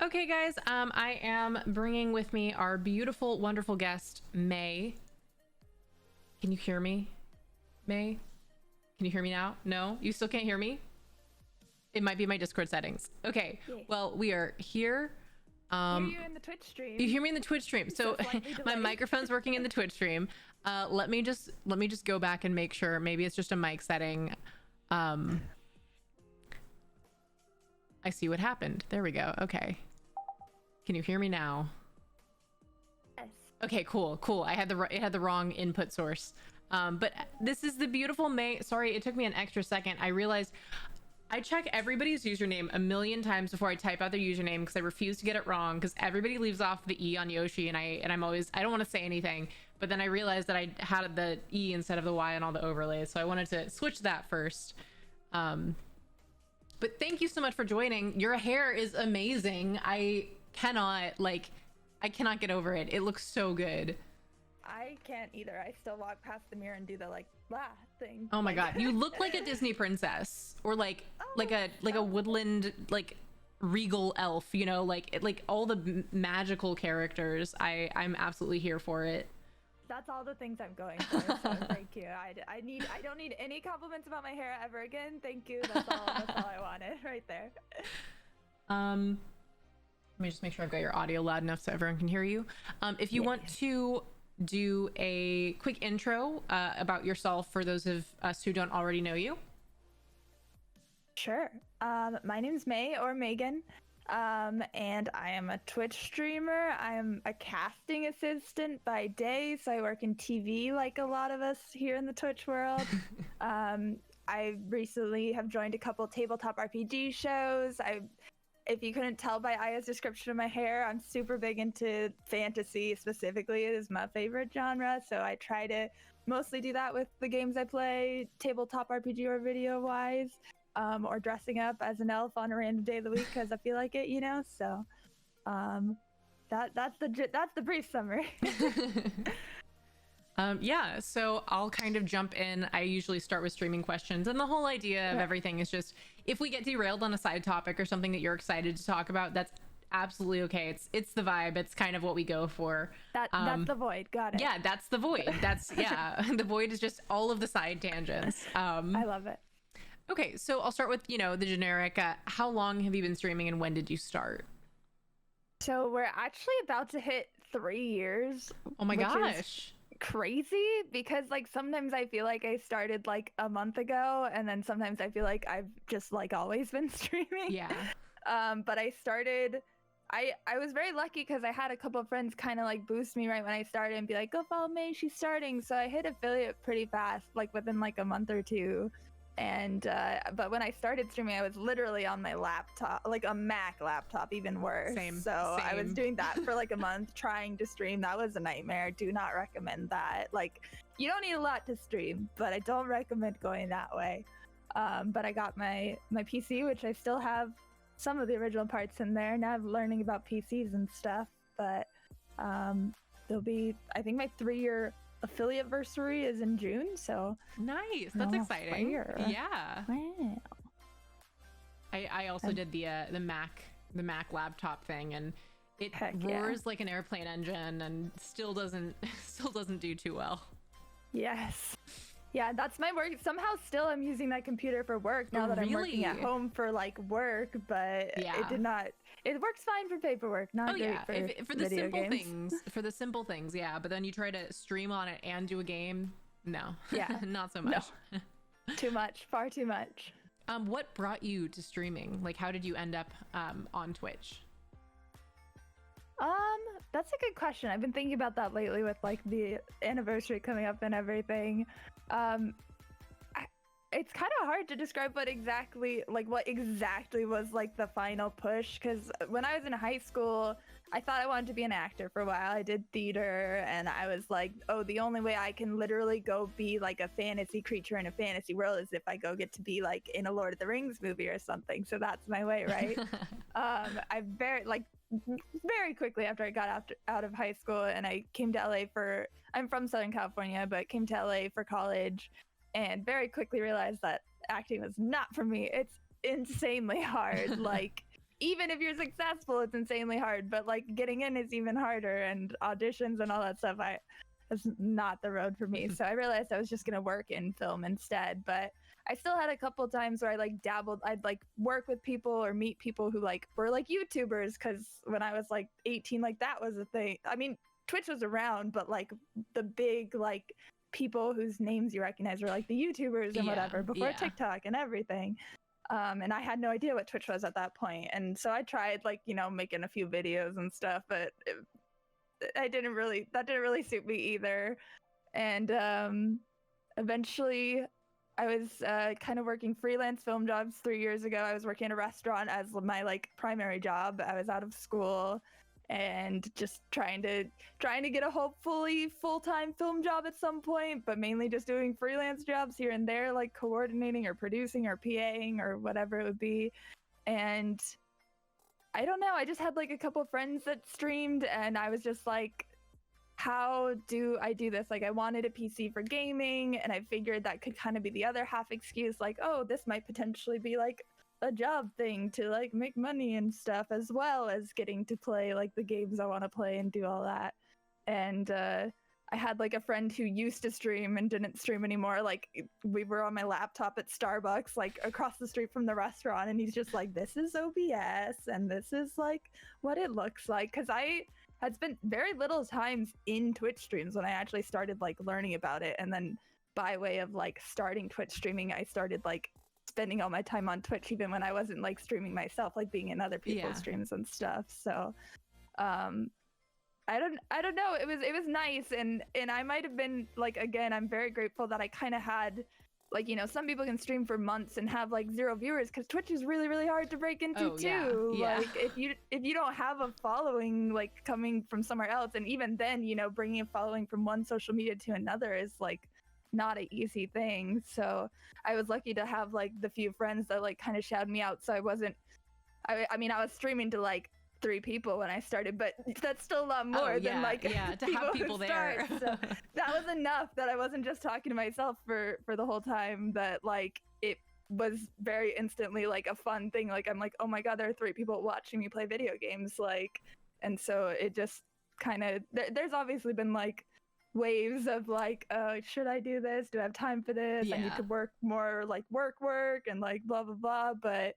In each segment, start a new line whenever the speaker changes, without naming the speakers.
Okay, guys, I am bringing with me our beautiful, wonderful guest, May. Can you hear me, May? Can you hear me now? No? You still can't hear me? It might be my Discord settings. Okay, well, we are here.
Hear you in the Twitch stream.
You hear me in the Twitch stream. So my microphone's working in the Twitch stream. Let me just go back and make sure. Maybe it's just a mic setting. I see what happened. There we go. Okay. Can you hear me now?
Yes.
Okay, cool. It had the wrong input source. But this is the beautiful May. Sorry, it took me an extra second. I realized I check everybody's username a million times before I type out their username because I refuse to get it wrong, because everybody leaves off the E on Yoshi, and I'm always, I don't want to say anything, but then I realized that I had the E instead of the Y on all the overlays, so I wanted to switch that first. But thank you so much for joining. Your hair is amazing. I cannot get over it. It looks so good.
I can't either. I still walk past the mirror and do the thing.
Oh my god, you look like a Disney princess, or like a woodland regal elf, you know, like all the magical characters. I'm absolutely here for it.
That's all the things I'm going for. So thank you. I don't need any compliments about my hair ever again. Thank you. That's all I wanted right there.
Let me just make sure I've got your audio loud enough so everyone can hear you. If you want to do a quick intro about yourself for those of us who don't already know you.
Sure. My name's May, or Megan, and I am a Twitch streamer. I'm a casting assistant by day, so I work in TV like a lot of us here in the Twitch world. I recently have joined a couple tabletop RPG shows. If you couldn't tell by Aya's description of my hair, I'm super big into fantasy specifically. It is my favorite genre, so I try to mostly do that with the games I play, tabletop RPG or video-wise, or dressing up as an elf on a random day of the week because I feel like it, you know? So that's the brief summary.
Yeah, so I'll kind of jump in. I usually start with streaming questions, and the whole idea of everything is just, if we get derailed on a side topic or something that you're excited to talk about, that's absolutely okay. It's the vibe. It's kind of what we go for.
That's the void. Got it.
Yeah, that's the void. That's the void is just all of the side tangents.
I love it.
Okay, so I'll start with, the generic. How long have you been streaming, and when did you start?
So we're actually about to hit 3 years.
Oh my gosh.
Crazy, because sometimes I feel like I started a month ago, and then sometimes I feel like I've just always been streaming.
Yeah.
But I started, I was very lucky because I had a couple of friends kind of boost me right when I started and be like, go follow May, she's starting. So I hit affiliate pretty fast, within a month or two. And but when I started streaming, I was literally on my laptop, a Mac laptop, even worse.
Same.
I was doing that for a month trying to stream. That was a nightmare. Do not recommend that. You don't need a lot to stream, but I don't recommend going that way. But I got my PC, which I still have some of the original parts in there. Now I'm learning about PCs and stuff, but there'll be, I think, my 3-year affiliate anniversary is in June, so
nice. That's exciting. Yeah.
Wow.
I also did the Mac laptop thing, and it roars like an airplane engine and still doesn't do too well. Yes.
Yeah, that's my work. Somehow still I'm using that computer for work now that I'm working at home for work, but it works fine for paperwork, not great for the
simple
games.
things. For the simple things, yeah. But then you try to stream on it and do a game. No.
Yeah.
Not so much.
No. Too much. Far too much.
What brought you to streaming? How did you end up on Twitch?
That's a good question. I've been thinking about that lately with the anniversary coming up and everything. It's kind of hard to describe what exactly was the final push, because when I was in high school, I thought I wanted to be an actor for a while. I did theater, and I was like, oh, the only way I can literally go be a fantasy creature in a fantasy world is if I go get to be in a Lord of the Rings movie or something. So that's my way, right? I very quickly after I got out of high school, and I came to LA I'm from Southern California, but came to LA for college, and very quickly realized that acting was not for me. It's insanely hard. even if you're successful, it's insanely hard. But like getting in is even harder, and auditions and all that stuff. That's not the road for me. So I realized I was just gonna work in film instead. But I still had a couple times where I like dabbled. I'd like work with people or meet people who like were like YouTubers, because when I was like 18, like that was a thing. I mean, Twitch was around, but like the big like people whose names you recognize were like the YouTubers and whatever before TikTok and everything. And I had no idea what Twitch was at that point. And so I tried like, you know, making a few videos and stuff, but that didn't really suit me either. And eventually I was kind of working freelance film jobs 3 years ago. I was working in a restaurant as my like primary job. I was out of school and just trying to get a hopefully full-time film job at some point, but mainly just doing freelance jobs here and there, like coordinating or producing or PAing or whatever it would be. And I don't know, I just had like a couple friends that streamed, and I was just like, how do I do this? Like, I wanted a PC for gaming, and I figured that could kind of be the other half excuse, like, oh, this might potentially be like a job thing to like make money and stuff, as well as getting to play like the games I want to play and do all that. And I had like a friend who used to stream and didn't stream anymore. Like, we were on my laptop at Starbucks, like across the street from the restaurant, and he's just like, this is OBS and this is like what it looks like. Because I had spent very little times in Twitch streams when I actually started like learning about it. And then by way of like starting Twitch streaming, I started like spending all my time on Twitch, even when I wasn't like streaming myself, like being in other people's streams and stuff. So I don't know, it was nice. And I might have been like, again, I'm very grateful that I kind of had like, you know, some people can stream for months and have like 0 viewers, because Twitch is really, really hard to break into too.
Yeah.
Like if you don't have a following like coming from somewhere else, and even then, you know, bringing a following from one social media to another is like not an easy thing. So I was lucky to have like the few friends that like kind of shouted me out. So I wasn't, I mean, I was streaming to like 3 people when I started, but that's still a lot more than like
to have people there.
So that was enough that I wasn't just talking to myself for the whole time, that like it was very instantly like a fun thing. Like, I'm like, oh my god, there are 3 people watching me play video games, like. And so it just kind of, there's obviously been like waves of like, should I do this? Do I have time for this? I need to work more, like work and like blah blah blah. But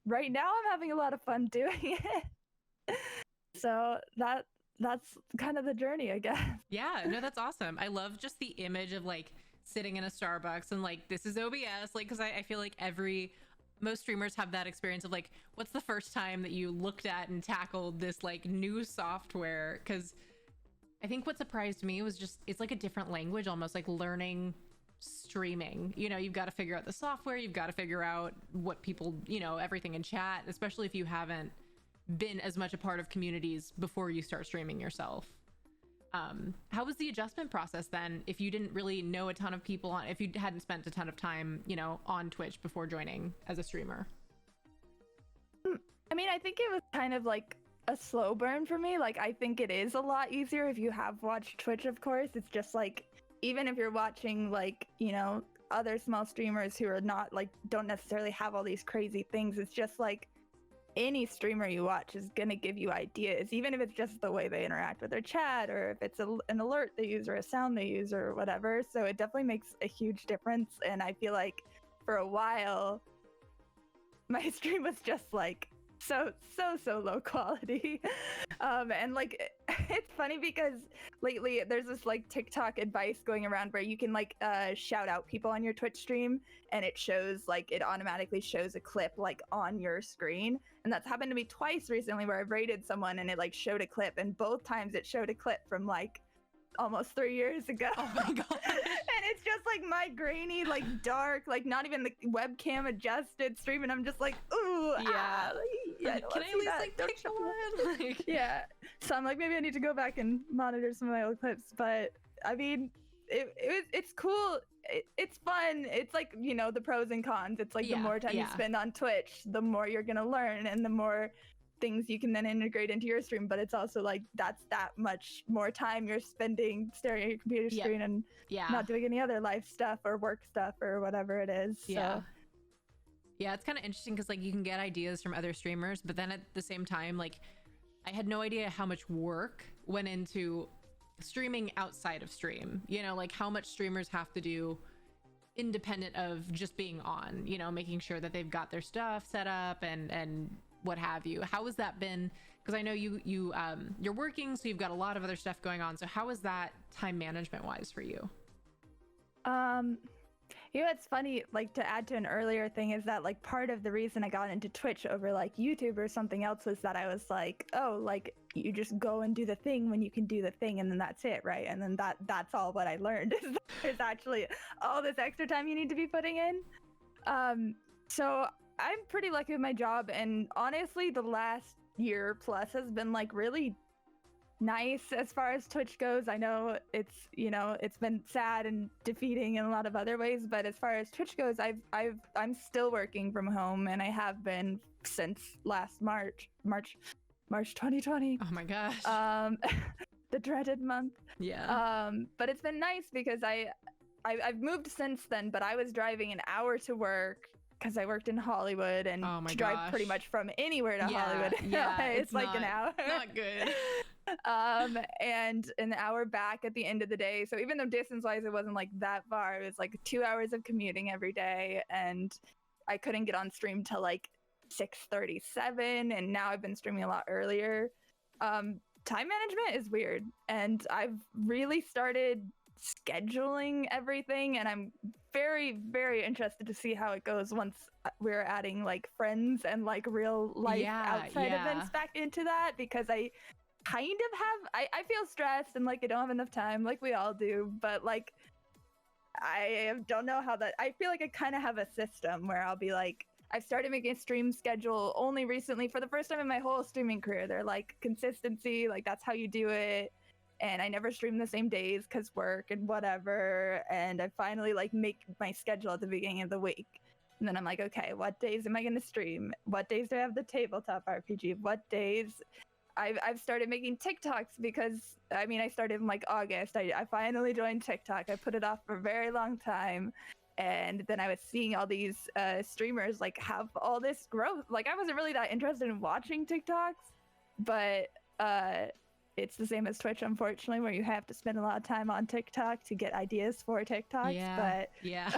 right now I'm having a lot of fun doing it. So that's kind of the journey, I guess.
Yeah, no, that's awesome. I love just the image of like sitting in a Starbucks and like, this is OBS, like, because I feel like most streamers have that experience of like, what's the first time that you looked at and tackled this like new software? Because I think what surprised me was just, it's like a different language, almost like learning streaming. You know, you've got to figure out the software, you've got to figure out what people, you know, everything in chat, especially if you haven't been as much a part of communities before you start streaming yourself. How was the adjustment process then, if you didn't really know a ton of people if you hadn't spent a ton of time, you know, on Twitch before joining as a streamer?
I mean, I think it was kind of like a slow burn for me. Like, I think it is a lot easier if you have watched Twitch, of course. It's just like, even if you're watching like, you know, other small streamers who are not like, don't necessarily have all these crazy things, it's just like any streamer you watch is gonna give you ideas, even if it's just the way they interact with their chat, or if it's an alert they use or a sound they use or whatever. So it definitely makes a huge difference. And I feel like for a while my stream was just like so low quality. And like, it's funny because lately there's this like TikTok advice going around where you can like shout out people on your Twitch stream, and it shows like, it automatically shows a clip like on your screen. And that's happened to me twice recently, where I've rated someone and it like showed a clip, and both times it showed a clip from like almost 3 years ago.
Oh my god.
And it's just like my grainy, like dark, like not even the webcam adjusted stream, and I'm just like, ooh,
can I at least like pick one? Like,
yeah. So I'm like, maybe I need to go back and monitor some of my old clips. But I mean, it's cool. It's fun. It's like, you know, the pros and cons. It's like the more time you spend on Twitch, the more you're gonna learn, and the more things you can then integrate into your stream. But it's also like, that's that much more time you're spending staring at your computer screen and not doing any other life stuff or work stuff or whatever it is. So
Yeah, it's kind of interesting because like you can get ideas from other streamers, but then at the same time, like I had no idea how much work went into streaming outside of stream, you know, like how much streamers have to do independent of just being on, you know, making sure that they've got their stuff set up and what have you. How has that been? Because I know you're working, so you've got a lot of other stuff going on. So how is that time management wise for you?
You know, it's funny, like to add to an earlier thing is that like part of the reason I got into Twitch over like YouTube or something else was that I was like, oh, like you just go and do the thing when you can do the thing and then that's it, right? And then that's all what I learned is that there's actually all this extra time you need to be putting in. So I'm pretty lucky with my job, and honestly the last year plus has been like really nice as far as Twitch goes. I know it's, you know, it's been sad and defeating in a lot of other ways, but as far as Twitch goes, I'm still working from home, and I have been since last March 2020.
Oh my gosh.
The dreaded month.
Yeah.
But it's been nice because I've moved since then, but I was driving an hour to work because I worked in Hollywood, and
Oh my
to drive
gosh.
pretty much from anywhere to
Yeah,
Hollywood,
yeah,
it's like an hour.
Not good.
And an hour back at the end of the day. So even though distance wise it wasn't like that far, it was like 2 hours of commuting every day, and I couldn't get on stream till like 6:37, and now I've been streaming a lot earlier. Time management is weird, and I've really started scheduling everything, and I'm very, very interested to see how it goes once we're adding like friends and like real life outside events back into that, because I kind of have, I feel stressed and like I don't have enough time, like we all do, but like I don't know how that, I feel like I kind of have a system where I'll be like, I've started making a stream schedule only recently for the first time in my whole streaming career. They're like consistency, like that's how you do it. And I never stream the same days because work and whatever. And I finally like make my schedule at the beginning of the week. And then I'm like, okay, what days am I going to stream? What days do I have the tabletop RPG? What days? I've started making TikToks because, I mean, I started in like August. I finally joined TikTok. I put it off for a very long time. And then I was seeing all these streamers like have all this growth. Like I wasn't really that interested in watching TikToks, but it's the same as Twitch, unfortunately, where you have to spend a lot of time on TikTok to get ideas for TikToks.
Yeah,
but
yeah,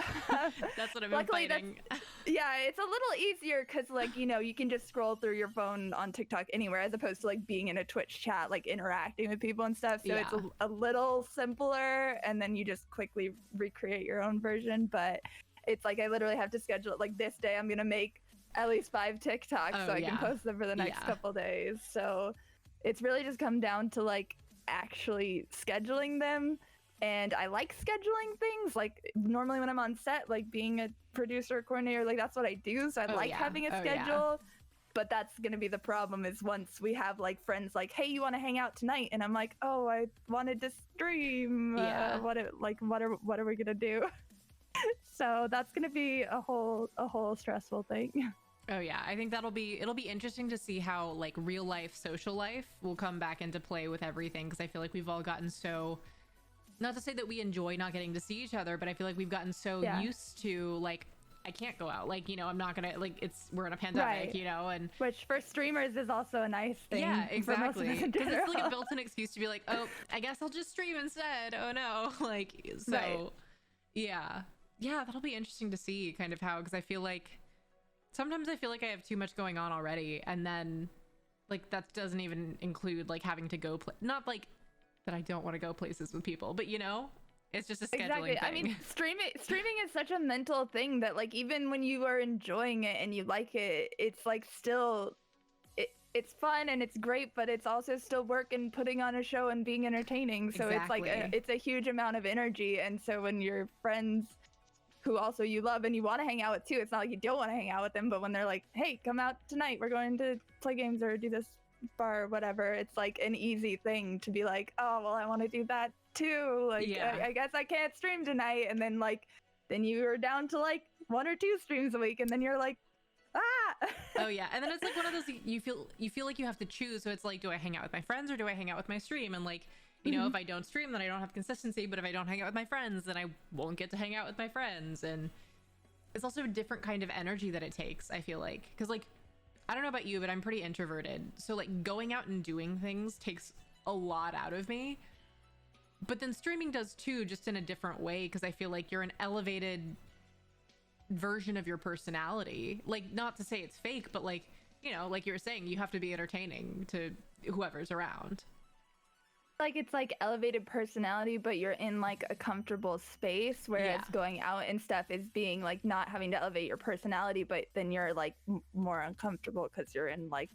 that's what I've been
luckily
fighting.
Yeah, it's a little easier because, like, you know, you can just scroll through your phone on TikTok anywhere, as opposed to like being in a Twitch chat, like interacting with people and stuff. So it's a little simpler, and then you just quickly recreate your own version. But it's like I literally have to schedule it. Like this day, I'm gonna make at least 5 TikToks so I can post them for the next couple days. So it's really just come down to like actually scheduling them. And I like scheduling things. Like normally when I'm on set, like being a producer coordinator, like that's what I do. So I like having a schedule. But that's going to be the problem is once we have like friends like, hey, you want to hang out tonight? And I'm like, oh, I wanted to stream. What are we going to do? So that's going to be a whole stressful thing.
Oh yeah, I think it'll be interesting to see how like real life social life will come back into play with everything, because I feel like we've all gotten so, not to say that we enjoy not getting to see each other, but I feel like we've gotten so used to like, I can't go out, like, you know, I'm not gonna, like, we're in a pandemic, you know, and
which for streamers is also a nice thing.
Yeah, exactly, because it's like a built-in excuse to be like, oh, I guess I'll just stream instead. Oh no, like, so yeah, that'll be interesting to see kind of how, because I feel like sometimes I feel like I have too much going on already, and then like that doesn't even include like having to go not like that I don't want to go places with people, but you know, it's just a scheduling thing.
I mean, streaming is such a mental thing that like even when you are enjoying it and you like it, it's like still it's fun and it's great, but it's also still work and putting on a show and being entertaining. So it's like it's a huge amount of energy. And so when your friends who also you love and you want to hang out with too, it's not like you don't want to hang out with them, but when they're like, hey, come out tonight, we're going to play games or do this bar or whatever, it's like an easy thing to be like, oh well, I want to do that too, like I guess I can't stream tonight, and then like then you're down to like 1 or 2 streams a week, and then you're like,
oh yeah, and then it's like one of those, you feel like you have to choose. So it's like, do I hang out with my friends or do I hang out with my stream? And like, you know, if I don't stream, then I don't have consistency, but if I don't hang out with my friends, then I won't get to hang out with my friends. And it's also a different kind of energy that it takes, I feel like. Because like, I don't know about you, but I'm pretty introverted. So like going out and doing things takes a lot out of me. But then streaming does too, just in a different way, because I feel like you're an elevated version of your personality. Like, not to say it's fake, but like, you know, like you were saying, you have to be entertaining to whoever's around.
Like it's like elevated personality, but you're in like a comfortable space, whereas going out and stuff is being like not having to elevate your personality, but then you're like more uncomfortable because you're in like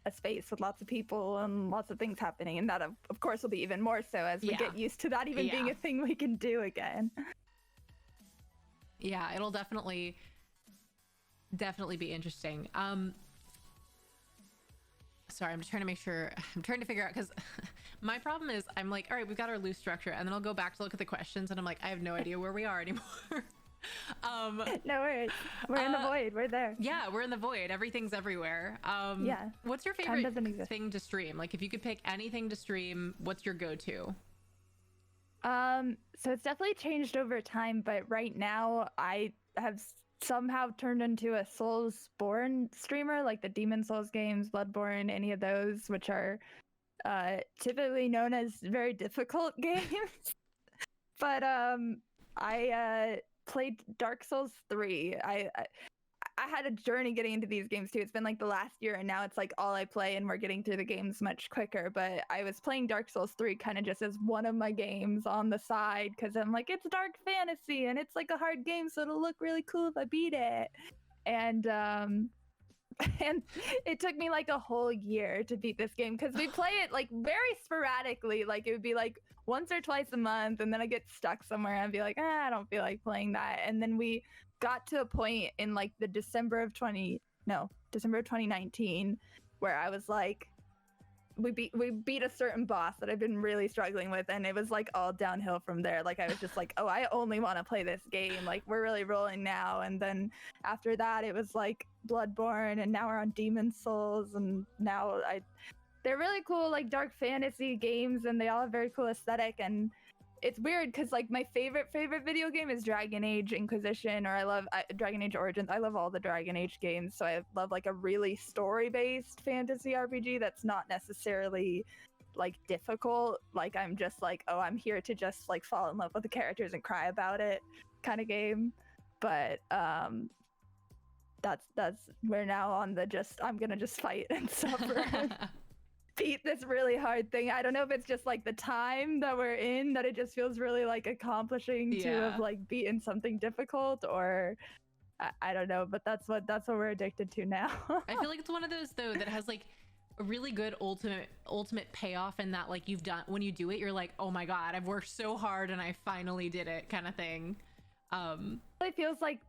a space with lots of people and lots of things happening, and that of course will be even more so as we get used to that even being a thing we can do again.
Yeah, it'll definitely be interesting. Sorry, I'm just trying to make sure. I'm trying to figure out, because my problem is I'm like, all right, we've got our loose structure, and then I'll go back to look at the questions, and I'm like, I have no idea where we are anymore.
No worries. We're in the void. We're there.
Yeah, we're in the void. Everything's everywhere. What's your
Time doesn't
favorite
exist.
thing to stream? Like, if you could pick anything to stream, what's your go-to?
So it's definitely changed over time, but right now I have somehow turned into a Soulsborne streamer, like the Demon Souls games, Bloodborne, any of those, which are typically known as very difficult games. But I played Dark Souls 3. I had a journey getting into these games too. It's been like the last year, and now it's like all I play, and we're getting through the games much quicker. But I was playing Dark Souls 3 kind of just as one of my games on the side, because I'm like, it's dark fantasy and it's like a hard game, so it'll look really cool if I beat it. And and it took me like a whole year to beat this game, because we play it like very sporadically. Like it would be like once or twice a month, and then I get stuck somewhere and I'd be like, I don't feel like playing that. And then we got to a point in like the December of 2019 where I was like, we beat a certain boss that I've been really struggling with, and it was like all downhill from there. Like I was just like, oh, I only want to play this game, like we're really rolling now. And then after that it was like Bloodborne, and now we're on Demon Souls, and now they're really cool, like dark fantasy games, and they all have very cool aesthetic. And it's weird because like my favorite video game is Dragon Age Inquisition, or I love Dragon Age Origins. I love all the Dragon Age games, so I love like a really story-based fantasy RPG that's not necessarily like difficult. Like I'm just like, oh, I'm here to just like fall in love with the characters and cry about it kind of game. But that's we're now on the just I'm gonna just fight and suffer. Beat this really hard thing. I don't know if it's just like the time that we're in, that it just feels really like accomplishing to have like beaten something difficult, or I don't know, but that's what we're addicted to now.
I feel like it's one of those though that has like a really good ultimate payoff, in that like you've done, when you do it, you're like, oh my god, I've worked so hard and I finally did it, kind of thing.
It feels like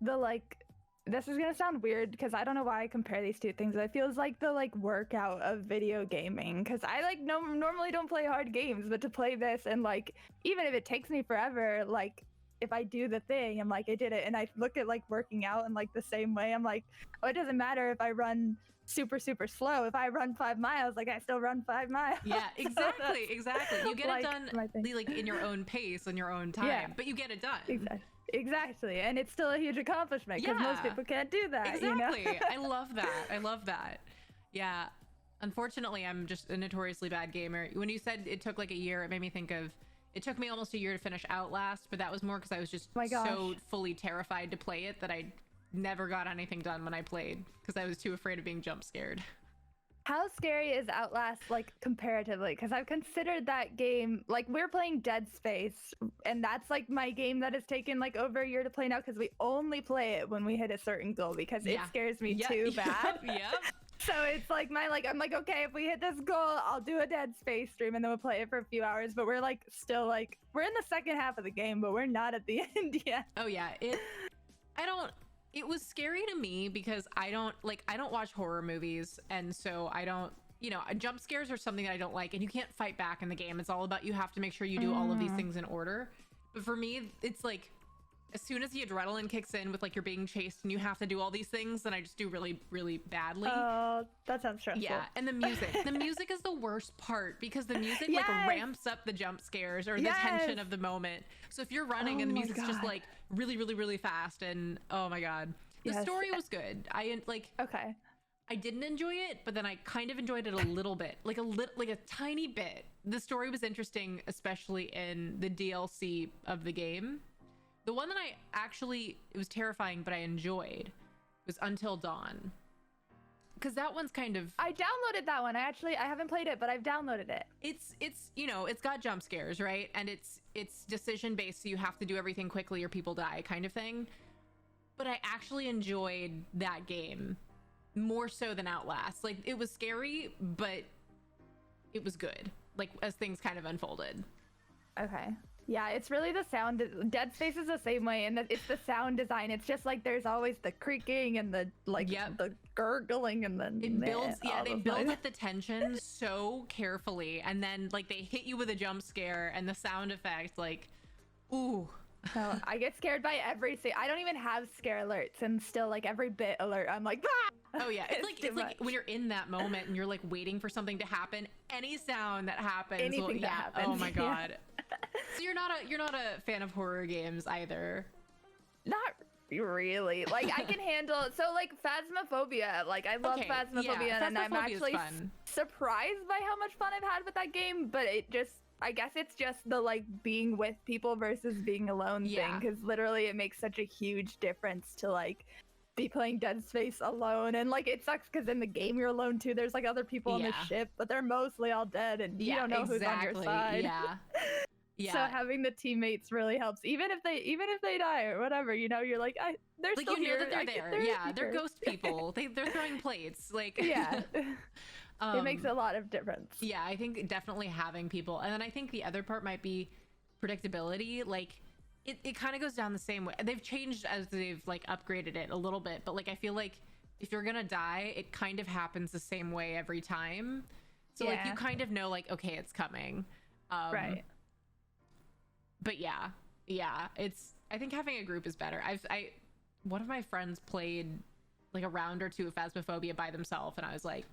this is gonna sound weird because I don't know why I compare these two things, but it feels like the like workout of video gaming, because I like normally don't play hard games, but to play this, and like even if it takes me forever, like if I do the thing, I'm like, I did it. And I look at like working out in like the same way. I'm like, oh, it doesn't matter if I run super slow. If I run 5 miles, like I still run 5 miles.
Yeah, exactly. You get
like,
it done like in your own pace, in your own time, but you get it done.
Exactly. And it's still a huge accomplishment, because most people can't do that.
Exactly.
You know?
I love that. Yeah. Unfortunately, I'm just a notoriously bad gamer. When you said it took like a year, it made me think of, it took me almost a year to finish Outlast, but that was more because I was just so fully terrified to play it that I never got anything done when I played, because I was too afraid of being jump scared.
How scary is Outlast, like, comparatively? Because I've considered that game, like, we're playing Dead Space, and that's, like, my game that has taken, like, over a year to play now, because we only play it when we hit a certain goal, because it scares me too bad. So it's, like, I'm like, okay, if we hit this goal, I'll do a Dead Space stream, and then we'll play it for a few hours, but we're, like, still, like, we're in the second half of the game, but we're not at the end yet.
Oh, yeah. It was scary to me because I don't watch horror movies, and so I don't, jump scares are something that I don't like, and you can't fight back in the game. It's all about, you have to make sure you do all of these things in order. But for me, it's like, as soon as the adrenaline kicks in with like you're being chased and you have to do all these things, then I just do really, really badly.
Oh, that sounds stressful.
Yeah, and the music is the worst part because the music
Yes!
like ramps up the jump scares or the
Yes!
tension of the moment. So if you're running and the
my
music's just
God.
like really, really, really fast, and oh my God, the
Yes.
story was good.
Okay.
I didn't enjoy it, but then I kind of enjoyed it a little bit, like a tiny bit. The story was interesting, especially in the DLC of the game. The one that it was terrifying, but I enjoyed was Until Dawn. Because that one's kind of...
I downloaded that one. I haven't played it, but I've downloaded it.
It's you know, it's got jump scares, right? And it's decision based, so you have to do everything quickly or people die kind of thing. But I actually enjoyed that game more so than Outlast. Like, it was scary, but it was good, like, as things kind of unfolded.
Okay. Yeah, it's really the sound. Dead Space is the same way, and it's the sound design. It's just like there's always the creaking and the the gurgling and the
They build up the tension so carefully, and then like they hit you with a jump scare and the sound effect, like, ooh.
No, I get scared by I don't even have scare alerts, and still like every bit alert, I'm like, ah!
Oh yeah, it's like when you're in that moment and you're like waiting for something to happen. Any sound that happens,
Anything that happens.
Oh my God. So you're not a fan of horror games either?
Not really. Like I can handle like Phasmophobia. Like I love Phasmophobia, and I'm actually surprised by how much fun I've had with that game. But I guess it's just the like being with people versus being alone thing, because literally it makes such a huge difference to like be playing Dead Space alone, and like it sucks because in the game you're alone too. There's like other people on the ship, but they're mostly all dead, and you don't know who's on your side.
Yeah.
So having the teammates really helps, even if they die or whatever. You know, you're like, they're
like,
still
you know
here.
that they're there. They're ghost people. They're throwing plates. Like,
yeah. It makes a lot of difference.
Yeah, I think definitely having people, and then I think the other part might be predictability. Like, it kind of goes down the same way. They've changed as they've like upgraded it a little bit, but like I feel like if you're gonna die, it kind of happens the same way every time. So like you kind of know like, okay, it's coming.
Right.
But yeah, I think having a group is better. One of my friends played like a round or two of Phasmophobia by themselves, and I was like,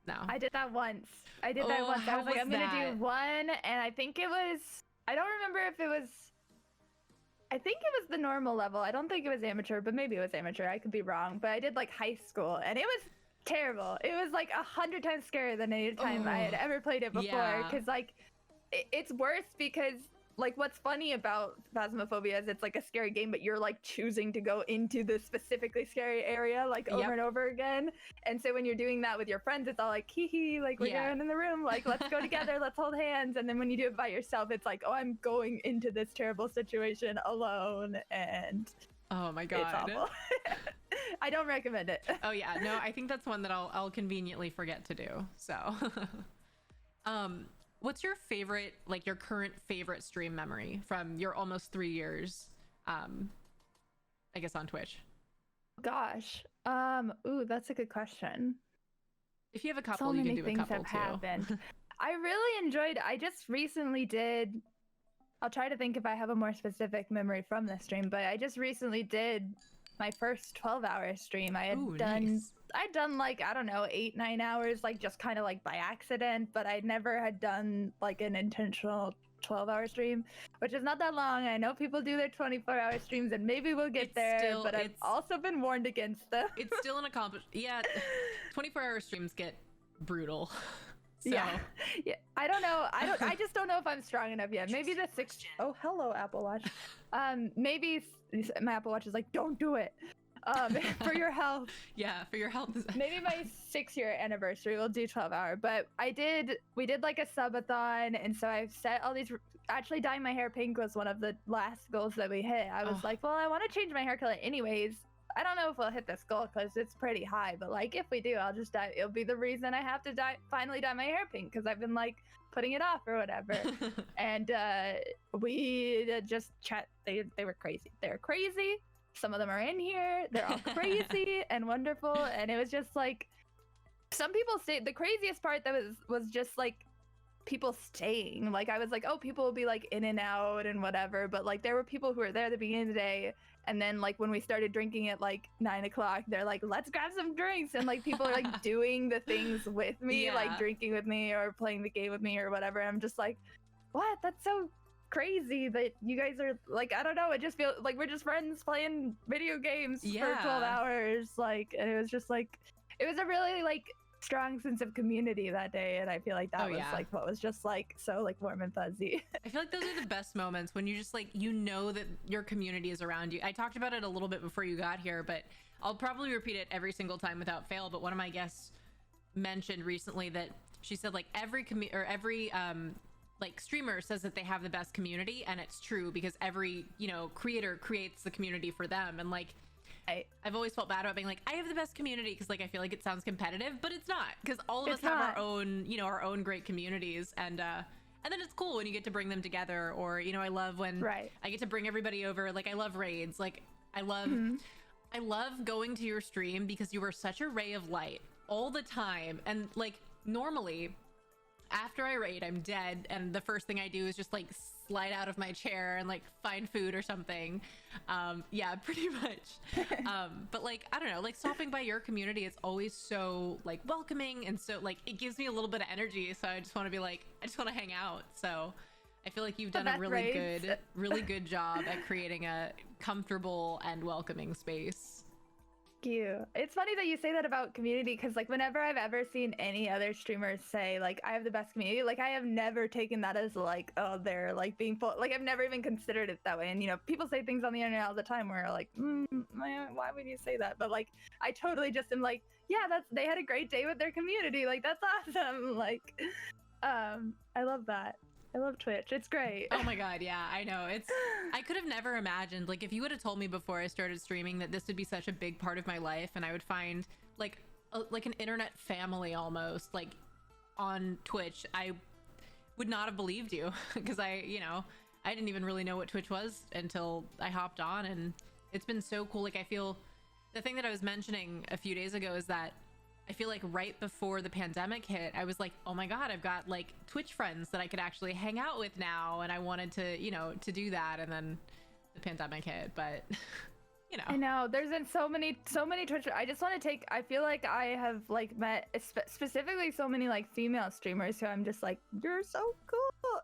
no.
I did that once. I was like, I'm gonna do one, and I think it was, I don't remember if it was, I think it was the normal level. I don't think it was amateur, but maybe it was amateur. I could be wrong. But I did like high school, and it was terrible. It was like 100 times scarier than any time I had ever played it before. Because like, it's worse because like what's funny about Phasmophobia is it's like a scary game, but you're like choosing to go into the specifically scary area like over and over again. And so when you're doing that with your friends, it's all like hee hee, like we're going in the room, like let's go together, let's hold hands. And then when you do it by yourself, it's like, oh, I'm going into this terrible situation alone, and
oh my God,
it's awful. I don't recommend it.
Oh yeah, no, I think that's one that I'll conveniently forget to do. So what's your favorite, like your current favorite stream memory from your almost 3 years, I guess, on Twitch?
Gosh, ooh, that's a good question.
If you have a couple, you can do a couple too.
Happened. I really enjoyed, I just recently did, I'll try to think if I have a more specific memory from this stream, but I just recently did my first 12-hour stream. I had I'd done like, I don't know, 8-9 hours, like just kind of like by accident, but I never had done like an intentional 12-hour stream, which is not that long. I know people do their 24-hour streams, and maybe we'll get there, but I've also been warned against them.
It's still an accomplishment. Yeah, 24-hour streams get brutal. So.
Yeah, I don't know. I just don't know if I'm strong enough yet. Maybe the 6. Oh, hello, Apple Watch. Maybe my Apple Watch is like, don't do it. For your health.
Yeah, for your health.
Maybe my 6-year anniversary we'll do 12-hour. But we did like a subathon, and so I've set all these. Actually, dyeing my hair pink was one of the last goals that we hit. I was like, well, I want to change my hair color anyways. I don't know if we'll hit this goal because it's pretty high, but like if we do, I'll just dye. It'll be the reason I have to finally dye my hair pink, because I've been like putting it off or whatever. And we just chat. They were crazy. They're crazy. Some of them are in here. They're all crazy and wonderful. And it was just like, some people say the craziest part that was just like people staying. Like I was like, oh, people will be like in and out and whatever, but like there were people who were there at the beginning of the day, and then like when we started drinking at like 9 o'clock, they're like, let's grab some drinks, and like people are like doing the things with me, like drinking with me or playing the game with me or whatever. I'm just like, what? That's so crazy that you guys are like, I don't know, it just feels like we're just friends playing video games for 12 hours, like, and it was just like, it was a really like strong sense of community that day, and I feel like that was like what was just like so like warm and fuzzy.
I feel like those are the best moments when you just like, you know that your community is around you. I talked about it a little bit before you got here, but I'll probably repeat it every single time without fail. But one of my guests mentioned recently that she said like every like streamer says that they have the best community, and it's true because every, you know, creator creates the community for them. And like I've always felt bad about being like, I have the best community, because like I feel like it sounds competitive, but it's not, because all of us have our own, you know, our own great communities. And then it's cool when you get to bring them together, or, you know, I love when I get to bring everybody over. Like I love raids. Like I love going to your stream because you are such a ray of light all the time. And like normally after I raid, I'm dead, and the first thing I do is just like slide out of my chair and like find food or something. Yeah, pretty much. But like, I don't know, like stopping by your community, it's always so like welcoming, and so like it gives me a little bit of energy, so I just want to be like, I just want to hang out. So I feel like you've done a really good job at creating a comfortable and welcoming space.
Thank you. It's funny that you say that about community, because like whenever I've ever seen any other streamers say like I have the best community, like I have never taken that as like, oh, they're like being full, like I've never even considered it that way. And you know, people say things on the internet all the time where like, why would you say that? But like I totally just am like, yeah, they had a great day with their community, like that's awesome. Like I love that. I love Twitch. It's great.
Oh my god, yeah, I know. I could have never imagined, like if you would have told me before I started streaming that this would be such a big part of my life, and I would find like an internet family almost like on Twitch, I would not have believed you, because I didn't even really know what Twitch was until I hopped on, and it's been so cool. Like I feel the thing that I was mentioning a few days ago is that I feel like right before the pandemic hit, I was like, oh my god, I've got like Twitch friends that I could actually hang out with now, and I wanted to, you know, to do that, and then the pandemic hit. But you know,
I know there's been so many Twitch. I just want to I feel like I have like met specifically so many like female streamers who I'm just like, you're so cool.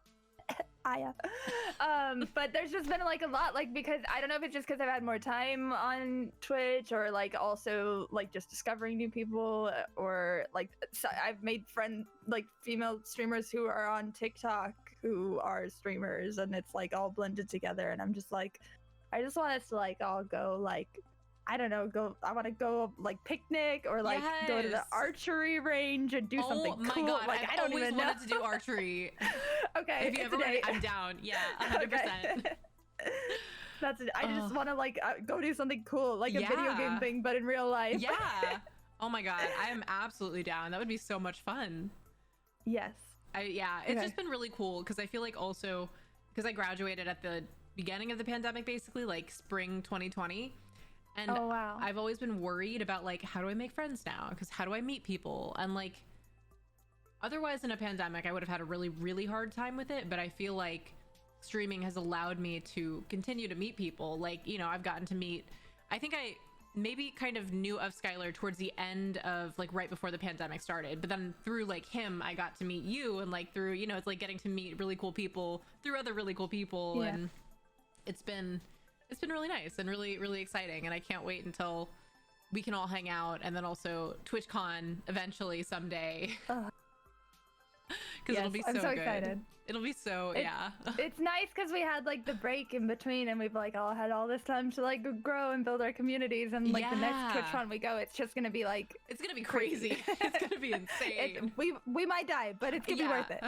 But there's just been like a lot, like, because I don't know if it's just because I've had more time on Twitch, or like also like just discovering new people, or like so I've made like female streamers who are on TikTok who are streamers, and it's like all blended together, and I'm just like, I just want us to like all go like, I don't know, I want to go like picnic, or like go to the archery range and do something cool.
Oh my god,
like,
I don't even wanted to do archery.
Okay,
if you ever want, I'm down. Yeah, 100%.
Okay. That's it. I just want to like go do something cool, like a video game thing, but in real life.
Yeah. Oh my god, I am absolutely down. That would be so much fun.
Yes.
It's just been really cool, because I feel like also because I graduated at the beginning of the pandemic, basically like spring 2020. And
oh, wow.
I've always been worried about like, how do I make friends now? Because how do I meet people? And like, otherwise in a pandemic, I would have had a really, really hard time with it. But I feel like streaming has allowed me to continue to meet people. Like, you know, I've gotten to meet, I think I maybe kind of knew of Skylar towards the end of like right before the pandemic started. But then through like him, I got to meet you, and like through, you know, it's like getting to meet really cool people through other really cool people. Yeah. And it's been really nice and really, really exciting, and I can't wait until we can all hang out, and then also TwitchCon eventually someday. Because it'll be so good.
Excited.
It'll be so
It's nice because we had like the break in between, and we've like all had all this time to like grow and build our communities, and like the next TwitchCon we go, it's just gonna be like,
it's gonna be crazy. It's gonna be insane.
We might die, but it's gonna be worth it.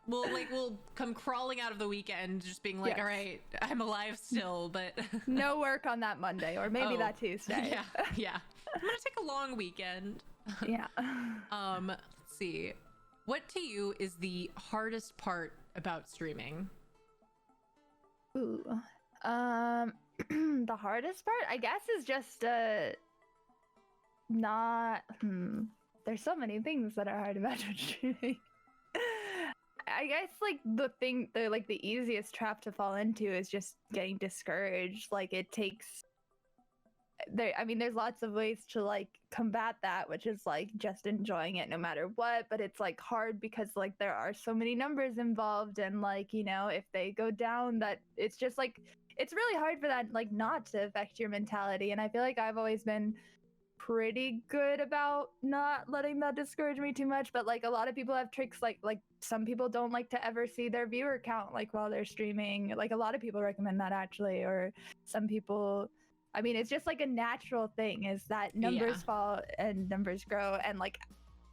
We'll come crawling out of the weekend just being like, all right, I'm alive still, but
no work on that Monday, or maybe that Tuesday.
Yeah. I'm gonna take a long weekend.
Yeah.
Let's see. What to you is the hardest part about streaming?
Ooh. The hardest part, I guess, is just not there's so many things that are hard about streaming. I guess like the easiest trap to fall into is just getting discouraged. Like it takes there's lots of ways to like combat that, which is like just enjoying it no matter what, but it's like hard because like there are so many numbers involved, and like, you know, if they go down, that it's just like it's really hard for that like not to affect your mentality. And I feel like I've always been pretty good about not letting that discourage me too much, but like a lot of people have tricks, like some people don't like to ever see their viewer count like while they're streaming. Like a lot of people recommend that actually, or some people, I mean, it's just like a natural thing is that numbers fall and numbers grow. And like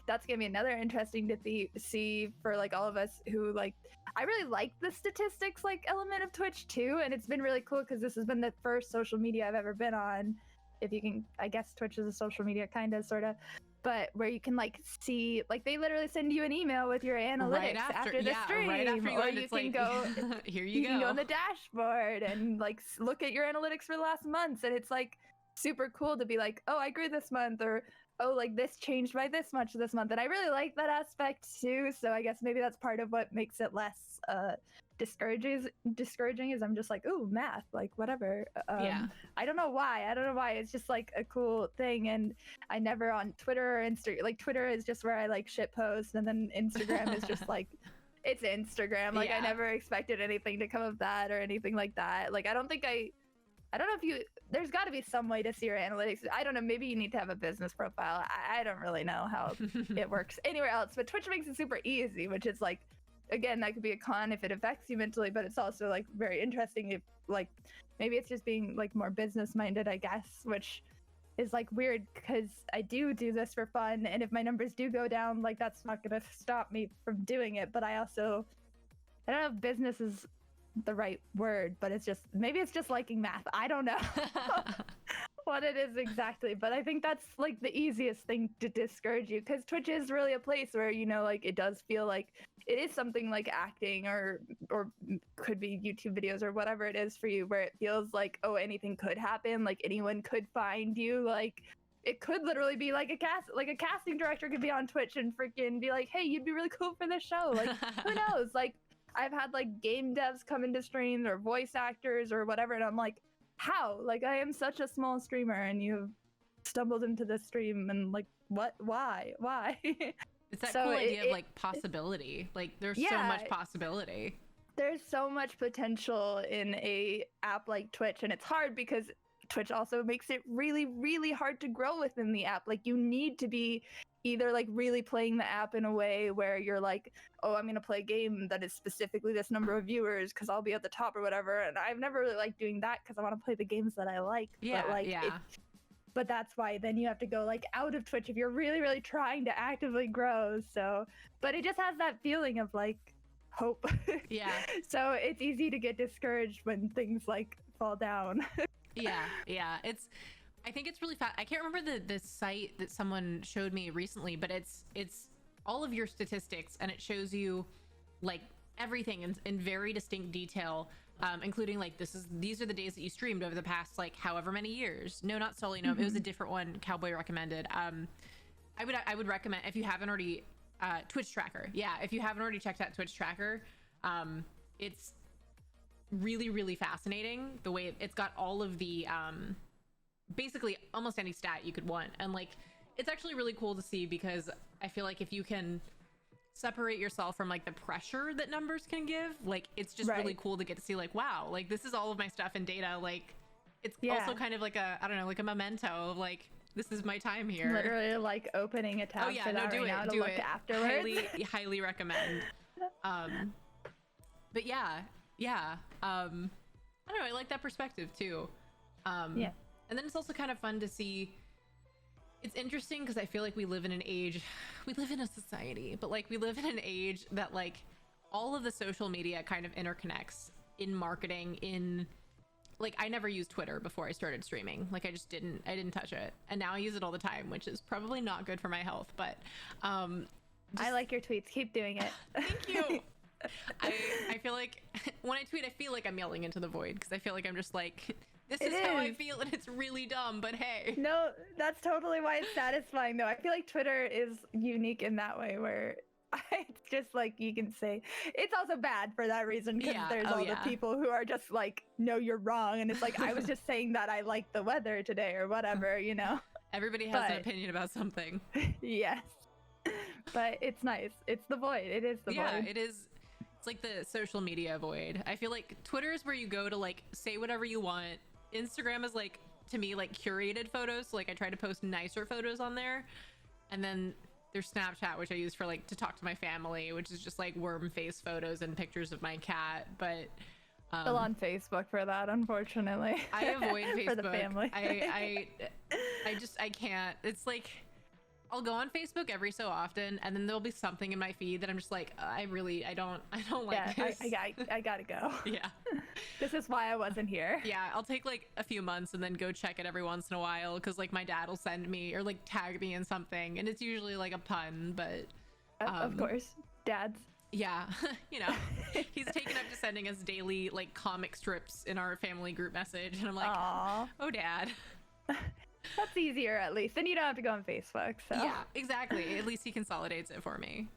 that's gonna be another interesting to see for like all of us who like, I really like the statistics like element of Twitch too, and it's been really cool because this has been the first social media I've ever been on, if you can, I guess Twitch is a social media kind of sort of, but where you can like see, like they literally send you an email with your analytics after the stream,
right after you
or
end,
you
it's
can
like,
go
here you go.
can go on the dashboard and like look at your analytics for the last months, and it's like super cool to be like, oh, I grew this month, or oh, like this changed by this much this month. And I really like that aspect too, so I guess maybe that's part of what makes it less discouraging is I'm just like, ooh, math, like whatever. I don't know why it's just like a cool thing. And I never on Twitter or Instagram, like Twitter is just where I like shit post, and then Instagram is just like it's Instagram. Like I never expected anything to come of that or anything like that. Like I don't know if you, there's got to be some way to see your analytics. I don't know, maybe you need to have a business profile. I don't really know how it works anywhere else, but Twitch makes it super easy, which is like, again, that could be a con if it affects you mentally, but it's also like very interesting if like maybe it's just being like more business minded, I guess, which is like weird because I do this for fun, and if my numbers do go down, like that's not gonna stop me from doing it. But I don't know if business is the right word, but maybe it's just liking math. I don't know what it is exactly, but I think that's like the easiest thing to discourage you, because Twitch is really a place where, you know, like it does feel like it is something like acting or could be YouTube videos or whatever it is for you, where it feels like, oh, anything could happen, like anyone could find you, like it could literally be like a casting director could be on Twitch and freaking be like, hey, you'd be really cool for this show, like who knows. Like I've had like game devs come into streams or voice actors or whatever, and I'm like, how? Like I am such a small streamer and you've stumbled into this stream, and like what? Why?
It's that cool idea of like possibility. Like there's so much possibility.
There's so much potential in a app like Twitch, and it's hard because Twitch also makes it really, really hard to grow within the app. Like you need to be either like really playing the app in a way where you're like, oh, I'm gonna play a game that is specifically this number of viewers because I'll be at the top or whatever. And I've never really liked doing that because I want to play the games that I like. But that's why then you have to go like out of Twitch if you're really, really trying to actively grow. So, but it just has that feeling of like hope.
Yeah.
So it's easy to get discouraged when things like fall down.
Yeah. I think it's really fast. I can't remember the site that someone showed me recently, but it's all of your statistics, and it shows you like everything in very distinct detail, including like these are the days that you streamed over the past like however many years. No, not Sully. No, it was a different one. Cowboy recommended. I would recommend, if you haven't already, Twitch Tracker. Yeah, if you haven't already checked out Twitch Tracker, it's really, really fascinating the way it's got all of the basically almost any stat you could want, and like it's actually really cool to see, because I feel like if you can separate yourself from like the pressure that numbers can give, like it's just really cool to get to see like, wow, like this is all of my stuff and data. Like it's also kind of like a, I don't know, like a memento of like, this is my time here.
Literally like opening a tab for that right now to look afterwards.
Highly recommend. But yeah. I don't know, I like that perspective too. And then it's also kind of fun to see. It's interesting because I feel like we live in a society, but like we live in an age that like all of the social media kind of interconnects in marketing, in like, I never used Twitter before I started streaming. Like I didn't touch it. And now I use it all the time, which is probably not good for my health, but
I like your tweets. Keep doing it.
Thank you. I feel like when I tweet, I feel like I'm yelling into the void, because I feel like I'm just like, this is how I feel, and it's really dumb, but hey.
No, that's totally why it's satisfying though. I feel like Twitter is unique in that way, where It's just like you can say it's also bad for that reason because
Yeah.
there's
Oh,
all
yeah.
the people who are just like, no, you're wrong, and it's like I was just saying that I like the weather today or whatever, you know.
Everybody has an
But-
opinion about something.
Yes, but it's nice. It's the void. It is the
Yeah,
void.
it is. It's like the social media void. I feel like Twitter is where you go to like say whatever you want. Instagram is like, to me, like curated photos. So like I try to post nicer photos on there. And then there's Snapchat, which I use for like to talk to my family, which is just like worm face photos and pictures of my cat. But
Still on Facebook for that, unfortunately.
I avoid Facebook.
For the family.
I can't. It's like I'll go on Facebook every so often, and then there'll be something in my feed that I'm just like, I don't like this.
I gotta go.
Yeah.
This is why I wasn't here.
Yeah, I'll take like a few months and then go check it every once in a while because like my dad will send me or like tag me in something, and it's usually like a pun, but
Of course, dads.
yeah, you know, he's taken up to sending us daily like comic strips in our family group message, and I'm like,
Aww.
oh, Dad.
That's easier at least. Then you don't have to go on Facebook. So
Yeah, exactly. At least he consolidates it for me.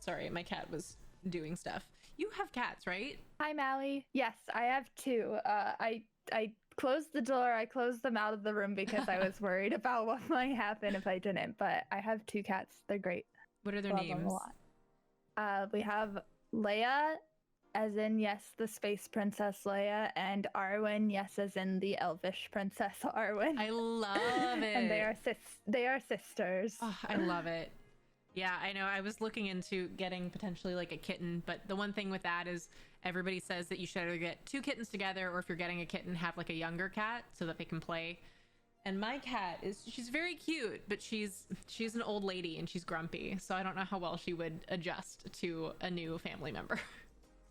Sorry, my cat was doing stuff. You have cats, right?
Hi, Mally. Yes, I have two. I closed the door. I closed them out of the room because I was worried about what might happen if I didn't. But I have two cats. They're great.
What are their
Love them
names?
a lot. We have Leia, as in yes, the space princess Leia, and Arwen, yes, as in the elvish princess Arwen.
I love it.
And they are sisters.
Oh, I love it. Yeah, I know. I was looking into getting potentially like a kitten, but the one thing with that is everybody says that you should either get two kittens together, or if you're getting a kitten, have like a younger cat so that they can play. And my cat she's very cute, but she's an old lady and she's grumpy, so I don't know how well she would adjust to a new family member.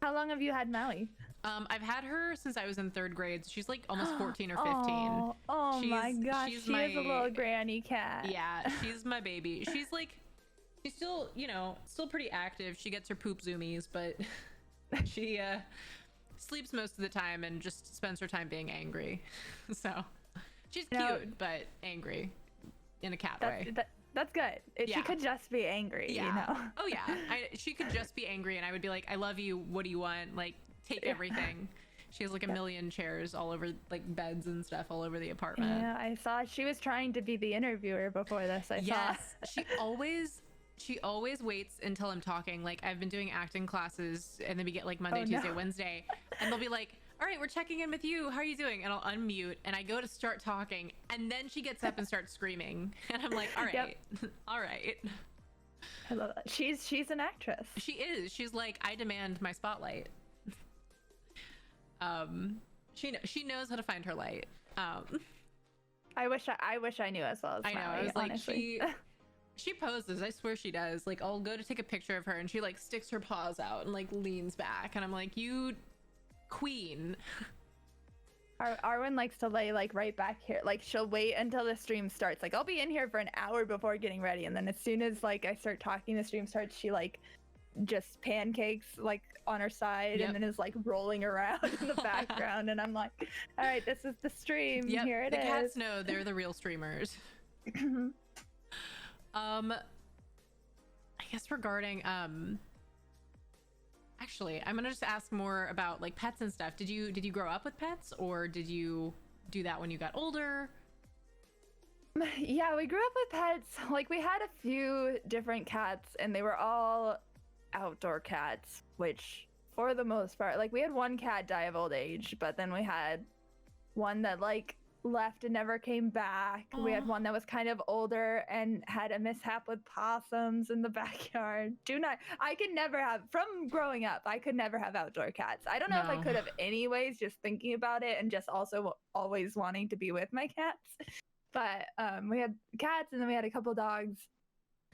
How long have you had Mally?
I've had her since I was in 3rd grade, so she's like almost 14 or 15.
Oh my gosh,
she's
she is a little granny cat.
Yeah, she's my baby. She's still, you know, still pretty active. She gets her poop zoomies, but she sleeps most of the time and just spends her time being angry. So she's cute, but angry in a cat way.
That's good. She could just be angry, you know?
Oh yeah. She could just be angry and I would be like, I love you. What do you want? Like, take everything. She has like a million chairs all over, like beds and stuff all over the apartment.
Yeah, I saw she was trying to be the interviewer before this.
Yes. She always waits until I'm talking. Like, I've been doing acting classes and then we get like Monday, Tuesday, Wednesday, and they'll be like, all right, we're checking in with you. How are you doing? And I'll unmute and I go to start talking, and then she gets up and starts screaming. And I'm like, all right, all right.
I love that. She's an actress.
She is. She's like, I demand my spotlight. She knows how to find her light.
I wish I knew as well as
I know.
Mally,
I was like,
honestly.
she poses. I swear she does. Like, I'll go to take a picture of her and she like sticks her paws out and like leans back, and I'm like, you queen.
Arwen likes to lay like right back here. Like, she'll wait until the stream starts. Like, I'll be in here for an hour before getting ready, and then as soon as like I start talking, the stream starts, she like just pancakes like on her side and then is like rolling around in the background, and I'm like, all right, this is the stream. Here it is.
The cats know they're the real streamers. I guess regarding actually, I'm gonna just ask more about like pets and stuff. Did you grow up with pets, or did you do that when you got older?
Yeah, we grew up with pets. Like, we had a few different cats, and they were all outdoor cats, which for the most part, like, we had one cat die of old age, but then we had one that like left and never came back. We had one that was kind of older and had a mishap with possums in the backyard. I could never have, from growing up, I could never have outdoor cats. I don't know if I could have anyways, just thinking about it and just also always wanting to be with my cats. But we had cats, and then we had a couple dogs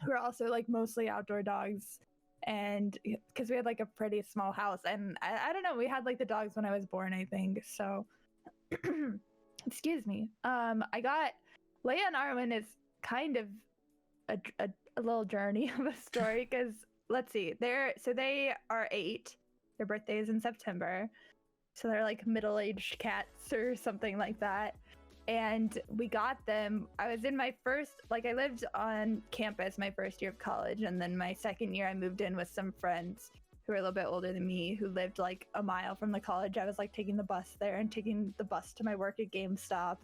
who were also like mostly outdoor dogs. And because we had like a pretty small house, and I don't know, we had like the dogs when I was born, I think. So excuse me. I got Leia and Arwen is kind of a little journey of a story, because let's see, they are 8. Their birthday is in September, so they're like middle-aged cats or something like that. and we got them. I was in my first, like, I lived on campus my first year of college, and then my second year I moved in with some friends who were a little bit older than me, who lived like a mile from the college. I was like taking the bus there and taking the bus to my work at GameStop.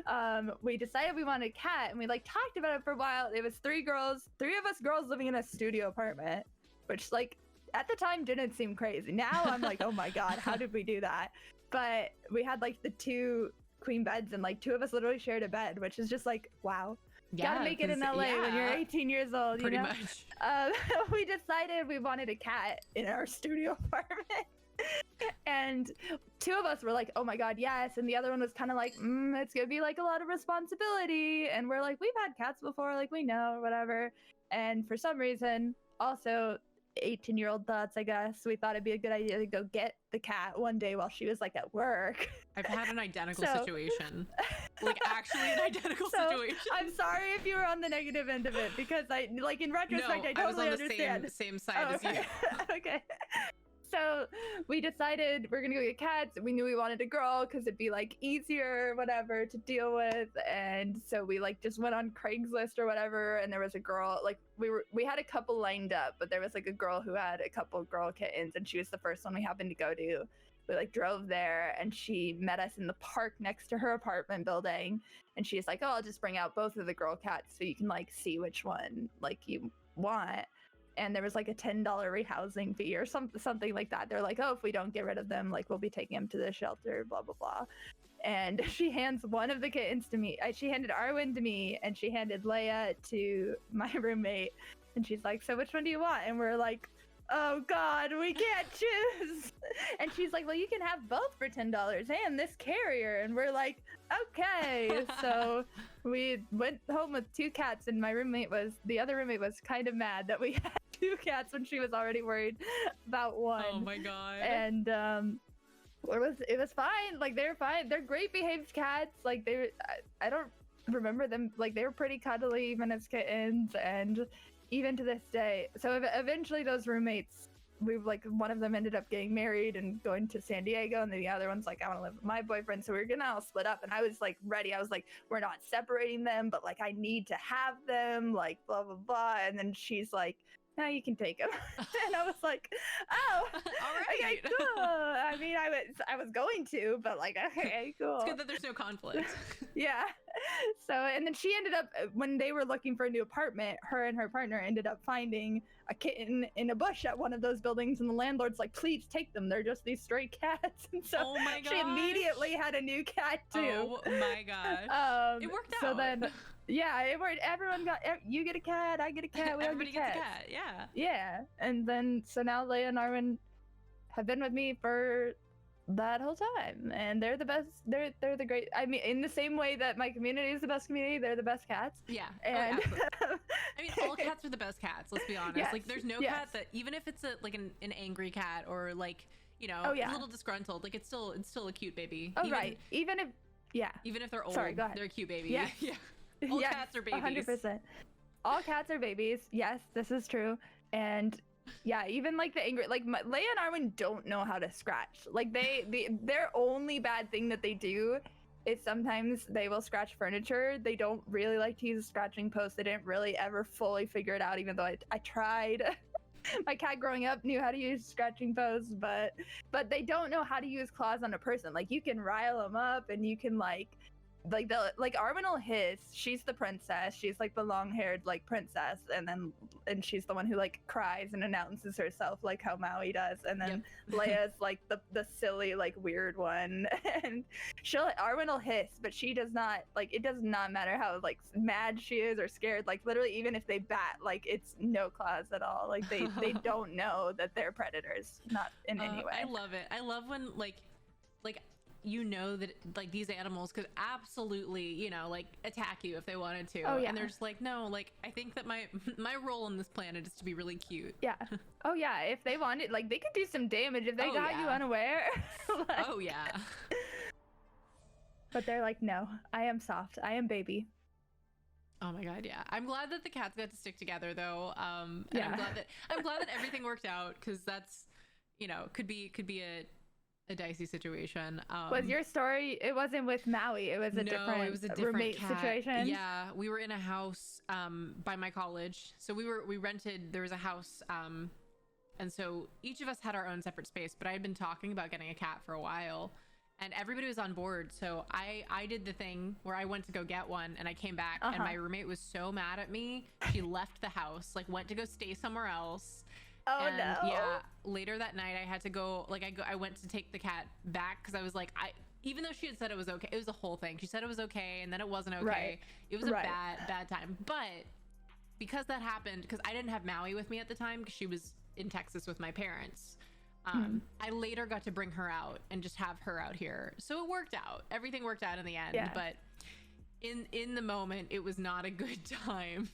And we decided we wanted a cat, and we like talked about it for a while. It was three of us girls living in a studio apartment, which like at the time didn't seem crazy. Now I'm like, oh my God, how did we do that? But we had like the 2 queen beds, and like 2 of us literally shared a bed, which is just like, wow.
Yeah,
gotta make it in LA when you're 18 years old.
Pretty
you know?
much.
We decided we wanted a cat in our studio apartment. And 2 of us were like, oh my God, yes. And the other one was kind of like, it's gonna be like a lot of responsibility. And we're like, we've had cats before, like we know, whatever. And for some reason, also 18-year-old thoughts, I guess, we thought it'd be a good idea to go get the cat one day while she was like at work.
I've had an identical situation. Like actually an identical situation.
I'm sorry if you were on the negative end of it, because I like in retrospect, I totally understand.
I was on the same side as you.
Okay. So we decided we're gonna go get cats. We knew we wanted a girl because it'd be like easier, whatever, to deal with. And so we like just went on Craigslist or whatever, and there was a girl, like we had a couple lined up, but there was like a girl who had a couple girl kittens, and she was the first one we happened to go to. We like drove there, and she met us in the park next to her apartment building, and she's like, oh, I'll just bring out both of the girl cats so you can like see which one like you want. And there was like a $10 rehousing fee or something like that. They're like, oh, if we don't get rid of them, like we'll be taking them to the shelter, blah blah blah. And she hands one of the kittens to me. She handed Arwen to me, and she handed Leia to my roommate. And she's like, so which one do you want? And we're like, oh God, we can't choose. And she's like, well, you can have both for $10 and this carrier. And we're like, okay. So we went home with 2 cats, and the other roommate was kind of mad that we had 2 cats when she was already worried about one.
Oh my God.
And it was fine. Like they're fine. They're great behaved cats. Like I don't remember them. Like they were pretty cuddly even as kittens, and even to this day. So eventually those roommates, one of them ended up getting married and going to San Diego, and then the other one's like, I want to live with my boyfriend. So we were gonna all split up, and I was like ready. I was like, we're not separating them, but like I need to have them, like blah blah blah. And then she's like, no, you can take them. And I was like, oh,
all right.
Okay, cool. I mean, I was going to, but like, okay, cool.
It's good that there's no conflict.
Yeah. So, and then she ended up, when they were looking for a new apartment, her and her partner ended up finding a kitten in a bush at one of those buildings, and the landlord's like, please take them. They're just these stray cats. And so
oh my
she immediately had a new cat too.
Oh my gosh. It worked out.
So then, yeah, it worked. Everyone got, you get a cat, I get a cat, we all
Everybody
get
gets
cats.
a cat, yeah.
Yeah. And then, so now Leia and Arwen have been with me for that whole time, and they're the best. They're the great. I mean, in the same way that my community is the best community, they're the best cats.
Yeah.
And
I mean, all cats are the best cats. Let's be honest.
Yes,
like, there's no cat that, even if it's an angry cat or like, you know, a little disgruntled, like it's still a cute baby.
Oh, right. Even if they're old,
sorry, go ahead. They're a cute baby.
Yeah.
Yeah. All cats are babies.
100%. All cats are babies. Yes, this is true. And yeah, even like the angry, like Leia and Arwen don't know how to scratch. Like their only bad thing that they do is sometimes they will scratch furniture. They don't really like to use a scratching post. They didn't really ever fully figure it out, even though I tried. My cat growing up knew how to use scratching posts, but they don't know how to use claws on a person. Like you can rile them up, and you can like Arwen will hiss. She's the princess. She's like the long-haired like princess, and she's the one who like cries and announces herself like how Maui does. And then Leia's like the silly like weird one, and Arwen will hiss, but she does not, like, it does not matter how like mad she is or scared. Like literally, even if they bat, like it's no claws at all. Like they don't know that they're predators, not in any way.
I love it. I love when like you know that like these animals could absolutely, you know, like attack you if they wanted to.
Oh, yeah.
And they're just like, no, like I think that my role on this planet is to be really cute.
Yeah. Oh yeah, if they wanted, like they could do some damage if they got you unaware. Like,
oh yeah.
But they're like, no, I am soft, I am baby.
Oh my God, yeah. I'm glad that the cats got to stick together though. And
yeah.
I'm glad that everything worked out, because that's, you know, could be a dicey situation.
Was your story? It wasn't with Maui. It was a different.
It was a different
roommate
cat.
situation.
Yeah, we were in a house by my college. So we rented. There was a house, and so each of us had our own separate space. But I had been talking about getting a cat for a while, and everybody was on board. So I did the thing where I went to go get one, and I came back, and my roommate was so mad at me. She left the house, like went to go stay somewhere else.
Oh
And
no.
yeah, later that night I had to go, like I went to take the cat back because I was like, even though she had said it was okay, it was a whole thing. She said it was okay, and then it wasn't okay.
Right.
It was a bad time. But because that happened, because I didn't have Maui with me at the time because she was in Texas with my parents, I later got to bring her out and just have her out here. So it worked out. Everything worked out in the end.
Yeah.
But in the moment, it was not a good time.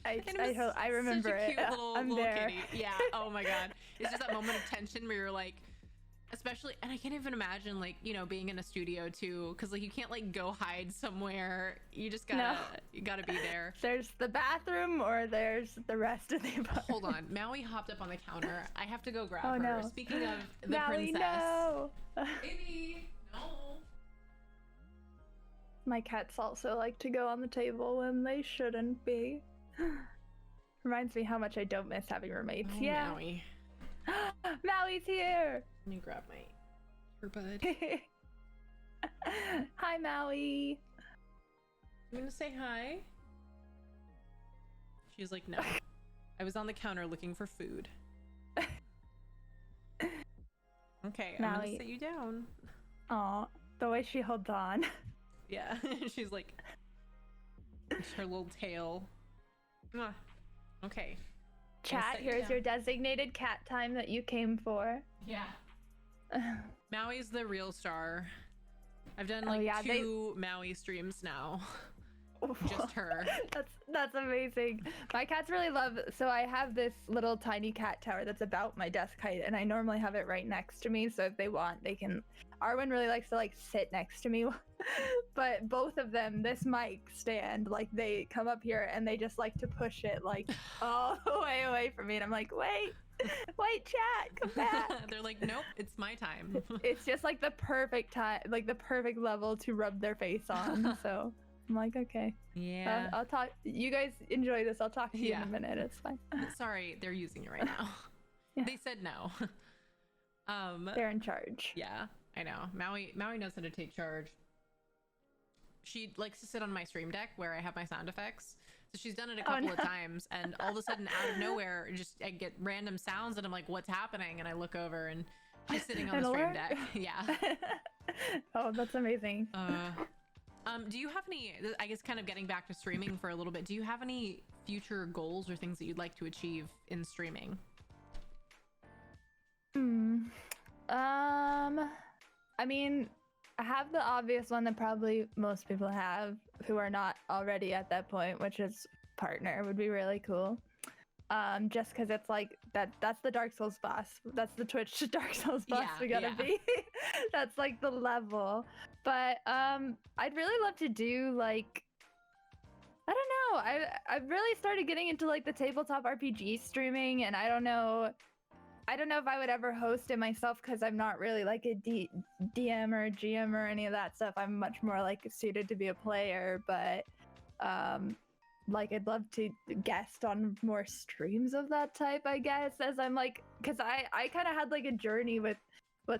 I remember
such a cute
it.
Little
there.
kitty. Yeah. Oh my god. It's just that moment of tension where you're like, especially, and I can't even imagine like, you know, being in a studio too, because like you can't like go hide somewhere. You just gotta you gotta be there.
There's the bathroom or there's the rest of the apartment.
Hold on. Maui hopped up on the counter. I have to go grab
Oh,
her.
no.
Speaking of the
Maui,
princess.
no.
Baby, no.
My cats also like to go on the table when they shouldn't be. Reminds me how much I don't miss having roommates.
Oh,
Yeah.
Maui.
Maui's here.
Let me grab her bud.
Hi, Maui.
I'm gonna say hi. She's like, no. I was on the counter looking for food. Okay, I'm gonna
Maui.
sit you down.
Aw, the way she holds on.
Yeah, she's like, it's her little tail. Mwah. Okay.
Chat,
sit you
here's
down.
your designated cat time that you came for.
Yeah. Maui's the real star. I've done
Oh,
like
yeah,
two Maui streams now. Just her.
That's amazing. My cats really love, so I have this little tiny cat tower that's about my desk height, and I normally have it right next to me, so if they want they can. Arwen really likes to like sit next to me. But both of them, this mic stand, like they come up here and they just like to push it like all the way away from me, and I'm like, wait, chat, come back.
They're like, nope, it's my time.
It's just like the perfect time, like the perfect level to rub their face on. So I'm like, okay.
Yeah.
I'll talk. You guys enjoy this. I'll talk to you in
Yeah.
a minute. It's fine.
Sorry, they're using it right now.
Yeah.
They said no.
They're in charge.
Yeah, I know. Maui knows how to take charge. She likes to sit on my stream deck where I have my sound effects. So she's done it a couple of times, and all of a sudden, out of nowhere, I get random sounds, and I'm like, "What's happening?" And I look over, and she's sitting on the stream deck. Yeah.
Oh, that's amazing.
Do you have any, I guess kind of getting back to streaming for a little bit, do you have any future goals or things that you'd like to achieve in streaming?
I mean, I have the obvious one that probably most people have who are not already at that point, which is partner would be really cool. Just because it's like that's the Dark Souls boss. That's the Twitch Dark Souls boss we gotta be. That's like the level. But I'd really love to do like, I don't know. I've really started getting into like the tabletop RPG streaming, and I don't know if I would ever host it myself because I'm not really like a DM or a GM or any of that stuff. I'm much more like suited to be a player, but like I'd love to guest on more streams of that type, I guess, as I'm like, because I kind of had like a journey with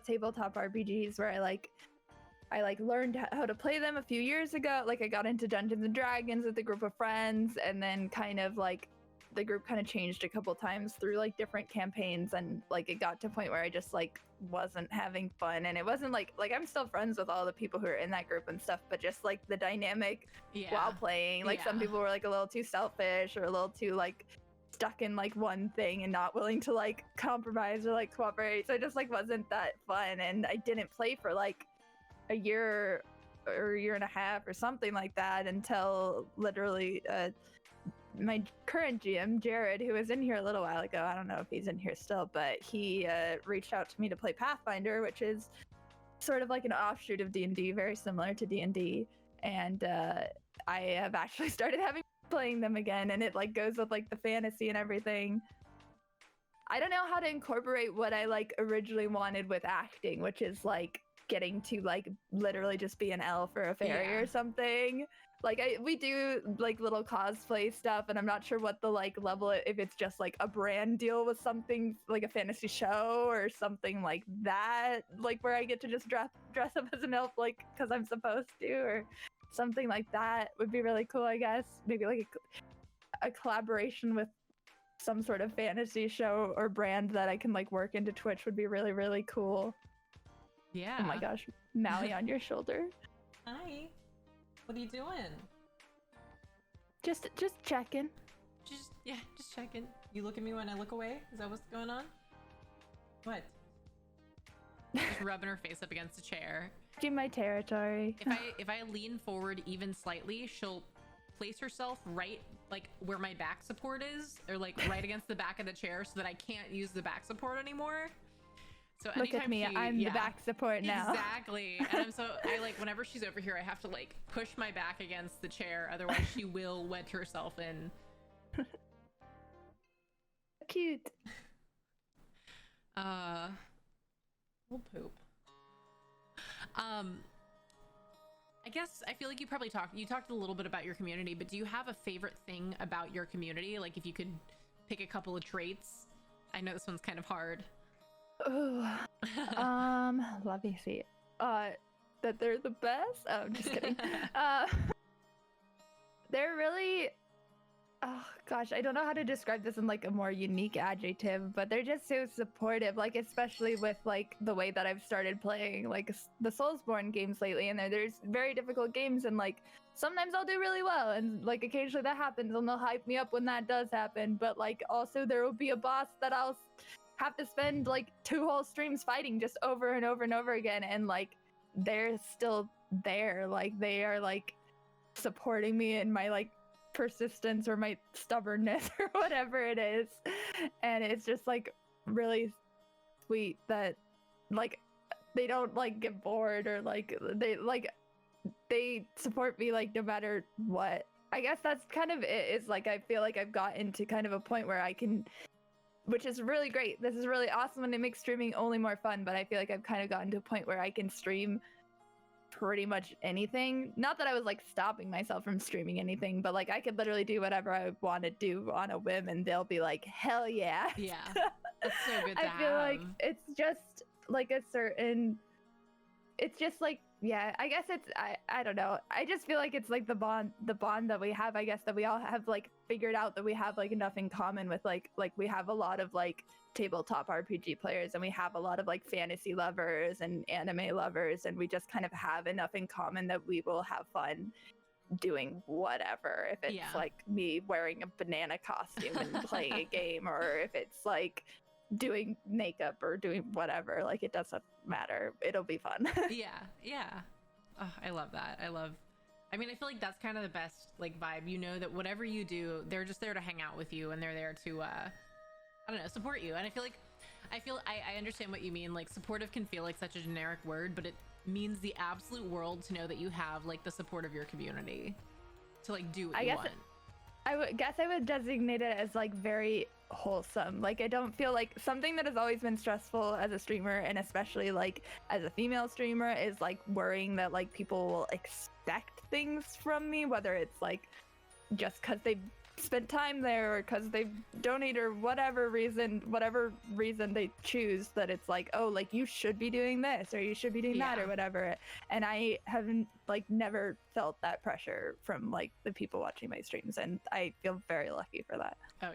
tabletop RPGs where I learned how to play them a few years ago. Like I got into Dungeons and Dragons with a group of friends, and then kind of like the group kind of changed a couple times through like different campaigns, and like it got to a point where I just like wasn't having fun, and it wasn't like I'm still friends with all the people who are in that group and stuff, but just like the dynamic while playing, like some people were like a little too selfish or a little too like stuck in like one thing and not willing to like compromise or like cooperate, so it just like wasn't that fun, and I didn't play for like a year or a year and a half or something like that until literally my current GM, Jared, who was in here a little while ago, I don't know if he's in here still, but he reached out to me to play Pathfinder, which is sort of like an offshoot of D&D, very similar to D&D, and I have actually started playing them again, and it like goes with like the fantasy and everything. I don't know how to incorporate what I like originally wanted with acting, which is like getting to like literally just be an elf or a fairy
Yeah.
or something. Like we do like little cosplay stuff, and I'm not sure what the like level, if it's just like a brand deal with something like a fantasy show or something like that, like where I get to just dress up as an elf like because I'm supposed to, or something like that would be really cool, I guess. Maybe like a collaboration with some sort of fantasy show or brand that I can like work into Twitch would be really, really cool.
Yeah.
Oh my gosh, Maui on your shoulder.
Hi. What are you doing?
Just checking.
Just checking. You look at me when I look away? Is that what's going on? What? Just rubbing her face up against a chair.
Do my territory.
If I lean forward even slightly, she'll place herself right like where my back support is, or like right against the back of the chair, so that I can't use the back support anymore. So
look at me, I'm the back support now.
Exactly. And I like, whenever she's over here, I have to like push my back against the chair, otherwise she will wedge herself in.
Cute.
Little poop. I guess I feel like you talked a little bit about your community, but do you have a favorite thing about your community? Like if you could pick a couple of traits. I know this one's kind of hard.
Ooh. Let me see. That they're the best? Oh, I'm just kidding. They're really, oh gosh, I don't know how to describe this in like a more unique adjective, but they're just so supportive, like especially with like the way that I've started playing like the Soulsborne games lately, and there's very difficult games, and like sometimes I'll do really well, and like occasionally that happens and they'll hype me up when that does happen, but like also there will be a boss that I'll have to spend like 2 whole streams fighting just over and over and over again, and like they're still there, like they are like supporting me in my like persistence or my stubbornness or whatever it is, and it's just like really sweet that like they don't like get bored, or like they support me like no matter what. I guess that's kind of it. Is like I feel like I've gotten to kind of a point where I can, which is really great. This is really awesome, and it makes streaming only more fun, but I feel like I've kind of gotten to a point where I can stream pretty much anything. Not that I was like stopping myself from streaming anything, but like I could literally do whatever I want to do on a whim, and they'll be like, hell yeah.
Yeah. That's so good to
I feel like
have.
it's just like a certain, it's just like, yeah, I guess it's, I don't know. I just feel like it's like the bond that we have, I guess, that we all have like figured out that we have like enough in common with like we have a lot of like tabletop RPG players, and we have a lot of like fantasy lovers and anime lovers, and we just kind of have enough in common that we will have fun doing whatever. If it's like me wearing a banana costume and playing a game, or if it's like doing makeup or doing whatever, like it doesn't matter, it'll be fun.
yeah. Oh, I love that. I mean, I feel like that's kind of the best like vibe, you know, that whatever you do, they're just there to hang out with you, and they're there to I don't know, support you. And I understand what you mean. Like supportive can feel like such a generic word, but it means the absolute world to know that you have like the support of your community to like do what you want.
I guess I would designate it as like very wholesome. Like I don't feel like, something that has always been stressful as a streamer, and especially like as a female streamer, is like worrying that like people will expect things from me, whether it's like just because they've spent time there or because they've donated or whatever reason they choose, that it's like, oh, like you should be doing this or you should be doing that or whatever. And I haven't like never felt that pressure from like the people watching my streams, and I feel very lucky for that.
Oh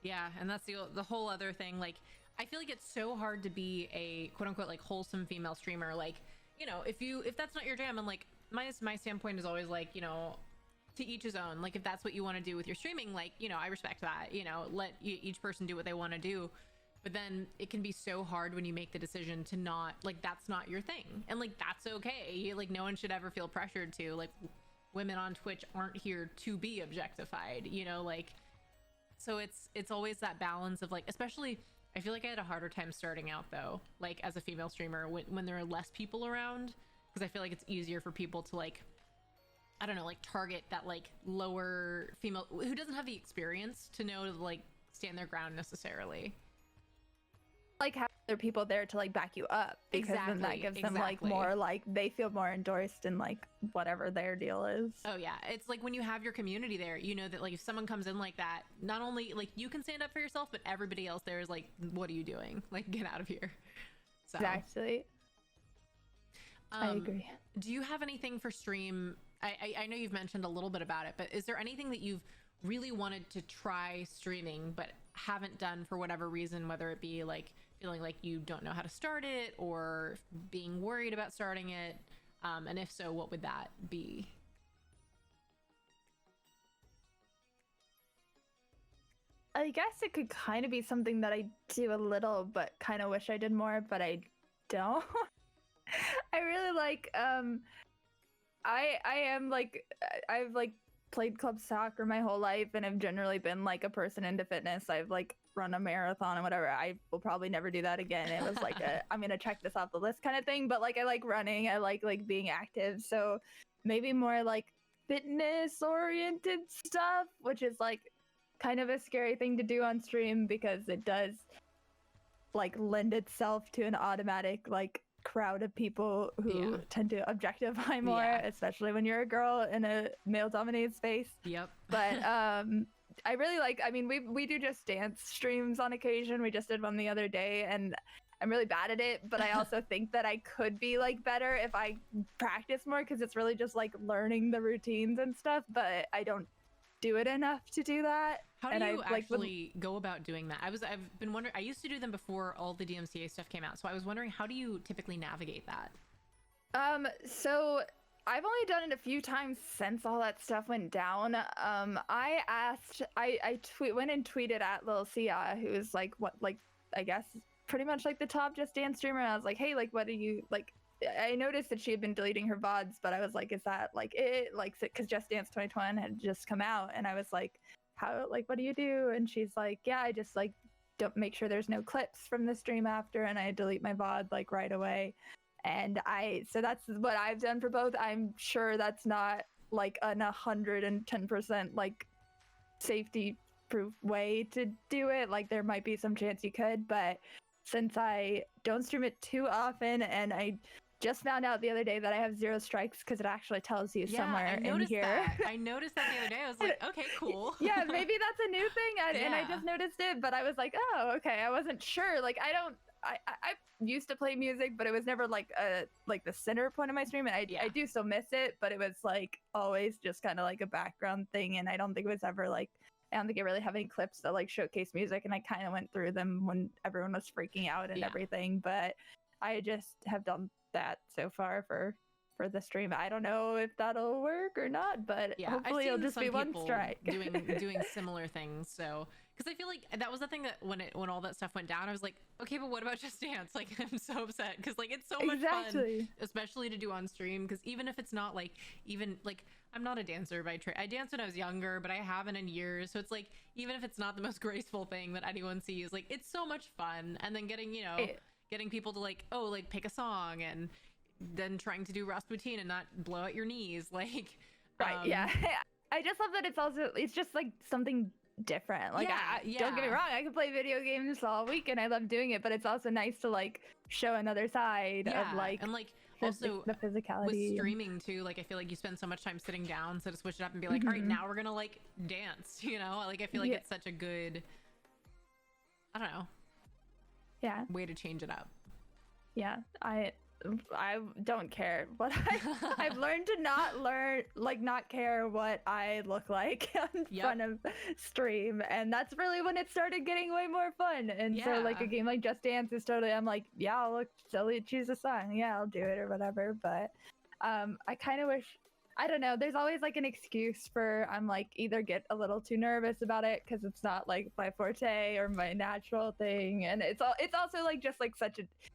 yeah, and that's the whole other thing. Like I feel like it's so hard to be a quote unquote like wholesome female streamer. Like, you know, if that's not your jam, and like my standpoint is always like, you know, to each his own. Like if that's what you want to do with your streaming, like, you know, I respect that, you know, let each person do what they want to do. But then it can be so hard when you make the decision to not, like, that's not your thing, and like that's okay. Like no one should ever feel pressured to, like, women on Twitch aren't here to be objectified, you know, like, so it's always that balance of like, especially I feel like I had a harder time starting out though, like as a female streamer when there are less people around, because I feel like it's easier for people to like, I don't know, like target that like lower female who doesn't have the experience to know to like stand their ground necessarily.
like have other people there to like back you up, because then that gives them like
Exactly.
more, like they feel more endorsed in like whatever their deal is.
Oh yeah, it's like when you have your community there, you know that like if someone comes in like that, not only like you can stand up for yourself, but everybody else there is like, what are you doing? Like, get out of here. So
Exactly. I agree.
do you have anything for stream? I know you've mentioned a little bit about it, but is there anything that you've really wanted to try streaming but haven't done for whatever reason, whether it be like feeling like you don't know how to start it or being worried about starting it? And if so, what would that be?
I guess it could kind of be something that I do a little, but kind of wish I did more, but I don't. I really like, I am like, I've like played club soccer my whole life and have generally been like a person into fitness. I've like run a marathon and whatever. I will probably never do that again. It was like a, I'm gonna check this off the list kind of thing, but like I like running, I like being active. So maybe more like fitness oriented stuff, which is like kind of a scary thing to do on stream because it does like lend itself to an automatic like crowd of people who tend to objectify more, especially when you're a girl in a male dominated space.
Yep.
But I really like, I mean, we do Just Dance streams on occasion. We just did one the other day and I'm really bad at it, but I also think that I could be like better if I practice more, because it's really just like learning the routines and stuff, but I don't do it enough to do that.
How do you actually go about doing that? I've been wondering, I used to do them before all the DMCA stuff came out, so I was wondering, how do you typically navigate that?
So I've only done it a few times since all that stuff went down. I went and tweeted at Lil Sia, who is like, what, like, I guess pretty much like the top Just Dance streamer. And I was like, hey, like, what do you like? I noticed that she had been deleting her VODs, but I was like, is that like it? Like, because Just Dance 2021 had just come out, and I was like, how, like, what do you do? And she's like, yeah, I just like don't make sure there's no clips from the stream after, and I delete my VOD like right away. And so that's what I've done for both. I'm sure that's not like an 110% like safety proof way to do it. Like there might be some chance you could, but since I don't stream it too often, and I just found out the other day that I have 0 strikes because it actually tells you somewhere in here.
I noticed that the other day. I was like, okay, cool.
Yeah, maybe that's a new thing, and I just noticed it, but I was like, oh, okay. I wasn't sure. Like I used to play music, but it was never like the center point of my stream, and I do still miss it, but it was like always just kind of like a background thing, and I don't think it was ever like, I don't think I really have any clips that like showcase music, and I kind of went through them when everyone was freaking out and everything, but I just have done that so far for the stream. I don't know if that'll work or not, but hopefully it'll just be one strike.
doing similar things. So, because I feel like that was the thing that when all that stuff went down, I was like, okay, but what about Just Dance? Like, I'm so upset because like it's so much fun, especially to do on stream. Because even if it's not like, even like, I'm not a dancer by trade. I danced when I was younger, but I haven't in years. So it's like, even if it's not the most graceful thing that anyone sees, like it's so much fun. And then getting, you know, getting people to like, oh, like pick a song, and then trying to do Rasputin and not blow out your knees, like
yeah. I just love that it's just like something different. Like don't get me wrong, I could play video games all week and I love doing it, but it's also nice to like show another side of like,
and like also
the physicality
with streaming too. Like I feel like you spend so much time sitting down, so to switch it up and be like, all right, now we're gonna like dance, you know? Like I feel like it's such a good, I don't know, way to change it up.
I don't care what I've learned to not care what I look like in front of stream, and that's really when it started getting way more fun. And so like a game like Just Dance is totally, I'm like, yeah, I'll look silly, choose a song, yeah, I'll do it or whatever. But I kind of wish, I don't know, there's always like an excuse for, I'm like either get a little too nervous about it because it's not like my forte or my natural thing, and it's also like just like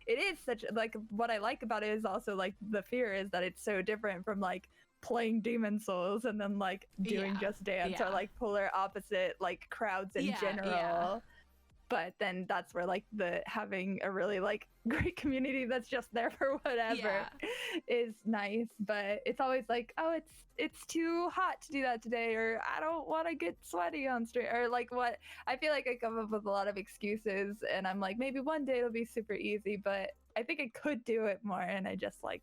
it is such like, what I like about it is also like the fear is that it's so different from like playing Demon Souls and then like doing Just Dance, or like polar opposite like crowds in general. but then that's where like the having a really like great community that's just there for whatever is nice. But it's always like, oh, it's too hot to do that today, or I don't want to get sweaty on stream, or like what. I feel like I come up with a lot of excuses, and I'm like, maybe one day it'll be super easy, but I think I could do it more, and I just like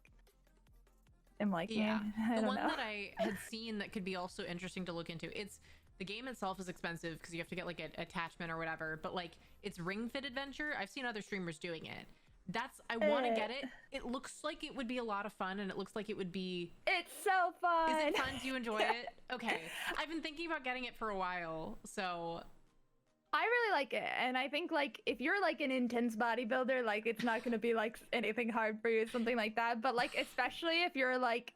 am like,
yeah.
I
The
don't
one
know.
that I had seen that could be also interesting to look into, it's the game itself is expensive because you have to get like an attachment or whatever, but like it's Ring Fit Adventure. I've seen other streamers doing it. I want to get it. It looks like it would be a lot of fun, and it looks like it would be.
It's so fun.
Is it fun? Do you enjoy it? Okay. I've been thinking about getting it for a while, so.
I really like it, and I think like if you're like an intense bodybuilder, like it's not gonna be like anything hard for you, something like that. But like especially if you're like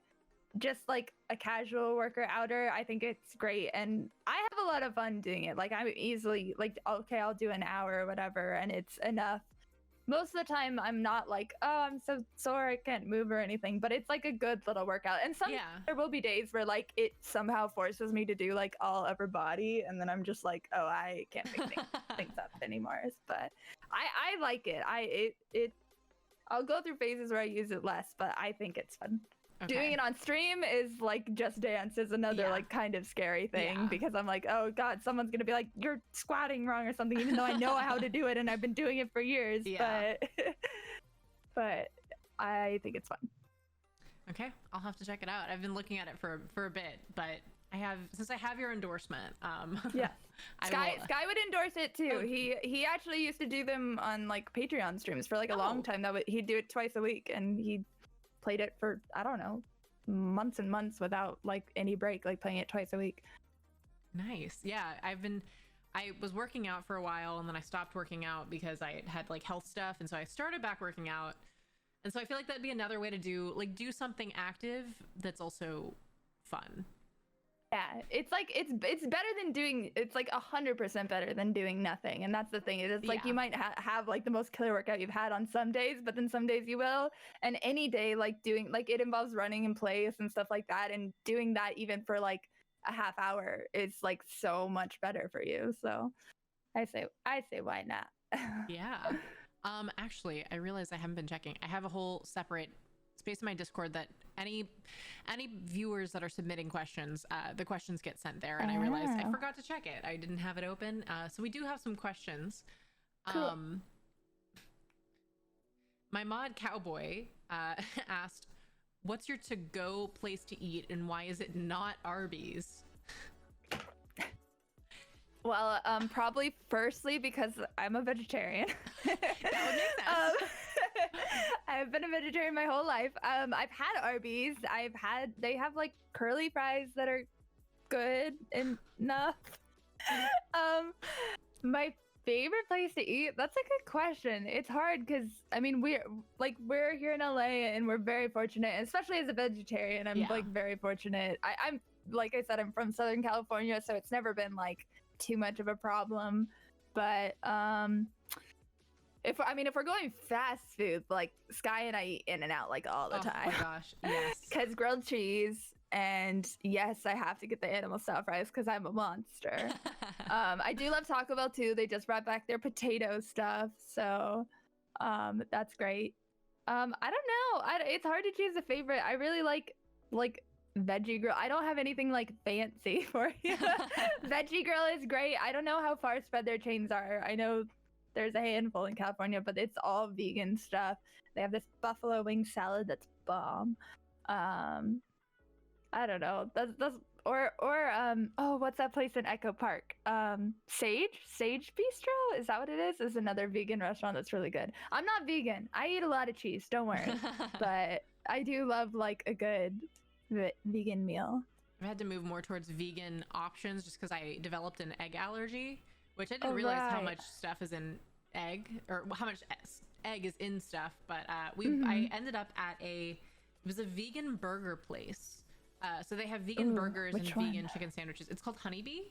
just like a casual worker outer, I think it's great, and I have a lot of fun doing it. Like I'm easily like, okay, I'll do an hour or whatever, and it's enough. Most of the time I'm not like, oh, I'm so sore I can't move or anything, but it's like a good little workout. And there will be days where like it somehow forces me to do like all upper body, and then I'm just like, oh, I can't pick things up anymore. But I like it. I'll go through phases where I use it less, but I think it's fun. Okay. Doing it on stream is like Just Dance is another like kind of scary thing, because I'm like, oh god, someone's gonna be like, you're squatting wrong or something, even though I know how to do it and I've been doing it for years. But I think it's fun.
Okay, I'll have to check it out. I've been looking at it for a bit, but since I have your endorsement,
yeah. Sky would endorse it too. Oh. He actually used to do them on like Patreon streams for like a long time. He'd do it twice a week, and he played it for, I don't know, months and months without like any break, like playing it twice a week.
Nice. Yeah, I was working out for a while, and then I stopped working out because I had like health stuff, and so I started back working out. And so I feel like that'd be another way to do something active that's also fun.
Yeah, it's like it's better than doing. It's like 100% better than doing nothing, and that's the thing. It's like you might have like the most killer workout you've had on some days, but then some days you will. And any day, like doing like it involves running in place and stuff like that, and doing that even for like a half hour is like so much better for you. So I say why not?
Yeah. Actually, I realize I haven't been checking. I have a whole separate space in my Discord that any viewers that are submitting questions, the questions get sent there, and I realized I forgot to check it. I didn't have it open. So we do have some questions.
Cool.
My mod Cowboy asked, what's your to-go place to eat, and why is it not Arby's?
Well, probably firstly because I'm a vegetarian.
That would make sense.
I've been a vegetarian my whole life. I've had Arby's. They have like curly fries that are good enough. My favorite place to eat? That's a good question. It's hard because I mean we're here in LA and we're very fortunate, especially as a vegetarian. I'm like very fortunate. I'm like I said, I'm from Southern California, so it's never been like too much of a problem. But if we're going fast food, like Sky and I eat In-N-Out like all the time.
Oh my gosh, yes.
Because grilled cheese, and yes, I have to get the animal style fries because I'm a monster. I do love Taco Bell too. They just brought back their potato stuff, so that's great. I don't know. It's hard to choose a favorite. I really like Veggie Grill. I don't have anything like fancy for you. Veggie Grill is great. I don't know how far spread their chains are. I know there's a handful in California, but it's all vegan stuff. They have this buffalo wing salad that's bomb. I don't know. That's what's that place in Echo Park? Sage Bistro? Is that what it is? Is another vegan restaurant that's really good. I'm not vegan. I eat a lot of cheese, don't worry. But I do love like a good vegan meal.
I've had to move more towards vegan options just because I developed an egg allergy, which I didn't realize how much stuff is in egg, or how much egg is in stuff. But I ended up at it was a vegan burger place. So they have vegan burgers and vegan chicken sandwiches. It's called Honeybee.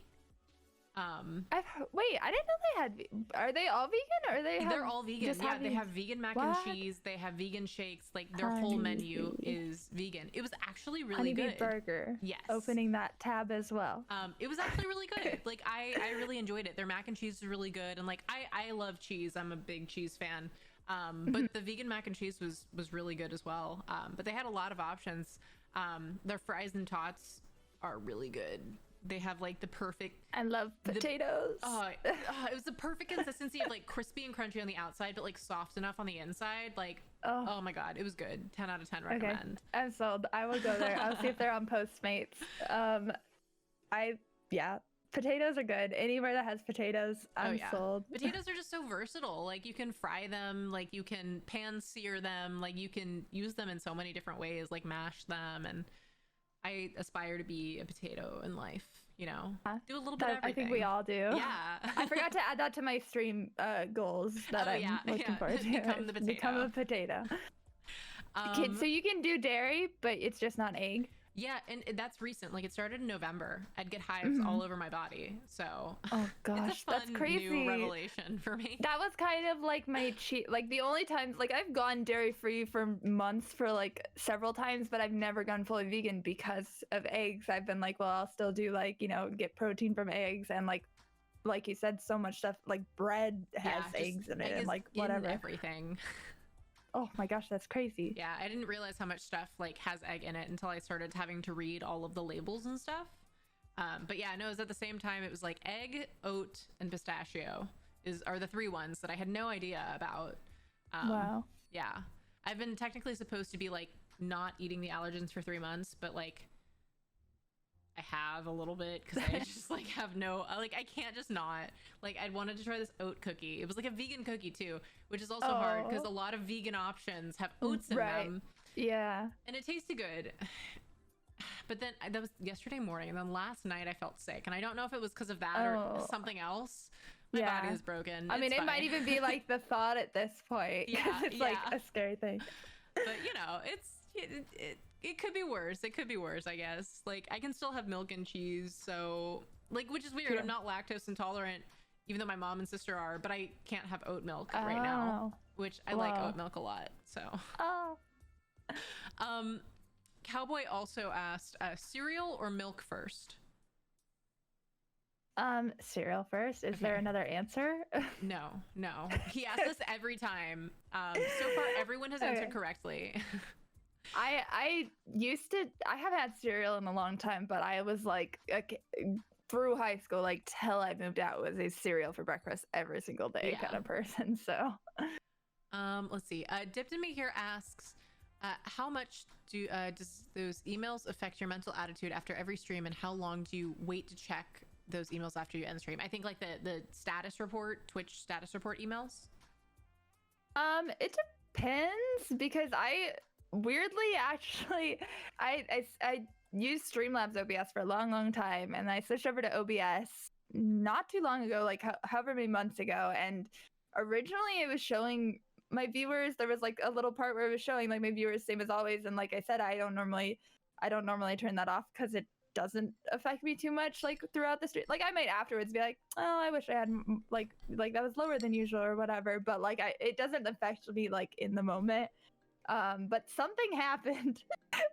Wait, I didn't know they had. Are they all vegan, or
They're all vegan.
just
Yeah,
have
they
these-
have vegan mac
What?
and cheese. They have vegan shakes. Like their whole menu is vegan. It was actually really
Honeybee
good.
burger.
Yes.
Opening that tab as well.
It was actually really good. Like I really enjoyed it. Their mac and cheese is really good, and like I love cheese. I'm a big cheese fan. But the vegan mac and cheese was really good as well. But they had a lot of options. Their fries and tots are really good. They have like the perfect.
I love potatoes.
It was the perfect consistency of like crispy and crunchy on the outside, but like soft enough on the inside. Like, oh my god, it was good. 10 out of 10 recommend.
Okay, I'm sold. I will go there. I'll see if they're on Postmates. Potatoes are good. Anywhere that has potatoes, I'm sold.
Potatoes are just so versatile. Like you can fry them, like you can pan sear them, like you can use them in so many different ways, like mash them. And I aspire to be a potato in life, you know, do a little bit of everything.
I think we all do.
Yeah.
I forgot to add that to my stream goals that I'm looking forward to.
Become the potato.
Become a potato. So you can do dairy, but it's just not egg.
Yeah, and that's recent. Like it started in November. I'd get hives all over my body. So
oh gosh,
it's a fun
that's crazy.
New revelation for me.
That was kind of like my cheat. Like the only times, like I've gone dairy free for months for like several times, but I've never gone fully vegan because of eggs. I've been like, well, I'll still do like, you know, get protein from eggs, and like you said, so much stuff like bread has eggs in it, and like whatever.
Everything.
Oh my gosh, that's crazy.
Yeah, I didn't realize how much stuff like has egg in it until I started having to read all of the labels and stuff. But yeah, no, it was at the same time, it was like egg, oat, and pistachio are the three ones that I had no idea about.
Wow.
Yeah. I've been technically supposed to be like not eating the allergens for 3 months, but like I have a little bit because I just like have no, like I can't just not. Like I wanted to try this oat cookie. It was like a vegan cookie too, which is also hard because a lot of vegan options have oats in them.
Yeah.
And it tasted good. But then that was yesterday morning, and then last night I felt sick, and I don't know if it was because of that or something else. My body is broken.
I mean, it might even be like the thought at this point. Yeah, it's like a scary thing.
But you know, it could be worse. It could be worse, I guess. Like I can still have milk and cheese, so like, which is weird.
Yeah.
I'm not lactose intolerant, even though my mom and sister are, but I can't have oat milk right now, which I like oat milk a lot. So. Cowboy also asked, cereal or milk first?
Cereal first. Is there another answer?
No. He asks us every time. So far, everyone has answered correctly.
I have had cereal in a long time, but I was like through high school, like till I moved out, was a cereal for breakfast every single day kind of person. So,
let's see. Dipped in Me here asks, how much does those emails affect your mental attitude after every stream, and how long do you wait to check those emails after you end stream? I think like the status report, Twitch status report emails.
It depends, because I weirdly actually I used Streamlabs OBS for a long time, and I switched over to OBS not too long ago, like however many months ago, and originally it was showing my viewers. There was like a little part where it was showing like my viewers same as always, and like I said, I don't normally turn that off because it doesn't affect me too much like throughout the stream. Like I might afterwards be like, oh, I wish I had like that was lower than usual or whatever, but like it doesn't affect me like in the moment. But something happened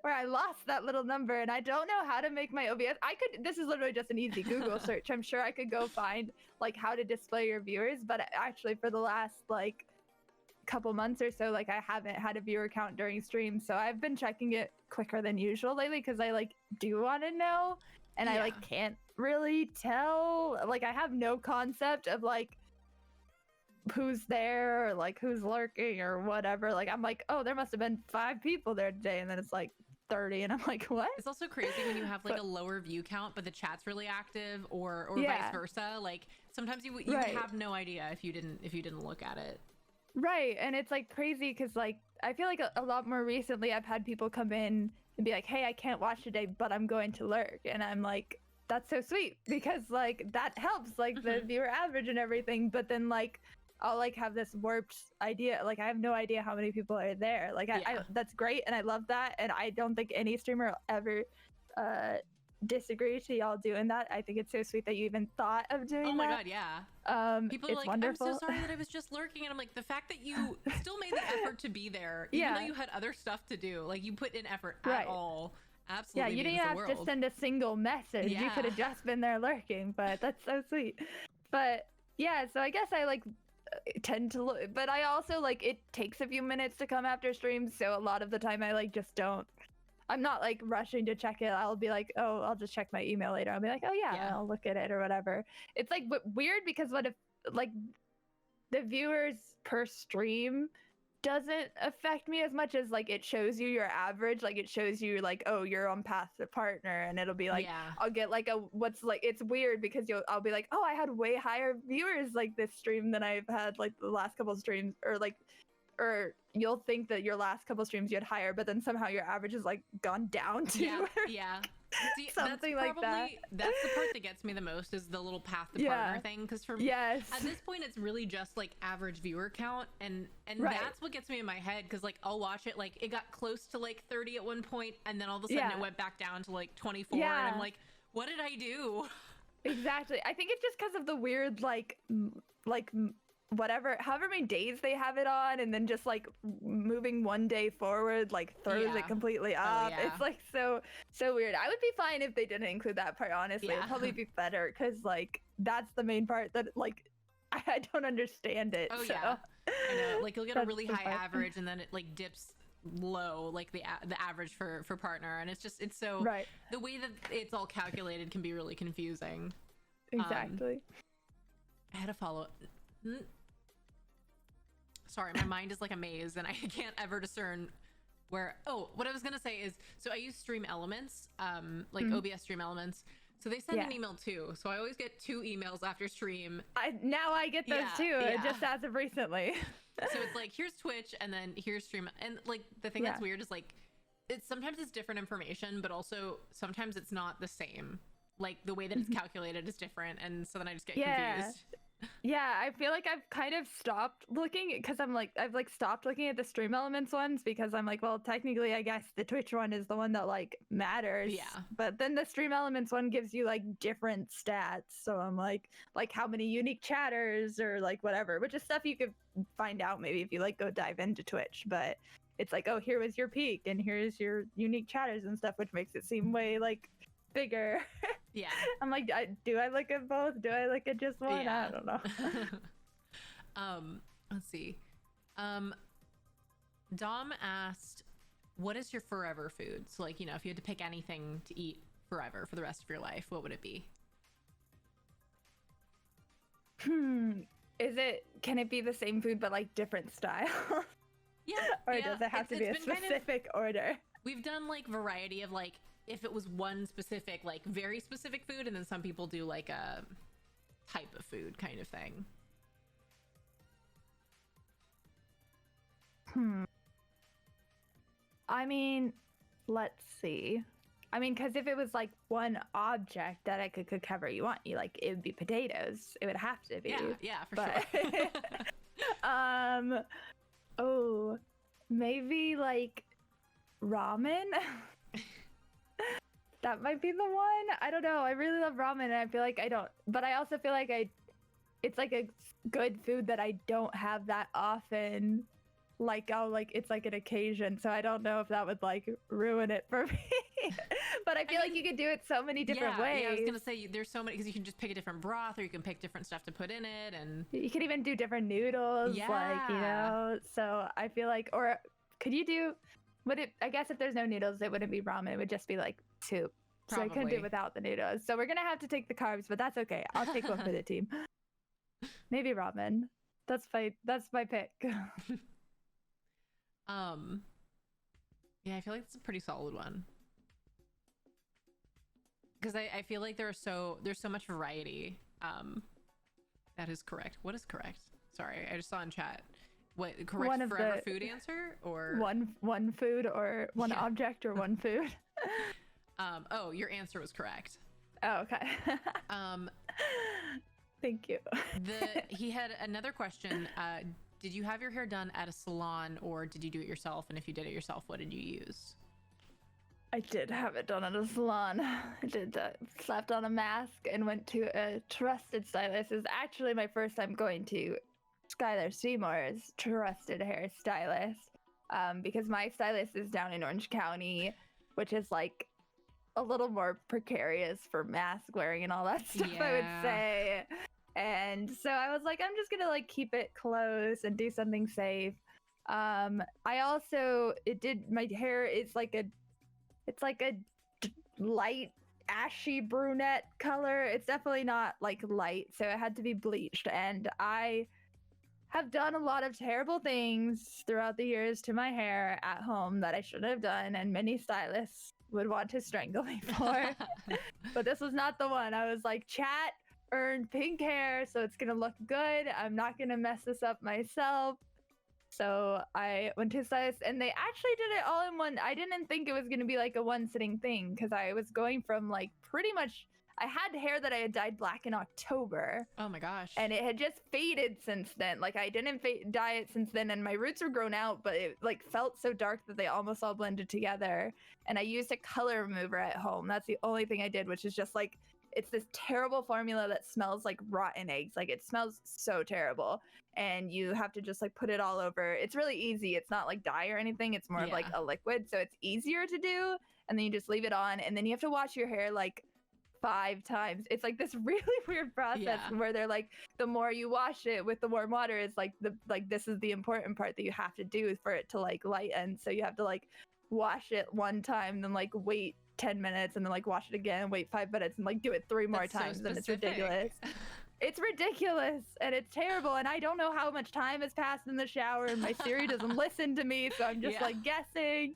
where I lost that little number, and I don't know how to make my OBS. This is literally just an easy Google search. I'm sure I could go find like how to display your viewers, but actually for the last like couple months or so, like I haven't had a viewer count during streams, so I've been checking it quicker than usual lately because I like do want to know, and I like can't really tell. Like I have no concept of like who's there or like who's lurking or whatever. Like I'm like, oh, there must have been 5 people there today, and then it's like 30, and I'm like, what?
It's also crazy when you have like a lower view count but the chat's really active, or vice versa. Like sometimes you would have no idea if you didn't look at it.
Right, and it's like crazy because like I feel like a lot more recently I've had people come in and be like, hey, I can't watch today, but I'm going to lurk, and I'm like, that's so sweet, because like that helps like the viewer average and everything. But then like I'll like have this warped idea, like I have no idea how many people are there. Like I that's great, and I love that, and I don't think any streamer will ever disagree to y'all doing that. I think it's so sweet that you even thought of doing that.
Oh my god, yeah. People are
it's
like,
wonderful.
I'm so sorry that I was just lurking, and I'm like, the fact that you still made the effort to be there, even though you had other stuff to do, like you put in effort at all. Absolutely.
Yeah, you didn't have to send a single message. You could have just been there lurking, but that's so sweet. But yeah, so I guess I like tend to look, but I also like it takes a few minutes to come after streams, so a lot of the time I like just don't. I'm not like rushing to check it. I'll be like, oh, I'll just check my email later. I'll be like, oh yeah, I'll look at it or whatever. It's like weird because what if like the viewers per stream doesn't affect me as much as like it shows you your average, like it shows you like, oh, you're on path to partner, and it'll be like I'll get like it's weird because I'll be like, oh, I had way higher viewers like this stream than I've had like the last couple streams, or you'll think that your last couple streams you had higher, but then somehow your average has like gone down to
See,
something
that's
like that.
That's the part that gets me the most, is the little path to partner thing, because for me at this point it's really just like average viewer count, and that's what gets me in my head, because like I'll watch it, like it got close to like 30 at one point, and then all of a sudden it went back down to like 24, and I'm like, what did I do?
Exactly. I think it's just because of the weird like whatever, however many days they have it on, and then just like moving one day forward like throws it completely up. It's like so weird. I would be fine if they didn't include that part, honestly. It'd probably be better, because like that's the main part that like I don't understand it.
I know, like you'll get a really high average, and then it like dips low, like the average for partner, and it's so the way that it's all calculated can be really confusing.
Exactly.
I had a follow up. Sorry, my mind is like a maze, and I can't ever discern where. Oh, what I was gonna say is, so I use Stream Elements, like OBS Stream Elements. So they send an email too. So I always get 2 emails after stream.
Now I get those too, just as of recently.
So it's like, here's Twitch, and then here's Stream, and like the thing that's weird is like, sometimes it's different information, but also sometimes it's not the same. Like the way that it's calculated is different, and so then I just get confused.
Yeah, I feel like I've kind of stopped looking, because I've like stopped looking at the Stream Elements ones, because I'm like, well, technically I guess the Twitch one is the one that like matters. But then the Stream Elements one gives you like different stats, so I'm like how many unique chatters or like whatever, which is stuff you could find out maybe if you like go dive into Twitch. But it's like, oh, here was your peak, and here's your unique chatters and stuff, which makes it seem way like bigger. I'm like, do I look at both? Do I look at just one? I don't know.
Let's see. Dom asked, what is your forever food? So like, you know, if you had to pick anything to eat forever for the rest of your life, what would it be?
Can it be the same food but like different style? Or does it have to be a specific order?
We've done like variety of like, if it was one specific, like very specific food, and then some people do like a type of food kind of thing.
I mean, let's see. I mean, because if it was like one object that I could cook however you want, it would be potatoes. It would have to be.
Yeah, for sure.
Oh, maybe like ramen. That might be the one. I don't know. I really love ramen, and I feel like but I also feel like it's like a good food that I don't have that often. Like it's like an occasion, so I don't know if that would like ruin it for me. But I feel like you could do it so many different ways.
Yeah, I was gonna say there's so many, because you can just pick a different broth, or you can pick different stuff to put in it, and
you could even do different noodles. So I feel like, or could you do? I guess if there's no noodles, it wouldn't be ramen. It would just be like soup.
Probably.
So I couldn't do without the noodles. So we're gonna have to take the carbs, but that's okay. I'll take one for the team. Maybe ramen. That's my pick.
Yeah, I feel like it's a pretty solid one, because I feel like there's so much variety. That is correct. What is correct? Sorry, I just saw in chat. What correct forever food answer, or
one food, or one object, or one food?
Oh, your answer was correct.
Oh, okay. Thank you.
He had another question. Did you have your hair done at a salon, or did you do it yourself? And if you did it yourself, what did you use?
I did have it done at a salon. I did slapped on a mask and went to a trusted stylist. It was actually my first time going to Skylar Seymour's trusted hairstylist, because my stylist is down in Orange County, which is like a little more precarious for mask wearing and all that stuff, I would say. And so I was like, I'm just gonna like keep it close and do something safe. I also, my hair is like it's like a light ashy brunette color. It's definitely not like light, so it had to be bleached. And I have done a lot of terrible things throughout the years to my hair at home that I shouldn't have done, and many stylists would want to strangle me for. But this was not the one. I was like, chat earned pink hair, so it's gonna look good. I'm not gonna mess this up myself. So I went to a stylist, and they actually did it all in one. I didn't think it was going to be like a one sitting thing, because I was going from like pretty much, I had hair that I had dyed black in October.
Oh my gosh.
And it had just faded since then. Like I didn't dye it since then, and my roots were grown out, but it like felt so dark that they almost all blended together. And I used a color remover at home. That's the only thing I did, which is just like, it's this terrible formula that smells like rotten eggs. Like it smells so terrible. And you have to just like put it all over. It's really easy. It's not like dye or anything. It's more of like a liquid. So it's easier to do. And then you just leave it on. And then you have to wash your hair like 5 times. It's like this really weird process where they're like, the more you wash it with the warm water, is like this is the important part that you have to do for it to like lighten. So you have to like wash it 1 time, then like wait 10 minutes, and then like wash it again, wait 5 minutes, and like do it 3 more times. And it's ridiculous. It's ridiculous, and it's terrible, and I don't know how much time has passed in the shower, and my Siri doesn't listen to me, so I'm just like guessing.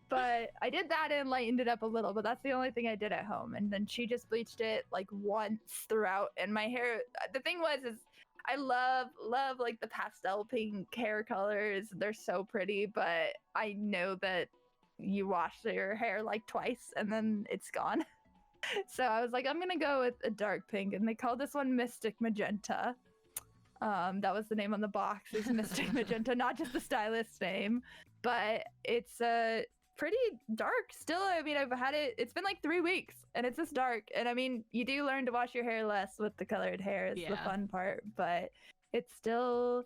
But I did that and lightened it up a little, but that's the only thing I did at home. And then she just bleached it like once throughout, and my hair, the thing was, is I love like the pastel pink hair colors. They're so pretty, but I know that you wash your hair like twice and then it's gone. So I was like, I'm gonna go with a dark pink, and they call this one Mystic Magenta. That was the name on the box, is Mystic Magenta, not just the stylist's name. But it's pretty dark still. I mean, I've had it, it's been like 3 weeks, and it's this dark. And I mean, you do learn to wash your hair less with the colored hair, is the fun part, but it's still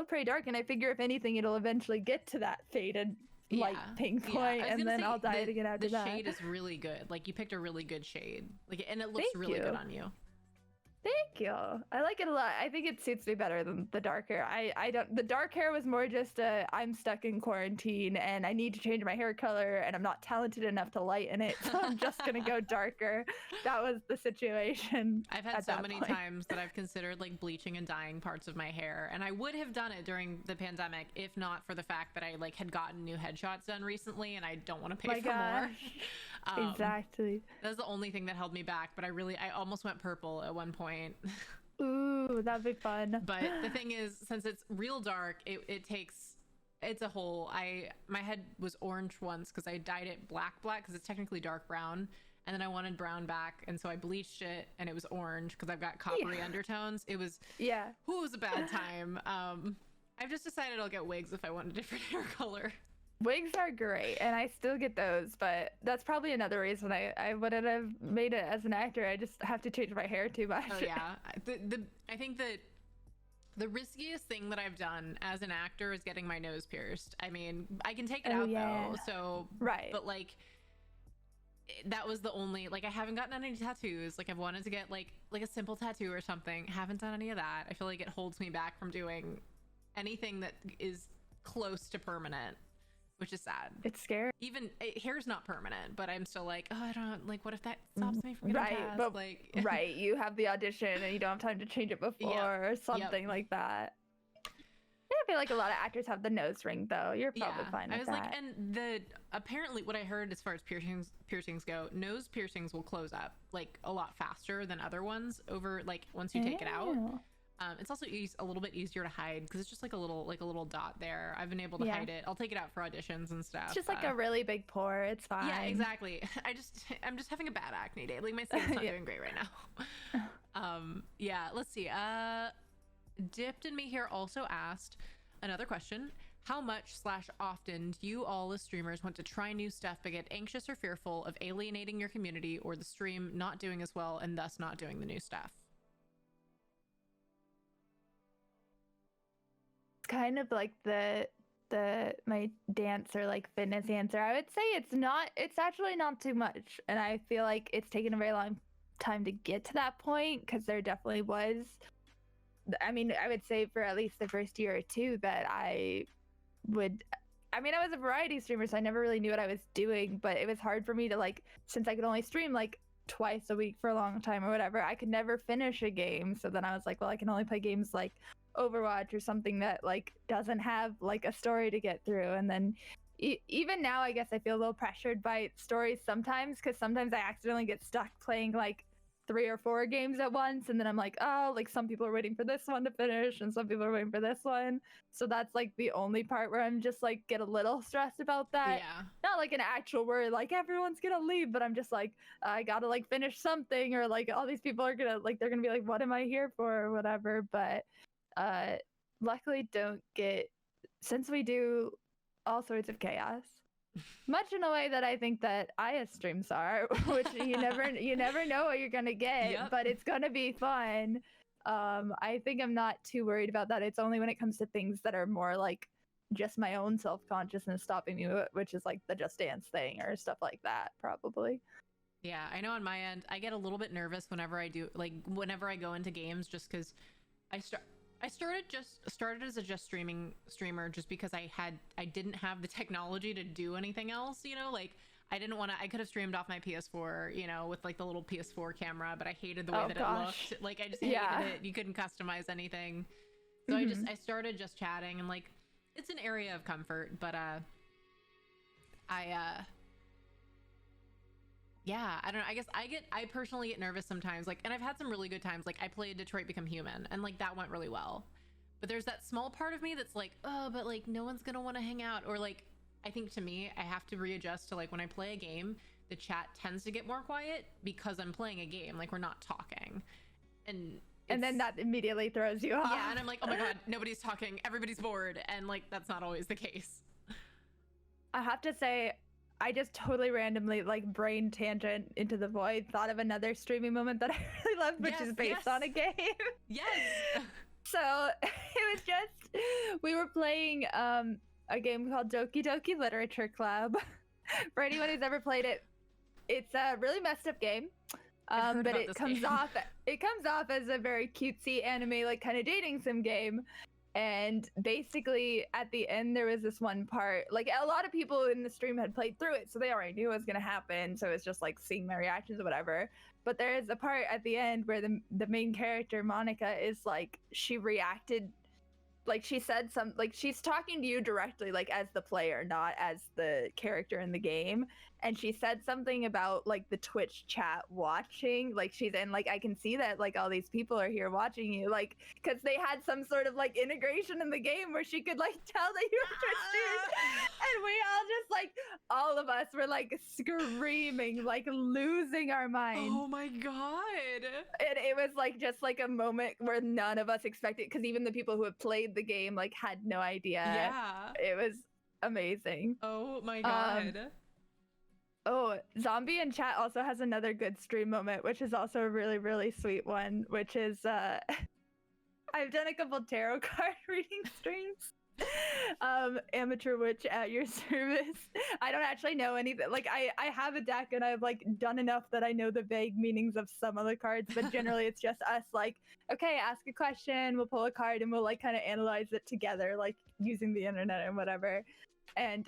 pretty dark. And I figure if anything, it'll eventually get to that faded light pink point, and then I'll dye it again after that.
The shade is really good. Like you picked a really good shade. Like, and it looks really good on you.
Thank you. I like it a lot. I think it suits me better than the dark hair. I don't. The dark hair was more just I'm stuck in quarantine and I need to change my hair color, and I'm not talented enough to lighten it, so I'm just gonna go darker. That was the situation.
I've had so many times that I've considered like bleaching and dyeing parts of my hair, and I would have done it during the pandemic if not for the fact that I like had gotten new headshots done recently, and I don't want to pay for more.
Exactly.
That's the only thing that held me back, but I almost went purple at one point.
Ooh, that'd be fun.
But the thing is, since it's real dark, it's a whole, my head was orange once because I dyed it black because it's technically dark brown, and then I wanted brown back, and so I bleached it and it was orange because I've got coppery undertones. It was it was a bad time. I've just decided I'll get wigs if I want a different hair color.
Wigs are great, and I still get those, but that's probably another reason I wouldn't have made it as an actor. I just have to change my hair too much.
Oh yeah. I think that the riskiest thing that I've done as an actor is getting my nose pierced. I mean, I can take it out though, so but like that was the only, like, I haven't gotten any tattoos. Like I've wanted to get like a simple tattoo or something. Haven't done any of that. I feel like it holds me back from doing anything that is close to permanent, which is sad.
It's scary.
Even hair's not permanent, but I'm still like, oh, I don't, like, what if that stops me from getting cast?
But
like,
you have the audition and you don't have time to change it before or something like that. Yeah, I feel like a lot of actors have the nose ring though. You're probably fine with that.
I was like, and apparently what I heard as far as piercings go, nose piercings will close up like a lot faster than other ones over, like, once you take it out. It's also a little bit easier to hide because it's just like a little dot there. I've been able to hide it. I'll take it out for auditions and stuff.
It's just like a really big pore. It's fine.
Yeah, exactly. I'm just having a bad acne day. Like my skin's not doing great right now. Yeah, let's see. Dipped in Me here also asked another question. How much/often do you all as streamers want to try new stuff but get anxious or fearful of alienating your community or the stream not doing as well and thus not doing the new stuff?
Kind of like my dance or like fitness answer. I would say it's actually not too much, and I feel like it's taken a very long time to get to that point, because there definitely was, I mean, I would say for at least the first year or two that I was a variety streamer, so I never really knew what I was doing, but it was hard for me to, like, since I could only stream like twice a week for a long time or whatever, I could never finish a game. So then I was like, well, I can only play games like Overwatch or something that like doesn't have like a story to get through. And then even now, I guess I feel a little pressured by stories sometimes, because sometimes I accidentally get stuck playing like 3 or 4 games at once, and then I'm like, oh, like some people are waiting for this one to finish and some people are waiting for this one. So that's like the only part where I'm just like get a little stressed about that.
Yeah.
Not like an actual word like everyone's gonna leave, but I'm just like, I gotta like finish something, or like all these people are gonna like, they're gonna be like, what am I here for, or whatever. But luckily since we do all sorts of chaos, much in a way that I think that Aya streams are, which you never know what you're gonna get. Yep. But it's gonna be fun. I think I'm not too worried about that. It's only when it comes to things that are more like just my own self-consciousness stopping me, which is like the Just Dance thing or stuff like that, probably.
Yeah, I know on my end, I get a little bit nervous whenever I whenever I go into games, just because I started as a just streamer just because I didn't have the technology to do anything else, you know, like I could have streamed off my PS4, you know, with like the little PS4 camera, but I hated the way it looked. Like I just hated it. You couldn't customize anything. So I started just chatting, and like it's an area of comfort, but yeah, I don't know. I guess I personally get nervous sometimes. Like, and I've had some really good times. Like, I played Detroit Become Human, and like that went really well. But there's that small part of me that's like, oh, but like no one's gonna want to hang out. Or like, I think to me, I have to readjust to like when I play a game, the chat tends to get more quiet because I'm playing a game. Like we're not talking, and
then that immediately throws you off.
Yeah, and I'm like, oh my god, nobody's talking, everybody's bored, and like that's not always the case.
I have to say, I just totally randomly, like, brain tangent into the void, thought of another streaming moment that I really loved, which is based on a game.
Yes.
So it was just, we were playing a game called Doki Doki Literature Club. For anyone who's ever played it, it's a really messed up game. But it comes off as a very cutesy anime, like kind of dating sim game. And basically at the end, there was this one part, like a lot of people in the stream had played through it, so they already knew what was going to happen. So it's just like seeing my reactions or whatever. But there is a part at the end where the main character, Monica, is like, she reacted, like she said like she's talking to you directly, like as the player, not as the character in the game. And she said something about like the Twitch chat watching, like she's in, like I can see that like all these people are here watching you, like because they had some sort of like integration in the game where she could like tell that you were Twitch streamers. And we all just like, all of us were like screaming, like losing our minds.
Oh my god.
And it was like just like a moment where none of us expected, because even the people who had played the game like had no idea.
Yeah,
it was amazing.
Oh my god.
Oh, Zombie in chat also has another good stream moment, which is also a really, really sweet one, which is I've done a couple tarot card reading streams. Amateur witch at your service. I don't actually know anything. Like I have a deck and I've like done enough that I know the vague meanings of some of the cards, but generally it's just us like, okay, ask a question, we'll pull a card and we'll like kind of analyze it together, like using the internet and whatever. And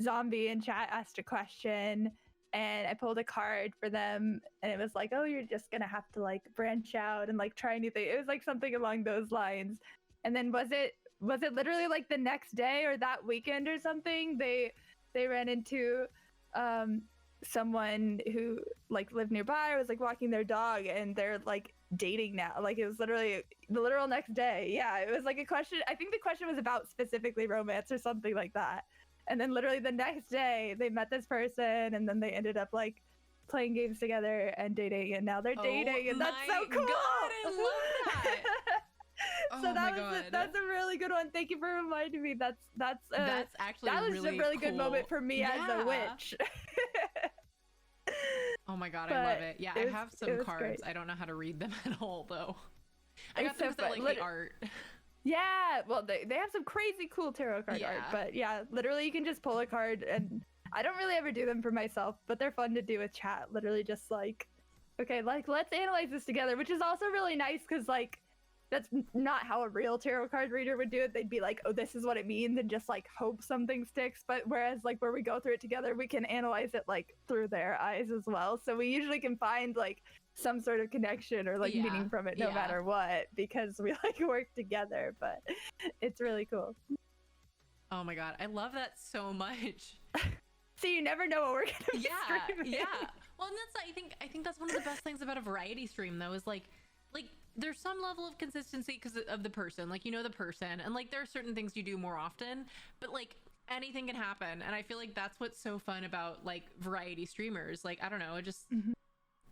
Zombie in chat asked a question and I pulled a card for them, and it was like, oh, you're just gonna have to like branch out and like try anything. It was like something along those lines. And then was it literally like the next day or that weekend or something, they ran into someone who like lived nearby or was like walking their dog, and they're like dating now. Like it was literally the literal next day. Yeah, it was like a question. I think the question was about specifically romance or something like that. And then literally the next day they met this person, and then they ended up like playing games together and dating, and now they're dating, and that's so cool.
God, I love that. Oh my God.
That's a really good one. Thank you for reminding me. That's
actually
that was
really
a really good
cool.
moment for me as a witch.
Oh my God,
But
I love it. Yeah, I have some
it was
cards.
great.
I don't know how to read them at all though. I got
It's
them
so
because I
fun.
like the art.
Yeah, well, they have some crazy cool tarot card art,
Yeah.
but yeah, literally you can just pull a card, and I don't really ever do them for myself, but they're fun to do with chat. Literally just like, okay, like let's analyze this together, which is also really nice because like that's not how a real tarot card reader would do it. They'd be like, oh, this is what it means, and just like hope something sticks. But whereas like where we go through it together, we can analyze it like through their eyes as well. So we usually can find like some sort of connection or like meaning from it no matter what, because we like work together. But it's really cool.
Oh my God, I love that so much.
So you never know what we're gonna be streaming.
Yeah. Well, and that's I think that's one of the best things about a variety stream though, is like there's some level of consistency because of the person, like, you know, the person, and like there are certain things you do more often, but like anything can happen. And I feel like that's what's so fun about like variety streamers. Like, I don't know, it just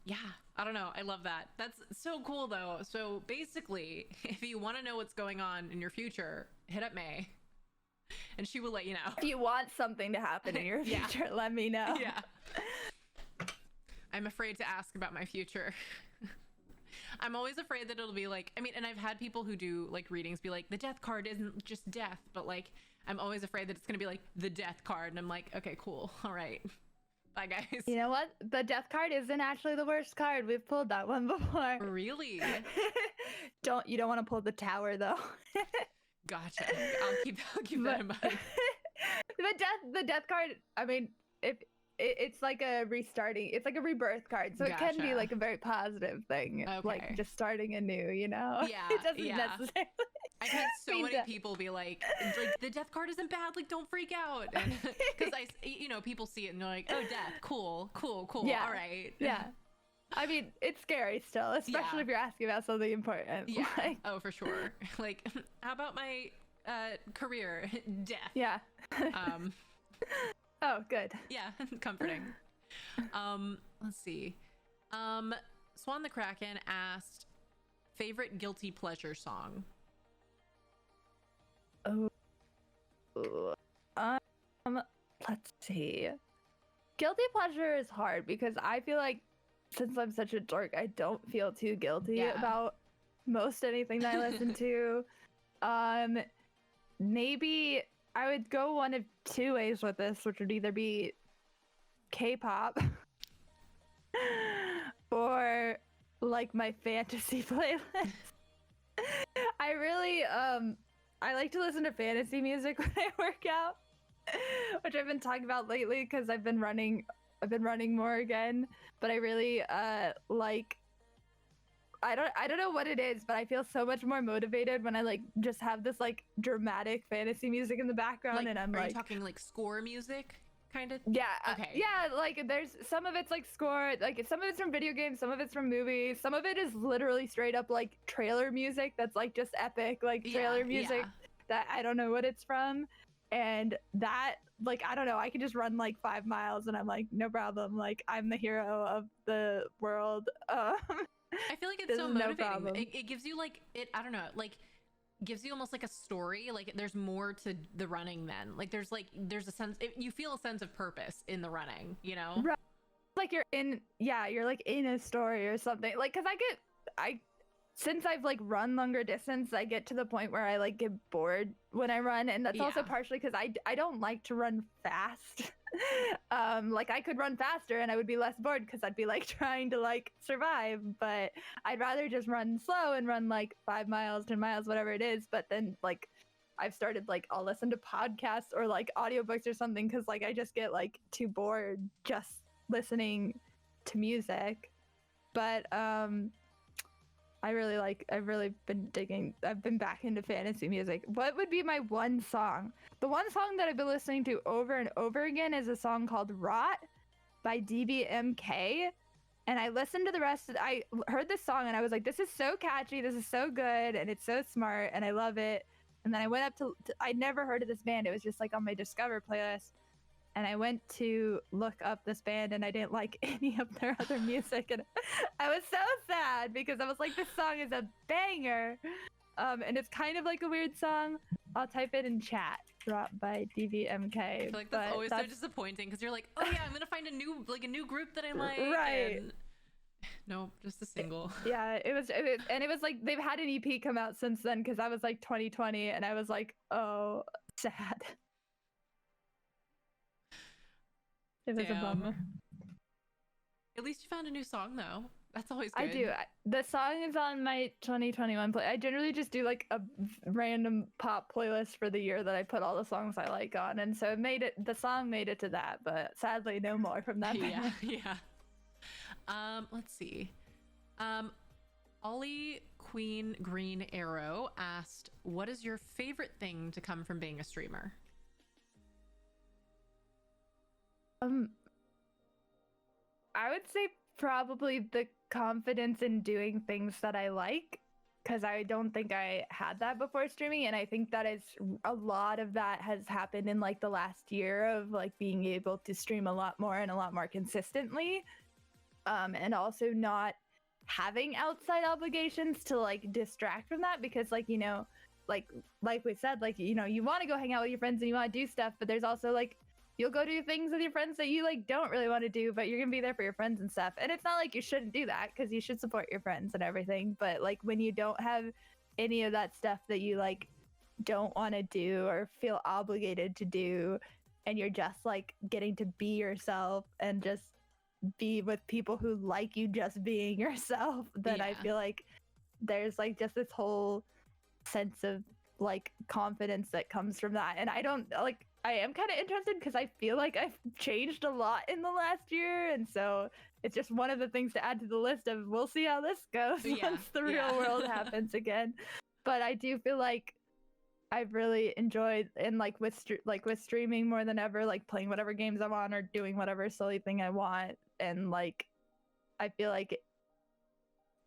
yeah, I don't know, I love that. That's so cool though. So basically, if you want to know what's going on in your future, hit up May and she will let you know.
If you want something to happen in your future, let me know.
Yeah. I'm afraid to ask about my future. I'm always afraid that it'll be like, I mean, and I've had people who do like readings be like, the death card isn't just death, but like, I'm always afraid that it's going to be like the death card. And I'm like, okay, cool. All right. Bye, guys.
You know what? The death card isn't actually the worst card. We've pulled that one before.
Really?
You don't want to pull the tower though.
Gotcha. I'll keep that in mind.
The death card, I mean, if it's like a restarting, it's like a rebirth card, so it can be like a very positive thing, like just starting anew, you know?
Yeah.
It doesn't necessarily.
I've had so many people be like, the death card isn't bad, like don't freak out, because you know, people see it and they're like, oh, death, cool,
yeah,
all right.
Yeah. I mean, it's scary still, especially if you're asking about something important.
Yeah.
Like,
oh, for sure. Like, how about my career? Death.
Yeah. Oh, good.
Yeah, comforting. Let's see. Swan the Kraken asked, favorite guilty pleasure song?
Let's see. Guilty pleasure is hard because I feel like since I'm such a dork, I don't feel too guilty about most anything that I listen to. Maybe I would go one of two ways with this, which would either be K-pop or like my fantasy playlist. I really I like to listen to fantasy music when I work out, which I've been talking about lately because I've been running more again. But I really like, I don't know what it is, but I feel so much more motivated when I like just have this like dramatic fantasy music in the background,
like,
and I'm
are
like,
you talking like score music kind of?
Yeah.
Okay.
Yeah, like there's some of it's like score, like some of it's from video games, some of it's from movies, some of it is literally straight up like trailer music that's like just epic, like trailer music that I don't know what it's from. And that, like, I don't know, I can just run like 5 miles and I'm like, no problem, like I'm the hero of the world.
I feel like it's so motivating.
No
it gives you like, I don't know, like gives you almost like a story, like there's more to the running then, like there's a sense, you feel a sense of purpose in the running, you know?
Right. Like you're like in a story or something, like, because since I've like run longer distance, I get to the point where I like get bored when I run, and that's also partially because I don't like to run fast. Like I could run faster and I would be less bored because I'd be like trying to like survive, but I'd rather just run slow and run like 5 miles, 10 miles, whatever it is. But then like I've started like I'll listen to podcasts or like audiobooks or something because like I just get like too bored just listening to music. But I've really been back into fantasy music. What would be my one song? The one song that I've been listening to over and over again is a song called Rot by DBMK. And I listened to the rest I heard this song and I was like, this is so catchy, this is so good, and it's so smart, and I love it. And then I went up to I'd never heard of this band. It was just like on my Discover playlist. And I went to look up this band and I didn't like any of their other music. And I was so sad because I was like, this song is a banger. And it's kind of like a weird song. I'll type it in chat. Drop by DVMK.
I feel like that's always so disappointing because you're like, oh yeah, I'm gonna find a new group that I like.
Right.
And... No, just a single.
Yeah, it was like they've had an EP come out since then because I was like 2020 and I was like, oh, sad. It was a bummer.
At least you found a new song though. That's always good.
I do. The song is on my 2021 play. I generally just do like a random pop playlist for the year that I put all the songs I like on, and so the song made it to that, but sadly no more from that band.
Yeah. Let's see. Ollie Queen Green Arrow asked, what is your favorite thing to come from being a streamer?
I would say probably the confidence in doing things that I like, because I don't think I had that before streaming, and I think that is a lot of that has happened in like the last year of like being able to stream a lot more and a lot more consistently, and also not having outside obligations to like distract from that, because like, you know, like we said, like, you know, you want to go hang out with your friends and you want to do stuff, but there's also like you'll go do things with your friends that you like don't really want to do, but you're gonna be there for your friends and stuff. And it's not like you shouldn't do that, because you should support your friends and everything, but like when you don't have any of that stuff that you like don't want to do or feel obligated to do, and you're just like getting to be yourself and just be with people who like you just being yourself, then I feel like there's like just this whole sense of like confidence that comes from that. And I am kind of interested because I feel like I've changed a lot in the last year, and so it's just one of the things to add to the list of we'll see how this goes once the real world happens again. But I do feel like I've really enjoyed, and like with streaming more than ever, like playing whatever games I want or doing whatever silly thing I want, and like I feel like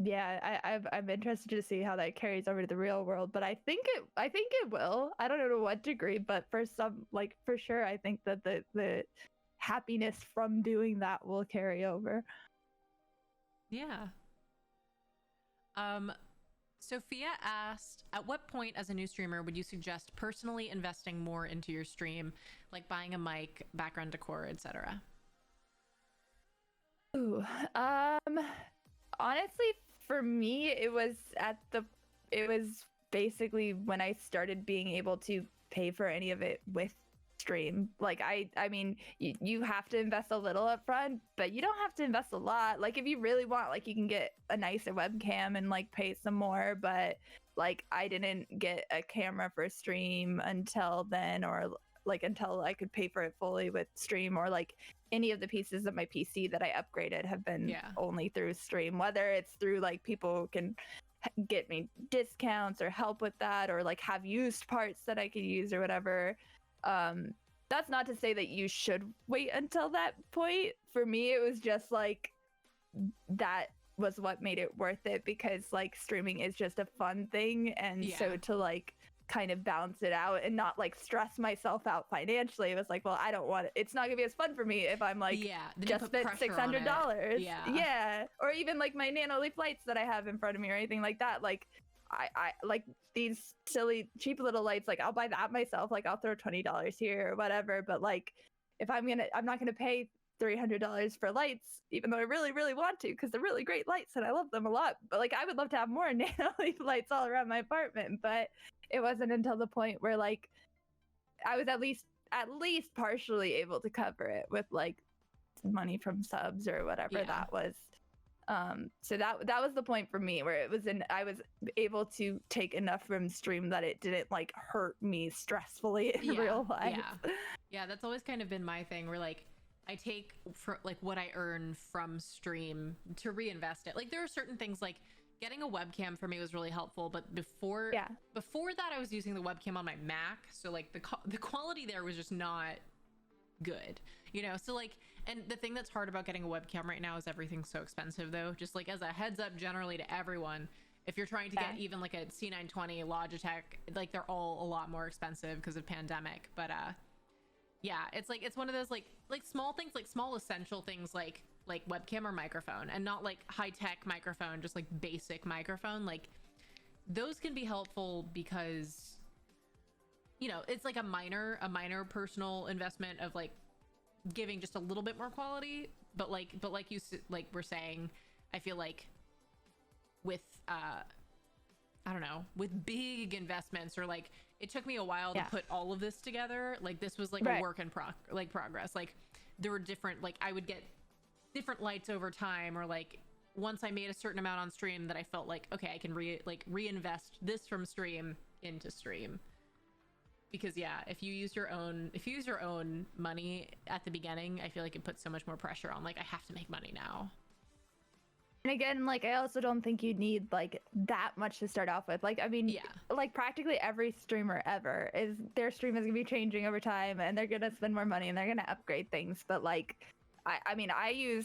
I'm interested to see how that carries over to the real world, but I think it will. I don't know to what degree, but for some, like for sure, I think that the happiness from doing that will carry over.
Yeah. Sophia asked, at what point as a new streamer would you suggest personally investing more into your stream, like buying a mic, background decor, etc.?
Ooh, honestly, for me, it was basically when I started being able to pay for any of it with stream. Like I mean, you have to invest a little up front, but you don't have to invest a lot. Like if you really want, like you can get a nicer webcam and like pay some more, but like I didn't get a camera for stream until then, or like until I could pay for it fully with stream, or like any of the pieces of my PC that I upgraded have been only through stream, whether it's through like people can get me discounts or help with that, or like have used parts that I could use or whatever. That's not to say that you should wait until that point. For me, it was just like that was what made it worth it, because like streaming is just a fun thing, and so to like kind of balance it out and not like stress myself out financially, it was like, well, I don't want it. It's not gonna be as fun for me if I'm like just spent $600. Yeah, or even like my NaeLeFay lights that I have in front of me or anything like that. Like I like these silly cheap little lights, like I'll buy that myself, like I'll throw $20 here or whatever, but like if I'm not gonna pay $300 for lights, even though I really want to, because they're really great lights and I love them a lot, but like I would love to have more NaeLeFay lights all around my apartment. But it wasn't until the point where like I was at least partially able to cover it with like money from subs or whatever that was. So that was the point for me where I was able to take enough from stream that it didn't like hurt me stressfully in real life.
Yeah, that's always kind of been my thing, where like I take for like what I earn from stream to reinvest it. Like there are certain things, like getting a webcam for me was really helpful, but before that I was using the webcam on my Mac, so like the quality there was just not good, you know. So like, and the thing that's hard about getting a webcam right now is everything's so expensive though. Just like as a heads up generally to everyone, if you're trying to get even like a C920 Logitech, like they're all a lot more expensive because of pandemic. But yeah, it's like, it's one of those like small things, like small essential things, like webcam or microphone, and not like high-tech microphone, just like basic microphone. Like those can be helpful because, you know, it's like a minor personal investment of like giving just a little bit more quality, but like you like we're saying, I feel like with I don't know, with big investments, or like it took me a while to put all of this together. Like this was like a work in progress. Like there were different, like I would get different lights over time, or like once I made a certain amount on stream that I felt like, okay, I can reinvest this from stream into stream. Because yeah, if you use your own money at the beginning, I feel like it puts so much more pressure on, like, I have to make money now.
And again, like, I also don't think you need like that much to start off with. Like, I mean, like practically every streamer ever is, their stream is gonna be changing over time, and they're gonna spend more money and they're gonna upgrade things. But like, I mean, I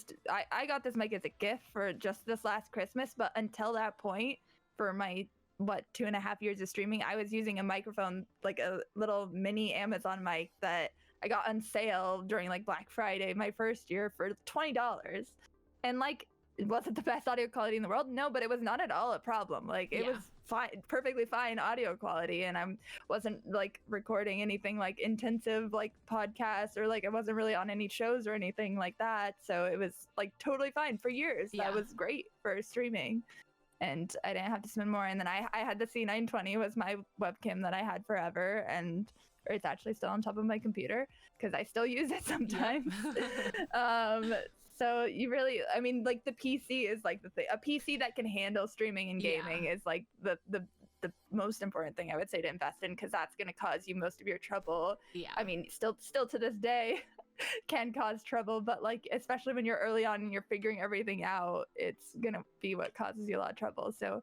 got this mic as a gift for just this last Christmas, but until that point, for my 2.5 years of streaming, I was using a microphone, like a little mini Amazon mic that I got on sale during like Black Friday my first year for $20. And like, it wasn't the best audio quality in the world, no, but it was not at all a problem. Like it was fine, perfectly fine audio quality, and I wasn't like recording anything like intensive like podcasts, or like I wasn't really on any shows or anything like that. So it was like totally fine for years. That was great for streaming, and I didn't have to spend more. And then I had the C920 was my webcam that I had forever, and it's actually still on top of my computer because I still use it sometimes. So you really, I mean, like the PC is like the thing. A PC that can handle streaming and gaming is like the most important thing I would say to invest in, because that's going to cause you most of your trouble. Yeah. I mean, still to this day can cause trouble, but like, especially when you're early on and you're figuring everything out, it's going to be what causes you a lot of trouble. So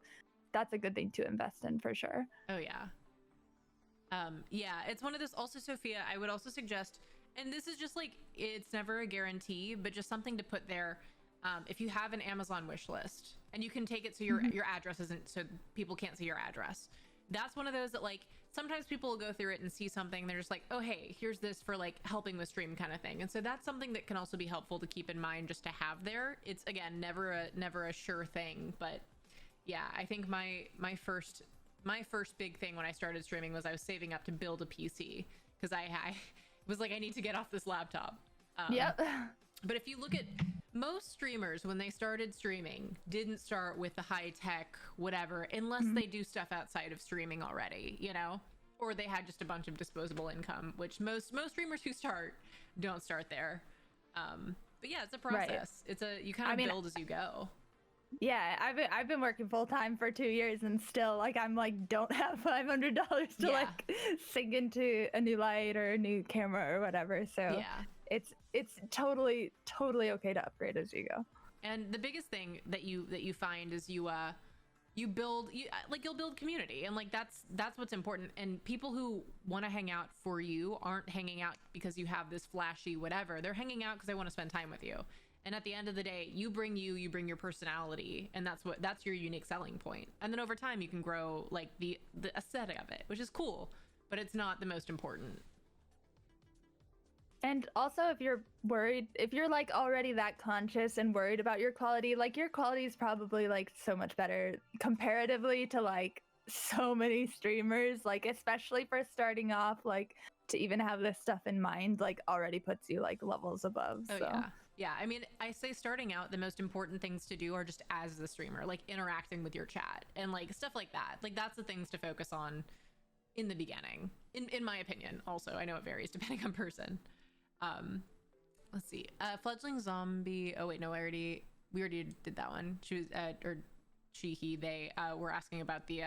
that's a good thing to invest in for sure.
Oh yeah. Yeah, it's one of those. Also, Sophia, I would also suggest, and this is just like, it's never a guarantee, but just something to put there. If you have an Amazon wish list, and you can take it so your address isn't, so people can't see your address. That's one of those that like, sometimes people will go through it and see something, they're just like, oh, hey, here's this for like helping with stream kind of thing. And so that's something that can also be helpful to keep in mind, just to have there. It's again, never a sure thing, but yeah, I think my first big thing when I started streaming was I was saving up to build a PC, because I was like, I need to get off this laptop. But if you look at most streamers, when they started streaming, didn't start with the high tech whatever, unless they do stuff outside of streaming already, you know, or they had just a bunch of disposable income, which most streamers who start don't start there. But yeah, it's a process. It's you kind of build as you go.
Yeah, I've been working full time for 2 years, and still like I'm like don't have $500 to like sink into a new light or a new camera or whatever. So it's totally okay to upgrade as you go. And
the biggest thing that you find is you'll build community, and like that's what's important. And people who want to hang out for you aren't hanging out because you have this flashy whatever. They're hanging out because they want to spend time with you. And at the end of the day, you bring your personality, and that's your unique selling point. And then over time you can grow like the aesthetic of it, which is cool, but it's not the most important.
And also, if you're worried, if you're like already that conscious and worried about your quality, like your quality is probably like so much better comparatively to like so many streamers, like especially for starting off, like to even have this stuff in mind, like already puts you like levels above.
Oh, so. Yeah, I mean, I say starting out, the most important things to do are just as the streamer, like interacting with your chat and like stuff like that. Like that's the things to focus on in the beginning, in my opinion. Also, I know it varies depending on person. Let's see. Fledgling zombie. Oh wait, no, we already did that one. She was, or he, they were asking about the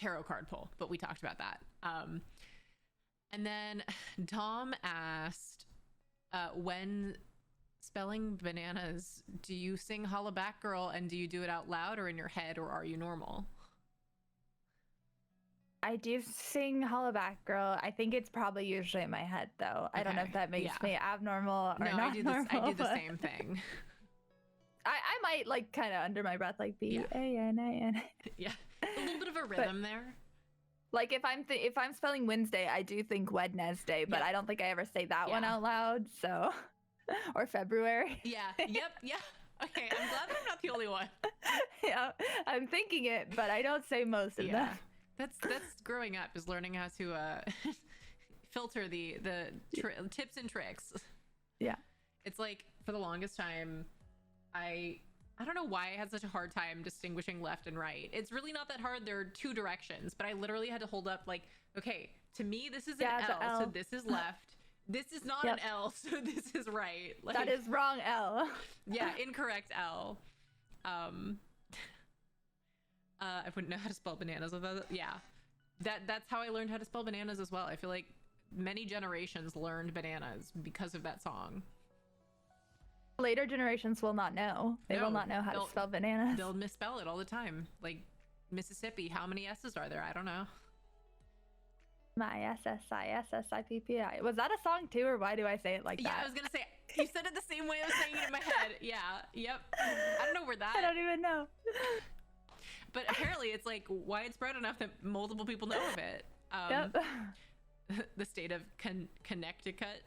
tarot card pull, but we talked about that. And then Dom asked, when spelling bananas, do you sing Holla Back Girl, and do you do it out loud or in your head, or are you normal?
I do sing Holla Back Girl. I think it's probably usually in my head though. Okay. I don't know if that makes me abnormal or not.
I do the same thing.
I might like kind of under my breath like B-A-N-A-N.
Yeah, a little bit of a rhythm there.
Like if I'm spelling Wednesday, I do think Wednesday, but I don't think I ever say that one out loud. So, or February.
Yeah. Yep. Yeah. Okay, I'm glad that I'm not the only one.
Yeah, I'm thinking it, but I don't say most of them.
That's growing up, is learning how to filter the tips and tricks.
Yeah.
It's like, for the longest time, I don't know why I had such a hard time distinguishing left and right. It's really not that hard. There are two directions, but I literally had to hold up like, okay, to me this is an L, so this is left. This is not an L, so this is right. Like,
that is wrong L.
Yeah, incorrect L. I wouldn't know how to spell bananas without it. Yeah, that's how I learned how to spell bananas as well. I feel like many generations learned bananas because of that song.
Later generations will not know. They will not know how to spell bananas.
They'll misspell it all the time. Like Mississippi, how many S's are there? I don't know.
MaeSSISSIPPI. Was that a song too, or why do I say it like that?
Yeah, I was gonna say, you said it the same way I was saying it in my head. Yeah, yep. I don't know where that.
I don't even know.
But apparently it's like widespread enough that multiple people know of it.
Yep.
The state of Connecticut.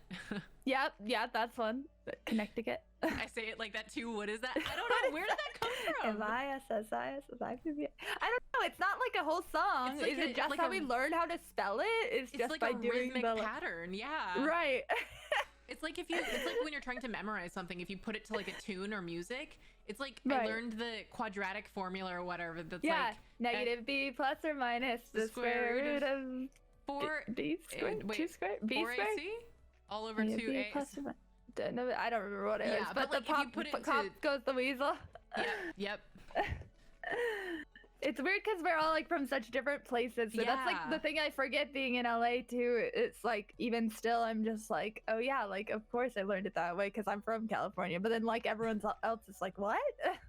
Yep, yeah, that's one. Connecticut.
I say it like that too. What is that? I don't know. Where did that come from?
MaeSSISSIPPI. I don't know. It's not like a whole song.
It's like
is it just like how we learn how to spell it? It's just
like
by
a
doing
rhythmic pattern. Yeah.
Right.
It's like when you're trying to memorize something, if you put it to like a tune or music, it's like I learned the quadratic formula or whatever. That's like
negative b plus or minus the square root of
4b
squared, 2 squared, b squared,
AC all over 2a.
No, I don't remember what it was, but
like,
the pop goes the weasel.
Yep.
It's weird because we're all like from such different places, so that's like the thing I forget being in LA too. It's like even still, I'm just like, oh yeah, like of course I learned it that way because I'm from California. But then like everyone else is like, what?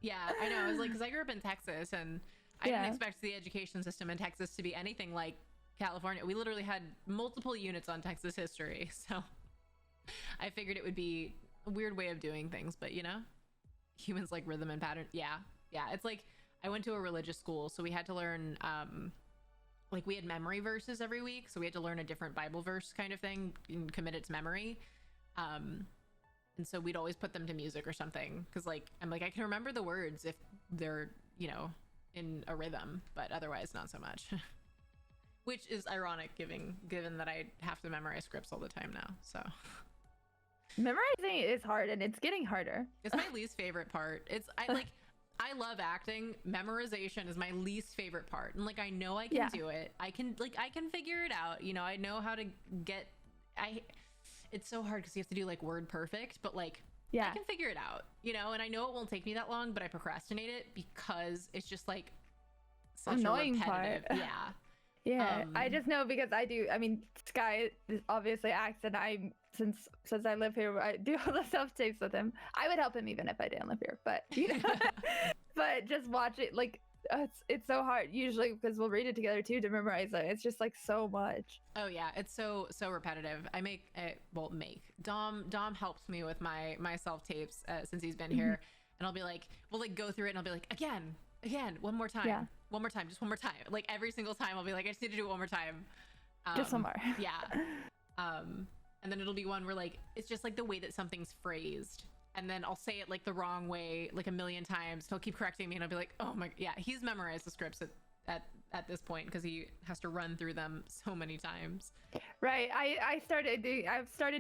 Yeah, I know. I was like, because I grew up in Texas, and I didn't expect the education system in Texas to be anything like California. We literally had multiple units on Texas history, so I figured it would be a weird way of doing things. But you know, humans like rhythm and pattern. Yeah, it's like, I went to a religious school, so we had to learn, like we had memory verses every week. So we had to learn a different Bible verse kind of thing and commit it to memory. And so we'd always put them to music or something. Cause like, I'm like, I can remember the words if they're, you know, in a rhythm, but otherwise not so much. Which is ironic given that I have to memorize scripts all the time now, so.
Memorizing is hard, and it's getting harder.
It's my least favorite part. I love acting. Memorization is my least favorite part. And like, I know I can do it. I can figure it out. You know, I know how to get, it's so hard because you have to do like word perfect, but like, I can figure it out, you know, and I know it won't take me that long, but I procrastinate it because it's just like such
annoying
a repetitive.
part.
Yeah.
Yeah, I just know because I do. I mean, Sky obviously acts, and I since I live here, I do all the self tapes with him. I would help him even if I didn't live here, but you know, but just watch it. Like it's so hard usually because we'll read it together too to memorize it. It's just like so much.
Oh yeah, it's so repetitive. Dom helps me with my self tapes since he's been here, and I'll be like, we'll like go through it, and I'll be like, again, one more time.
Yeah.
One more time, just one more time. Like every single time I'll be like, I just need to do it one more time.
Just one more.
Yeah. And then it'll be one where like, it's just like the way that something's phrased. And then I'll say it like the wrong way, like a million times. He'll keep correcting me and I'll be like, oh my, yeah, he's memorized the scripts at this point because he has to run through them so many times.
Right. I've started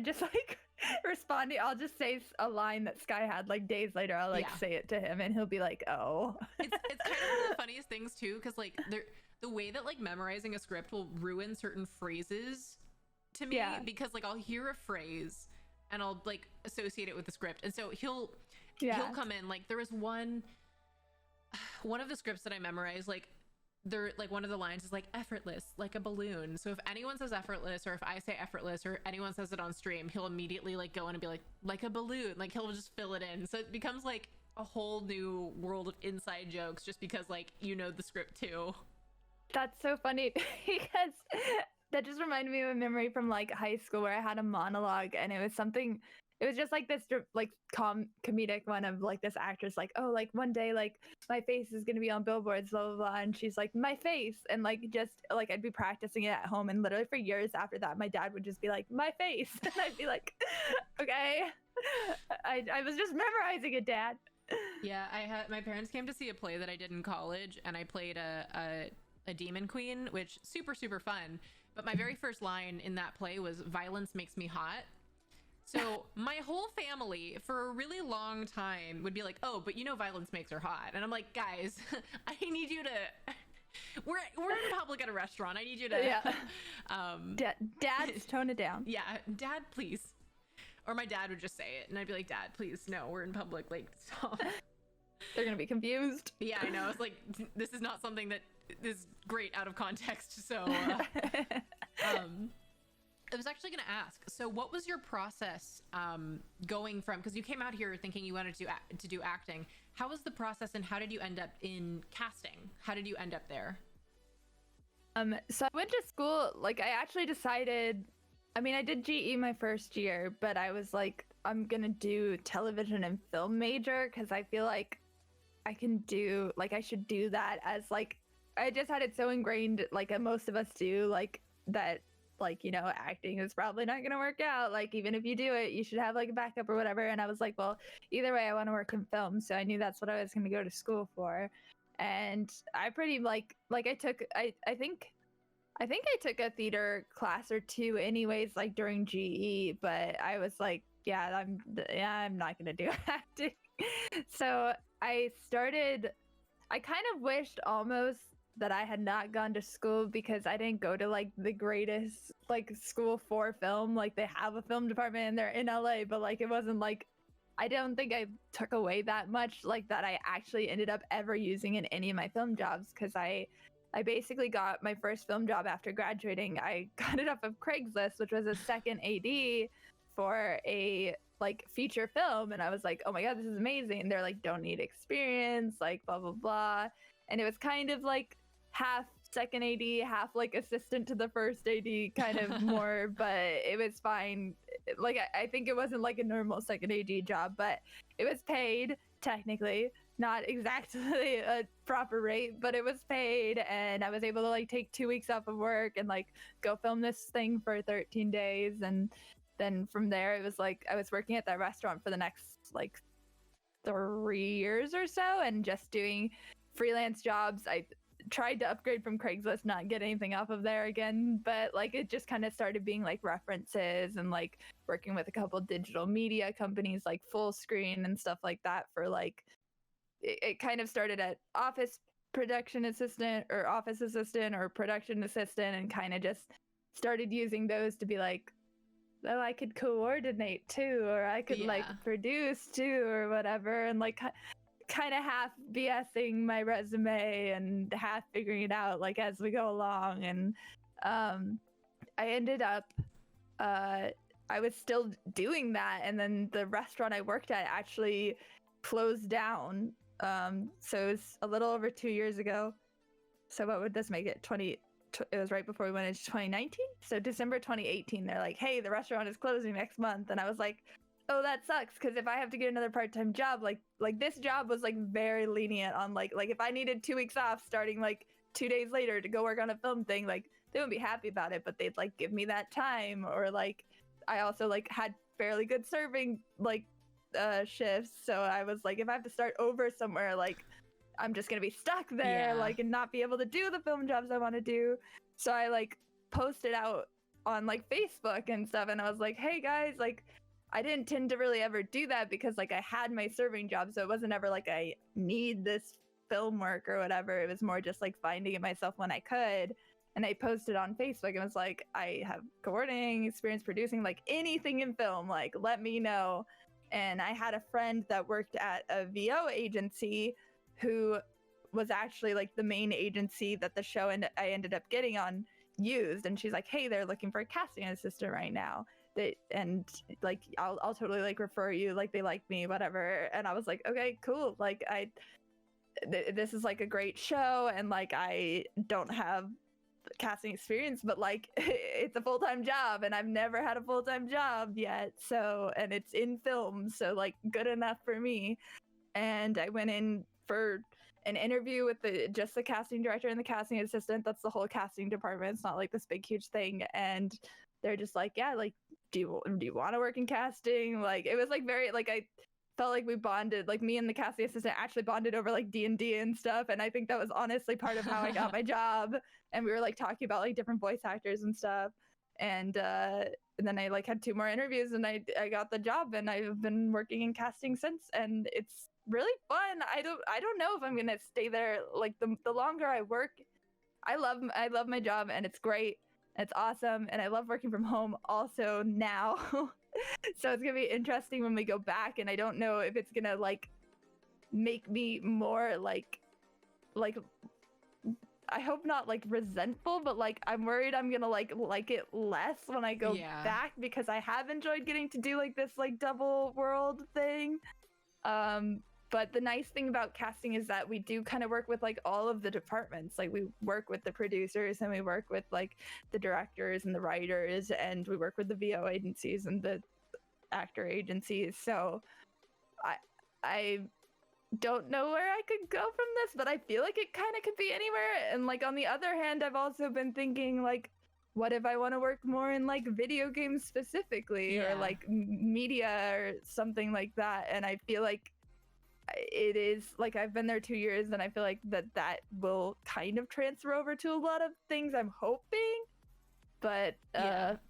just like responding. I'll just say a line that Sky had like days later. I'll like say it to him and he'll be like, oh.
It's kind of one of the funniest things too, because like the way that like memorizing a script will ruin certain phrases to me because like I'll hear a phrase and I'll like associate it with the script. And so he'll come in, like there was one of the scripts that I memorized, like they're like, one of the lines is like effortless, like a balloon. So if anyone says effortless, or if I say effortless, or anyone says it on stream, he'll immediately like go in and be like a balloon, like he'll just fill it in. So it becomes like a whole new world of inside jokes just because like, you know, the script too.
That's so funny because that just reminded me of a memory from like high school where I had a monologue, and it was just like this like comedic one of like this actress like, oh, like one day like my face is gonna be on billboards, blah blah blah, and she's like, my face, and like just like I'd be practicing it at home, and literally for years after that my dad would just be like, my face, and I'd be like, okay, I was just memorizing it, Dad.
Yeah, I had my parents came to see a play that I did in college, and I played a demon queen, which super fun. But my very first line in that play was "Violence makes me hot." So my whole family for a really long time would be like, "Oh, but you know, violence makes her hot," and I'm like, "Guys, I need you to." We're in public at a restaurant. I need you to.
Yeah. Dads, tone it down.
Yeah, Dad, please. Or my dad would just say it, and I'd be like, "Dad, please, no, we're in public. Like, stop."
They're gonna be confused.
Yeah, I know. It's like, this is not something that is great out of context. So, I was actually going to ask. So, what was your process going from? Because you came out here thinking you wanted to do acting. How was the process, and how did you end up in casting? How did you end up there?
So I went to school. Like, I actually decided. I mean, I did GE my first year, but I was like, I'm gonna do television and film major because I feel like I can do, like, I should do that as, like, I just had it so ingrained, like most of us do, like, that, like, you know, acting is probably not gonna work out. Like, even if you do it, you should have like a backup or whatever. And I was like, well, either way, I want to work in film, so I knew that's what I was gonna go to school for. And I pretty like I took I think I took a theater class or two anyways, like during GE, but I was like, yeah, I'm not gonna do acting. So I kind of wished almost that I had not gone to school because I didn't go to like the greatest like school for film. Like, they have a film department and they're in LA, but like it wasn't like, I don't think I took away that much like that I actually ended up ever using in any of my film jobs, because I basically got my first film job after graduating. I got it off of Craigslist, which was a second AD for a like feature film, and I was like, oh my god, this is amazing. And they're like, don't need experience, like blah blah blah. And it was kind of like half second AD, half like assistant to the first AD kind of more, but it was fine. Like, I think it wasn't like a normal second AD job, but it was paid technically, not exactly a proper rate, but it was paid, and I was able to like take 2 weeks off of work and like go film this thing for 13 days. And then from there, it was like I was working at that restaurant for the next like 3 years or so, and just doing freelance jobs. I tried to upgrade from Craigslist, not get anything off of there again, but like it just kind of started being like references and like working with a couple digital media companies like Full Screen and stuff like that for like, it kind of started at office assistant or production assistant, and kind of just started using those to be like, oh, I could coordinate too, or I could like produce too, or whatever. And like kind of half BSing my resume and half figuring it out like as we go along. And I ended up I was still doing that, and then the restaurant I worked at actually closed down. So it was a little over 2 years ago. So what would this make it? It was right before we went into 2019. So December 2018, they're like, hey, the restaurant is closing next month. And I was like, oh, that sucks, because if I have to get another part-time job, like this job was like very lenient on like if I needed 2 weeks off starting like 2 days later to go work on a film thing, like they wouldn't be happy about it, but they'd like give me that time. Or like I also like had fairly good serving like shifts, so I was like, if I have to start over somewhere, like I'm just gonna be stuck there, like, and not be able to do the film jobs I want to do. So I like posted out on like Facebook and stuff, and I was like, hey guys, like I didn't tend to really ever do that because like I had my serving job, so it wasn't ever like I need this film work or whatever. It was more just like finding it myself when I could. And I posted on Facebook and was like, I have coordinating experience, producing, like anything in film, like let me know. And I had a friend that worked at a VO agency who was actually like the main agency that the show I ended up getting on used. And she's like, hey, they're looking for a casting assistant right now. And like, I'll totally like refer you, like they like me, whatever. And I was like, okay, cool. Like this is like a great show, and like I don't have casting experience, but like it's a full-time job, and I've never had a full-time job yet, so, and it's in film, so like good enough for me. And I went in for an interview with just the casting director and the casting assistant. That's the whole casting department. It's not like this big huge thing. And they're just like, yeah, like do you want to work in casting? Like it was like very like, I felt like we bonded, like me and the casting assistant actually bonded over like D&D and stuff, and I think that was honestly part of how I got my job. And we were like talking about like different voice actors and stuff, and then I like had 2 more interviews and I got the job, and I've been working in casting since, and it's really fun. I don't know if I'm gonna stay there. Like the longer I work, I love my job, and it's great. It's awesome, and I love working from home also now. So it's gonna be interesting when we go back, and I don't know if it's gonna like make me more like I hope not like resentful, but like I'm worried I'm gonna like it less when I go back, because I have enjoyed getting to do like this like double world thing. But the nice thing about casting is that we do kind of work with like all of the departments. Like we work with the producers, and we work with like the directors and the writers, and we work with the VO agencies and the actor agencies. So I don't know where I could go from this, but I feel like it kind of could be anywhere. And like on the other hand, I've also been thinking like, what if I want to work more in like video games specifically, or like media or something like that? And I feel like it is like I've been there 2 years, and I feel like that will kind of transfer over to a lot of things, I'm hoping. But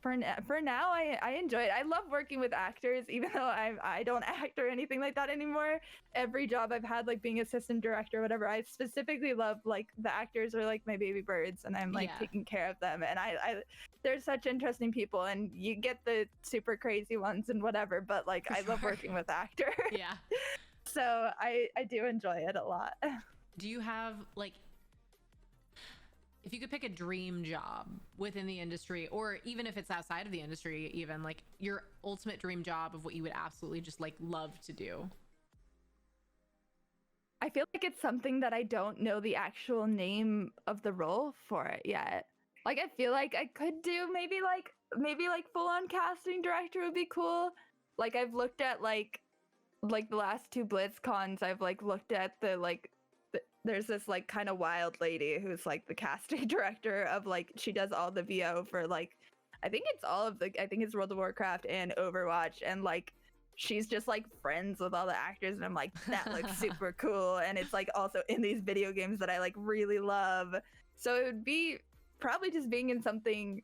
for now, I enjoy it. I love working with actors, even though I don't act or anything like that anymore. Every job I've had, like being assistant director or whatever, I specifically love like the actors are like my baby birds, and I'm like taking care of them. And I they're such interesting people, and you get the super crazy ones and whatever, but like I love working with actors.
Yeah.
So I do enjoy it a lot.
Do you have like, if you could pick a dream job within the industry, or even if it's outside of the industry, even like your ultimate dream job of what you would absolutely just like love to do?
I feel like it's something that I don't know the actual name of the role for it yet. Like I feel like I could do maybe like full on casting director would be cool. Like I've looked at like the last 2 BlizzCons, I've like looked at the like there's this like kind of wild lady who's like the casting director of like, she does all the VO for like I think it's World of Warcraft and Overwatch, and like she's just like friends with all the actors, and I'm like, that looks super cool. And it's like also in these video games that I like really love. So it would be probably just being in something.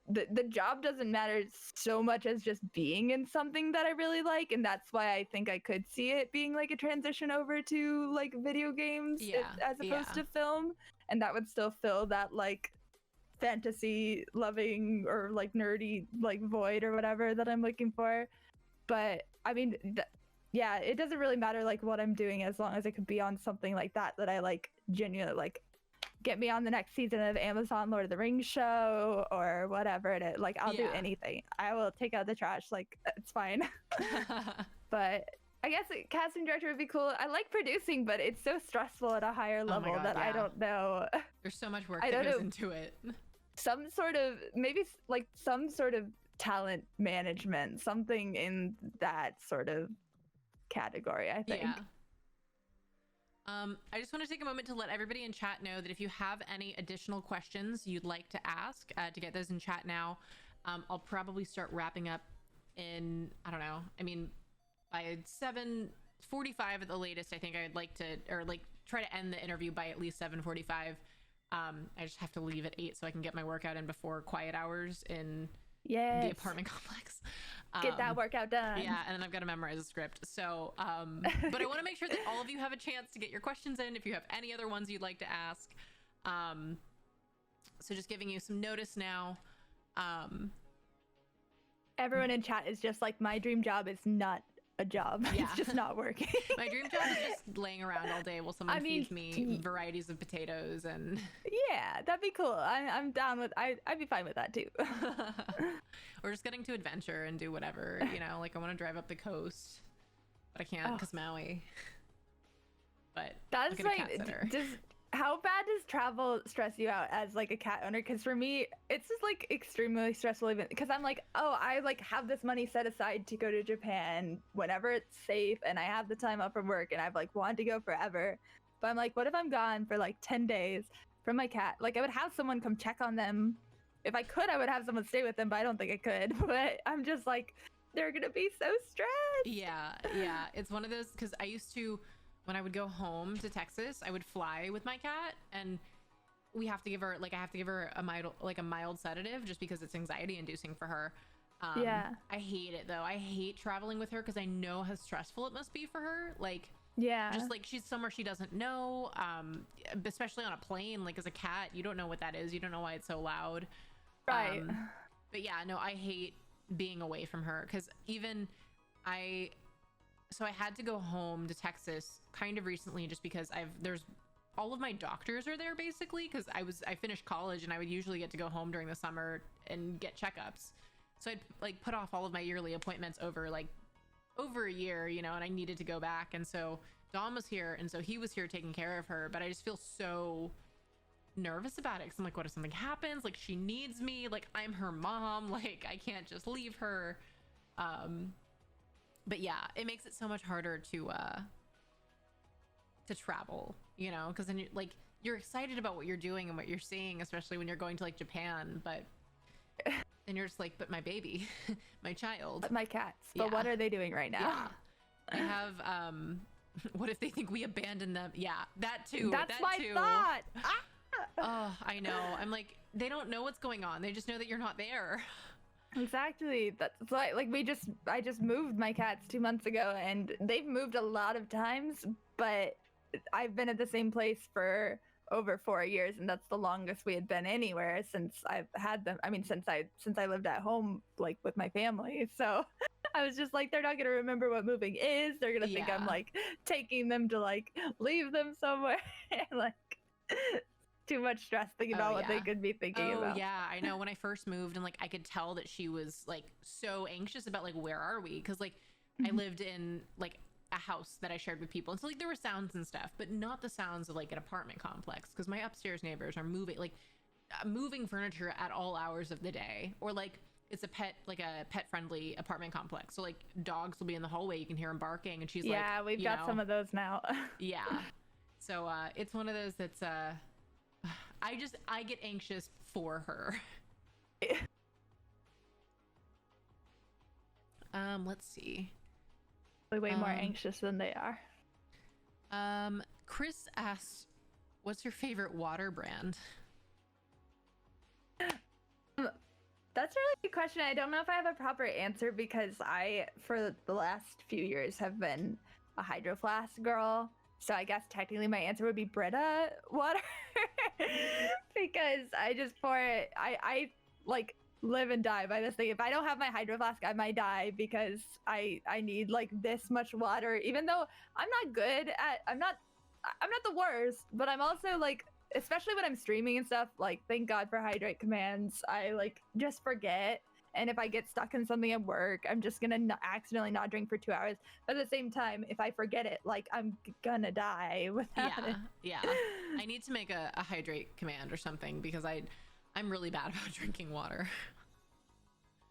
The job doesn't matter so much as just being in something that I really like, and that's why I think I could see it being like a transition over to like video games as opposed to film, and that would still fill that like fantasy loving or like nerdy like void or whatever that I'm looking for. But I mean, it doesn't really matter like what I'm doing, as long as it could be on something like that I like genuinely like. Get me on the next season of Amazon Lord of the Rings show or whatever it is. Like I'll do anything. I will take out the trash. Like it's fine. But I guess casting director would be cool. I like producing, but it's so stressful at a higher level that I don't know.
There's so much work that goes into it.
Some sort of talent management, something in that sort of category, I think.
Yeah. I just want to take a moment to let everybody in chat know that if you have any additional questions you'd like to ask, to get those in chat now. I'll probably start wrapping up in, I don't know, I mean, by 7:45 at the latest. I think I'd like to, or like try to end the interview by at least 7:45. I just have to leave at 8 so I can get my workout in before quiet hours in the apartment complex.
Get that workout done.
Yeah, and then I've got to memorize a script. So, but I want to make sure that all of you have a chance to get your questions in if you have any other ones you'd like to ask. So just giving you some notice now.
Everyone in chat is just like, my dream job is not a job. It's just not working.
My dream job is just laying around all day while someone feeds me varieties of potatoes and
yeah, that'd be cool. I'm down with I'd be fine with that too.
Or just getting to adventure and do whatever, you know, like I want to drive up the coast, but I can't because Maui. But
that's like, how bad does travel stress you out as like a cat owner? Because for me, it's just like extremely stressful, even because I'm like, oh, I like have this money set aside to go to Japan whenever it's safe, and I have the time off from work, and I've like wanted to go forever. But I'm like, what if I'm gone for like 10 days from my cat? Like I would have someone come check on them. If I could, I would have someone stay with them, but I don't think I could. But I'm just like, they're gonna be so stressed.
Yeah, it's one of those, because I used to, when I would go home to Texas, I would fly with my cat, and we have to give her, like, I have to give her a mild sedative just because it's anxiety inducing for her.
Yeah.
I hate it though. I hate traveling with her because I know how stressful it must be for her. Like,
Yeah.
just like she's somewhere she doesn't know, especially on a plane. Like, as a cat, you don't know what that is. You don't know why it's so loud.
Right.
But yeah, no, I hate being away from her, because even so I had to go home to Texas kind of recently just because there's all of my doctors are there basically, because I finished college and I would usually get to go home during the summer and get checkups. So I'd like put off all of my yearly appointments over a year, you know, and I needed to go back. And so Dom was here, and so he was here taking care of her, but I just feel so nervous about it, because I'm like, what if something happens? Like, she needs me, like, I'm her mom, like, I can't just leave her. But yeah, it makes it so much harder to travel, you know, because then you're excited about what you're doing and what you're seeing, especially when you're going to like Japan, but then you're just like, but my baby, my child,
My cats. But
Yeah.
what are they doing right now?
yeah, I have what if they think we abandoned them? Yeah, that too.
That's
that
my
too.
thought.
Oh, I know. I'm like, they don't know what's going on. They just know that you're not there.
Exactly. That's like I just moved my cats 2 months ago, and they've moved a lot of times, but I've been at the same place for over 4 years, and that's the longest we had been anywhere since I've had them. I mean, since I lived at home, like, with my family. So I was just like, they're not gonna remember what moving is. They're gonna think I'm
Yeah.
like taking them to like leave them somewhere. Like, too much stress thinking about what they
yeah.
could be thinking
Oh
about.
yeah, I know. When I first moved, and like I could tell that she was like so anxious about like, where are we? Because like I lived in like a house that I shared with people, and so like there were sounds and stuff, but not the sounds of like an apartment complex, because my upstairs neighbors are moving furniture at all hours of the day, or like it's a pet friendly apartment complex, so like dogs will be in the hallway, you can hear them barking, and she's like,
Yeah, we've got some of those now.
yeah. So it's one of those that's I get anxious for her. Let's see.
Way more anxious than they are.
Chris asked, what's your favorite water brand?
That's a really good question. I don't know if I have a proper answer, because I, for the last few years, have been a Hydro Flask girl. So I guess technically my answer would be Brita water, because I just pour it. I like live and die by this thing. If I don't have my Hydro Flask, I might die, because I need like this much water. Even though I'm not the worst, but I'm also like, especially when I'm streaming and stuff, like, thank God for hydrate commands. I like just forget. And if I get stuck in something at work, I'm just gonna accidentally not drink for 2 hours. But at the same time, if I forget it, like, I'm gonna die without it.
Yeah. I need to make a hydrate command or something, because I'm really bad about drinking water.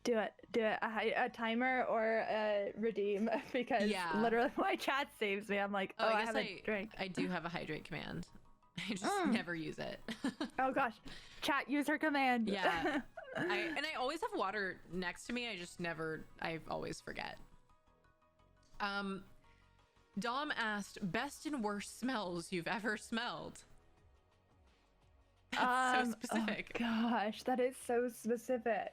Do it. A timer or a redeem, because literally my chat saves me. I'm like, I haven't drank.
I do have a hydrate command. I just never use it.
Oh gosh, chat, use her command.
Yeah. I always have water next to me. I always forget. Dom asked, best and worst smells you've ever smelled. That's so specific.
Oh gosh, that is so specific.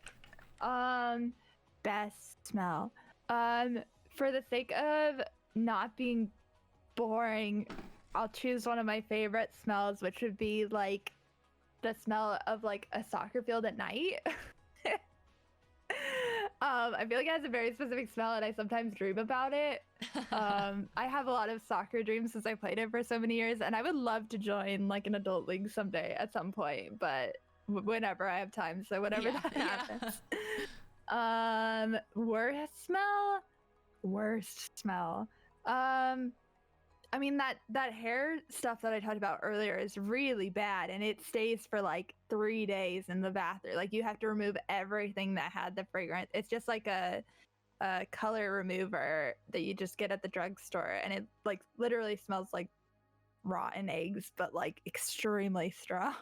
Best smell. For the sake of not being boring, I'll choose one of my favorite smells, which would be like the smell of like a soccer field at night. I feel like it has a very specific smell, and I sometimes dream about it. I have a lot of soccer dreams since I played it for so many years, and I would love to join like an adult league someday at some point, but whenever I have time. So whenever that happens. Worst smell. I mean, that hair stuff that I talked about earlier is really bad, and it stays for like 3 days in the bathroom. Like, you have to remove everything that had the fragrance. It's just like a color remover that you just get at the drugstore, and it like literally smells like rotten eggs, but like extremely strong.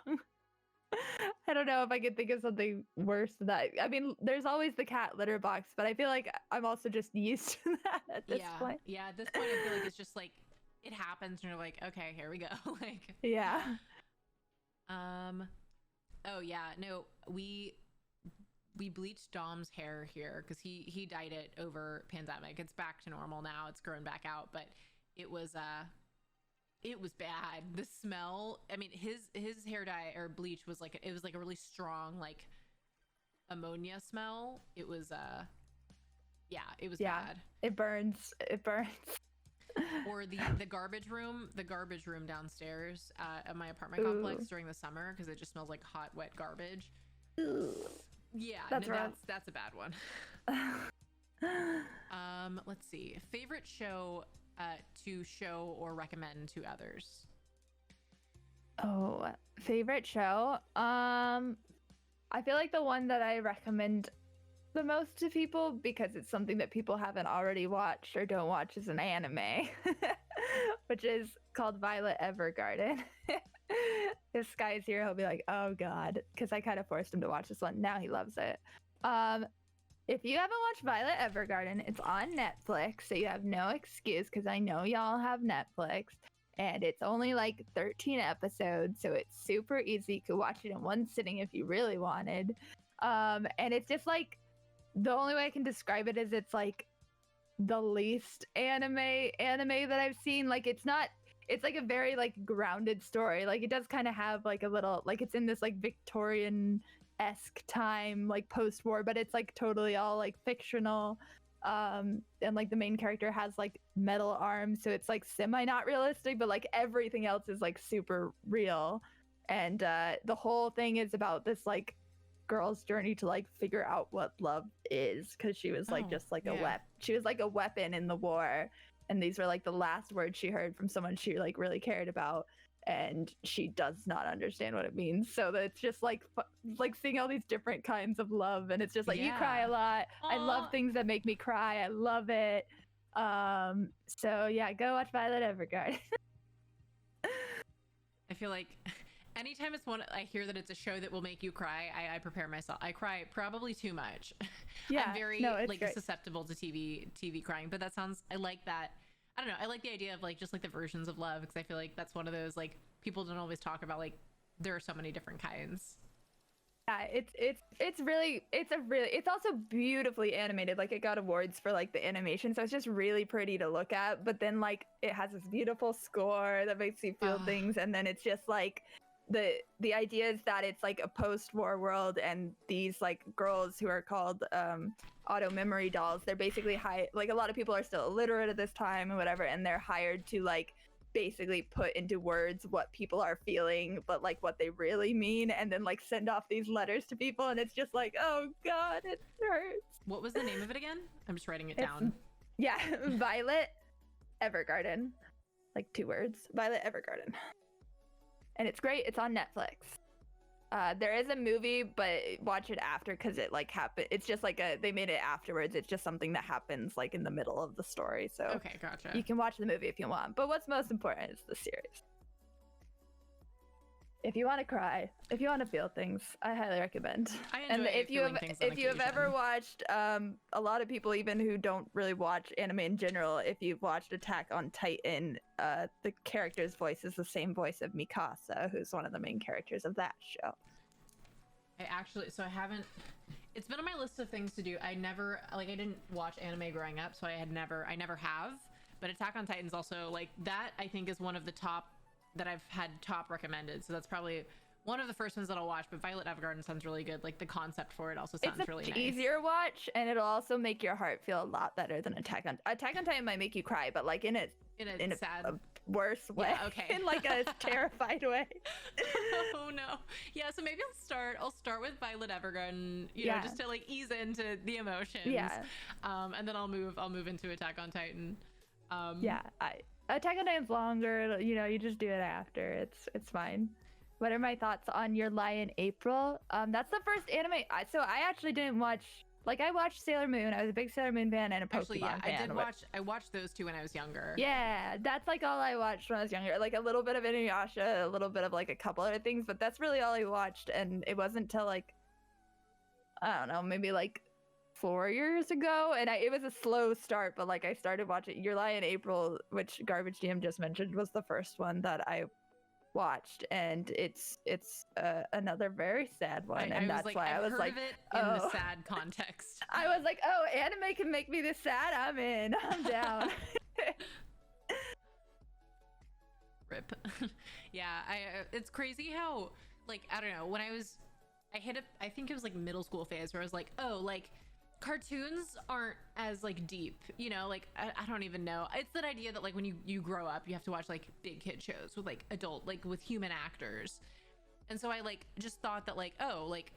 I don't know if I could think of something worse than that. I mean, there's always the cat litter box, but I feel like I'm also just used to that at this point.
Yeah, at this point I feel like it's just like it happens and you're like, okay, here we go. Like
Yeah.
Oh yeah, no, we bleached Dom's hair here because he dyed it over pandemic. It's back to normal now. It's grown back out, but it was bad. The smell. I mean, his hair dye or bleach was like a really strong like ammonia smell. It was it was bad.
It burns. It burns.
Or the garbage room downstairs at my apartment complex during the summer because it just smells like hot wet garbage.
Ooh.
Yeah,
that's rough.
That's a bad one. Let's see. Favorite show to show or recommend to others?
Oh, favorite show? I feel like the one that I recommend the most to people because it's something that people haven't already watched or don't watch is an anime, which is called Violet Evergarden. If Sky's here, he'll be like, oh god, because I kind of forced him to watch this one. Now he loves it. If you haven't watched Violet Evergarden, it's on Netflix, so you have no excuse because I know y'all have Netflix. And it's only like 13 episodes, so it's super easy. You could watch it in one sitting if you really wanted. And it's just like, the only way I can describe it is it's like the least anime that I've seen. Like it's like a very like grounded story. Like it does kind of have like a little, like it's in this like Victorian-esque time, like post-war, but it's like totally all like fictional. And like the main character has like metal arms, so it's like semi not realistic, but like everything else is like super real. And the whole thing is about this like girl's journey to like figure out what love is, because she was like she was like a weapon in the war, and these were like the last words she heard from someone she like really cared about, and she does not understand what it means. So it's just like seeing all these different kinds of love, and it's just like you cry a lot. Aww. I love things that make me cry. I love it. So yeah, go watch Violet Evergarden.
I feel like anytime I hear that it's a show that will make you cry, I prepare myself. I cry probably too much. Yeah, I'm very great. Susceptible to TV crying, but I like that. I don't know. I like the idea of like just like the versions of love, because I feel like that's one of those like people don't always talk about, like there are so many different kinds.
Yeah, it's also beautifully animated. Like it got awards for like the animation, so it's just really pretty to look at. But then like it has this beautiful score that makes you feel things, and then it's just like the idea is that it's like a post-war world, and these like girls who are called auto memory dolls, they're basically like a lot of people are still illiterate at this time and whatever, and they're hired to like basically put into words what people are feeling, but like what they really mean, and then like send off these letters to people, and it's just like, oh god, it hurts.
What was the name of it again? I'm just writing it down.
Yeah, Violet Evergarden, like 2 words, Violet Evergarden. And it's great. It's on Netflix. There is a movie, but watch it after, because it like happened. It's just like they made it afterwards. It's just something that happens like in the middle of the story. So
okay, gotcha.
You can watch the movie if you want. But what's most important is the series. If you want to cry, if you want to feel things, I highly recommend.
And if you have
ever watched, a lot of people even who don't really watch anime in general, if you've watched Attack on Titan, the character's voice is the same voice of Mikasa, who's one of the main characters of that show.
I haven't. It's been on my list of things to do. I didn't watch anime growing up, so I never have. But Attack on Titan's also like that. I think is one of the top that I've had top recommended, so that's probably one of the first ones that I'll watch. But Violet Evergarden sounds really good. Like the concept for it also sounds really nice. It's
easier watch, and it'll also make your heart feel a lot better than Attack on Titan might make you cry, but like in a
sad,
worse way.
Yeah, okay.
In like a terrified way.
Oh no. Yeah, so maybe I'll start with Violet Evergarden, you know, just to like ease into the emotions.
Yeah.
And then I'll move into Attack on Titan.
Attack on Titan's longer, you know, you just do it after. It's fine. What are my thoughts on Your Lie in April? That's the first anime. So I actually didn't watch Like, I watched Sailor Moon. I was a big Sailor Moon fan and a Pokemon
Actually, yeah,
fan.
I watched those two when I was younger.
Yeah, that's like all I watched when I was younger. Like a little bit of Inuyasha, a little bit of like a couple other things, but that's really all I watched. And it wasn't till like, I don't know, maybe like 4 years ago. And it was a slow start, but like I started watching Your Lie in April, which Garbage DM just mentioned, was the first one that I watched, and it's another very sad one. And that's why I was like,
of it in the sad context.
I was like, oh, anime can make me this sad, I'm in, I'm down.
Rip. Yeah, it's crazy how, like, I don't know, when I hit I think it was like middle school phase where I was like, oh, like cartoons aren't as like deep, you know, like I don't even know. It's that idea that like when you grow up, you have to watch like big kid shows with like adult, like with human actors. And so I like just thought that like, oh, like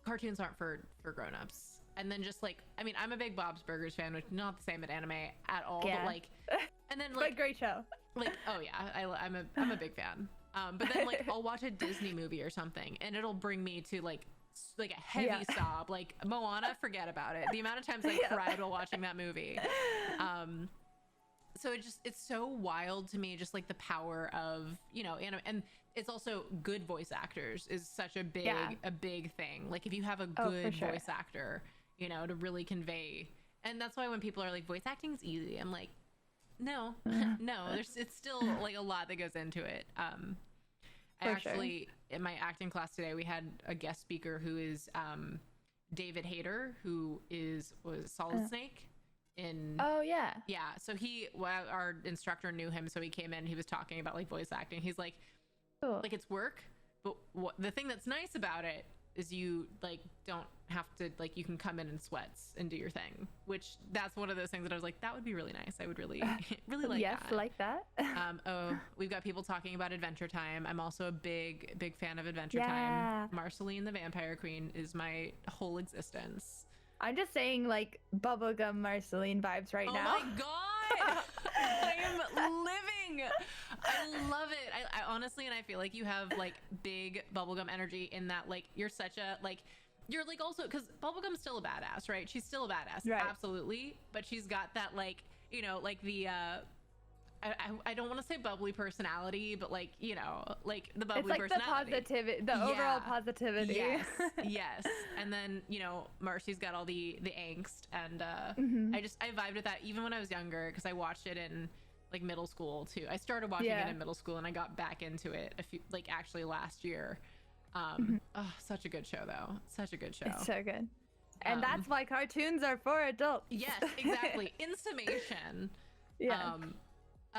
cartoons aren't for grown-ups. And then just like, I mean, I'm a big Bob's Burgers fan, which is not the same at anime at all,
Yeah.
but like, and then like,
But great show.
like, oh yeah, I'm a big fan. But then like I'll watch a Disney movie or something and it'll bring me to like a heavy sob. Like Moana, forget about it. The amount of times I cried while watching that movie. So it's so wild to me, just like the power of, you know, and it's also good voice actors is such a big thing. Like if you have a good voice actor, you know, to really convey. And that's why when people are like, voice acting's easy, I'm like, no, no, it's still like a lot that goes into it. I actually, in my acting class today, we had a guest speaker who is David Hayter, who was Solid Snake in.
Oh yeah.
Yeah. So our instructor knew him, so he came in. He was talking about like voice acting. He's like,
cool.
Like it's work, but the thing that's nice about it is you like don't have to, like, you can come in sweats and do your thing, which that's one of those things that I was like, that would be really nice. I would really really like
yes,
that.
like that.
Oh, we've got people talking about Adventure Time. I'm also a big fan of Adventure Time. Marceline the Vampire Queen is my whole existence.
I'm just saying like bubblegum Marceline vibes right now.
Oh my god. I am living. I love it. I honestly, and I feel like you have like big bubblegum energy in that, like you're such a like, you're like, also because bubblegum's still a badass, right? She's still a badass,
right.
Absolutely, but she's got that like, you know, like the I don't want to say bubbly personality, but like, you know, like the bubbly
it's like
personality.
the positivity, the overall positivity.
Yes, yes. And then, you know, Marcy's got all the angst, and I vibed with that even when I was younger, because I watched it in like middle school too. I started watching it in middle school and I got back into it actually last year. Oh, such a good show though. Such a good show.
It's so good. And that's why cartoons are for adults.
Yes, exactly. In summation.
Yeah.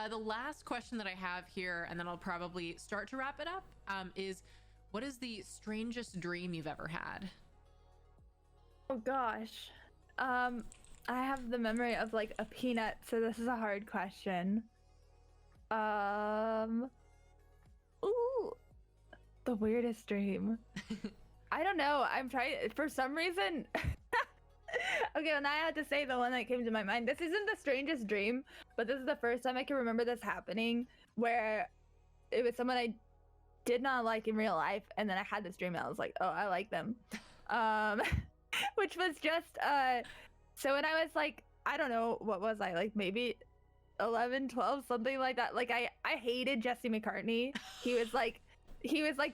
The last question that I have here, and then I'll probably start to wrap it up, is what is the strangest dream you've ever had?
Oh gosh. I have the memory of like a peanut, so this is a hard question. Ooh, the weirdest dream. I don't know. I'm trying, for some reason. Okay, well, now I had to say the one that came to my mind. This isn't the strangest dream, but this is the first time I can remember this happening, where it was someone I did not like in real life, and then I had this dream and I was like, oh, I like them. Which was just, so when I was like, I don't know, what was I, like maybe 11, 12, something like that. Like I hated Jesse McCartney. He was like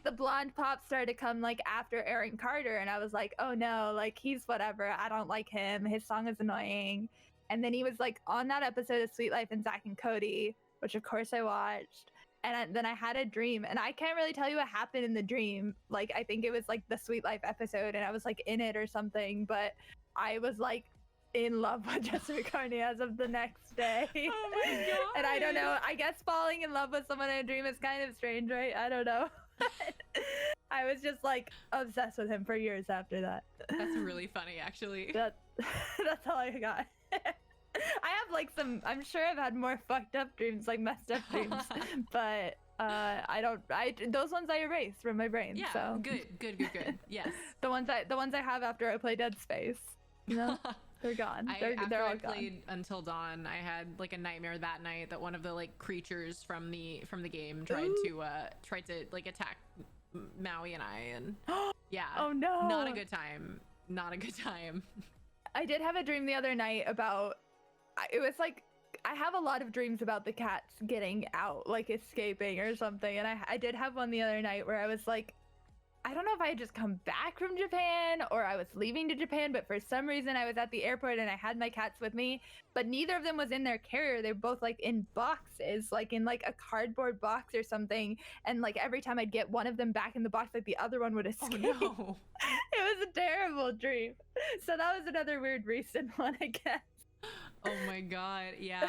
the blonde pop star to come like after Aaron Carter, and I was like, oh no, like he's whatever, I don't like him, his song is annoying. And then he was like on that episode of Sweet Life and Zack and Cody, which of course I watched, and then I had a dream, and I can't really tell you what happened in the dream. Like I think it was like the Sweet Life episode and I was like in it or something, but I was like in love with Jesse McCartney as of the next day.
Oh my god.
And I don't know, I guess falling in love with someone in a dream is kind of strange, right? I don't know. I was just like obsessed with him for years after that.
That's really funny, actually.
That's all I got. I have like I'm sure I've had more fucked up dreams, like messed up dreams, but those ones I erase from my brain.
Yeah,
so
good. Yes.
The ones I have after I play Dead Space, you know? They're gone. They're all gone.
Played Until Dawn, I had like a nightmare that night that one of the like creatures from the game tried to like attack Maui and I, and yeah.
Oh no.
Not a good time. not a good time.
I did have a dream the other night about, it was like, I have a lot of dreams about the cats getting out, like escaping or something. And I did have one the other night where I was like, I don't know if I had just come back from Japan or I was leaving to Japan, but for some reason I was at the airport and I had my cats with me, but neither of them was in their carrier. They were both like in boxes, like in like a cardboard box or something. And like every time I'd get one of them back in the box, like the other one would escape.
Oh no.
It was a terrible dream. So that was another weird recent one, I guess.
Oh my god, yeah.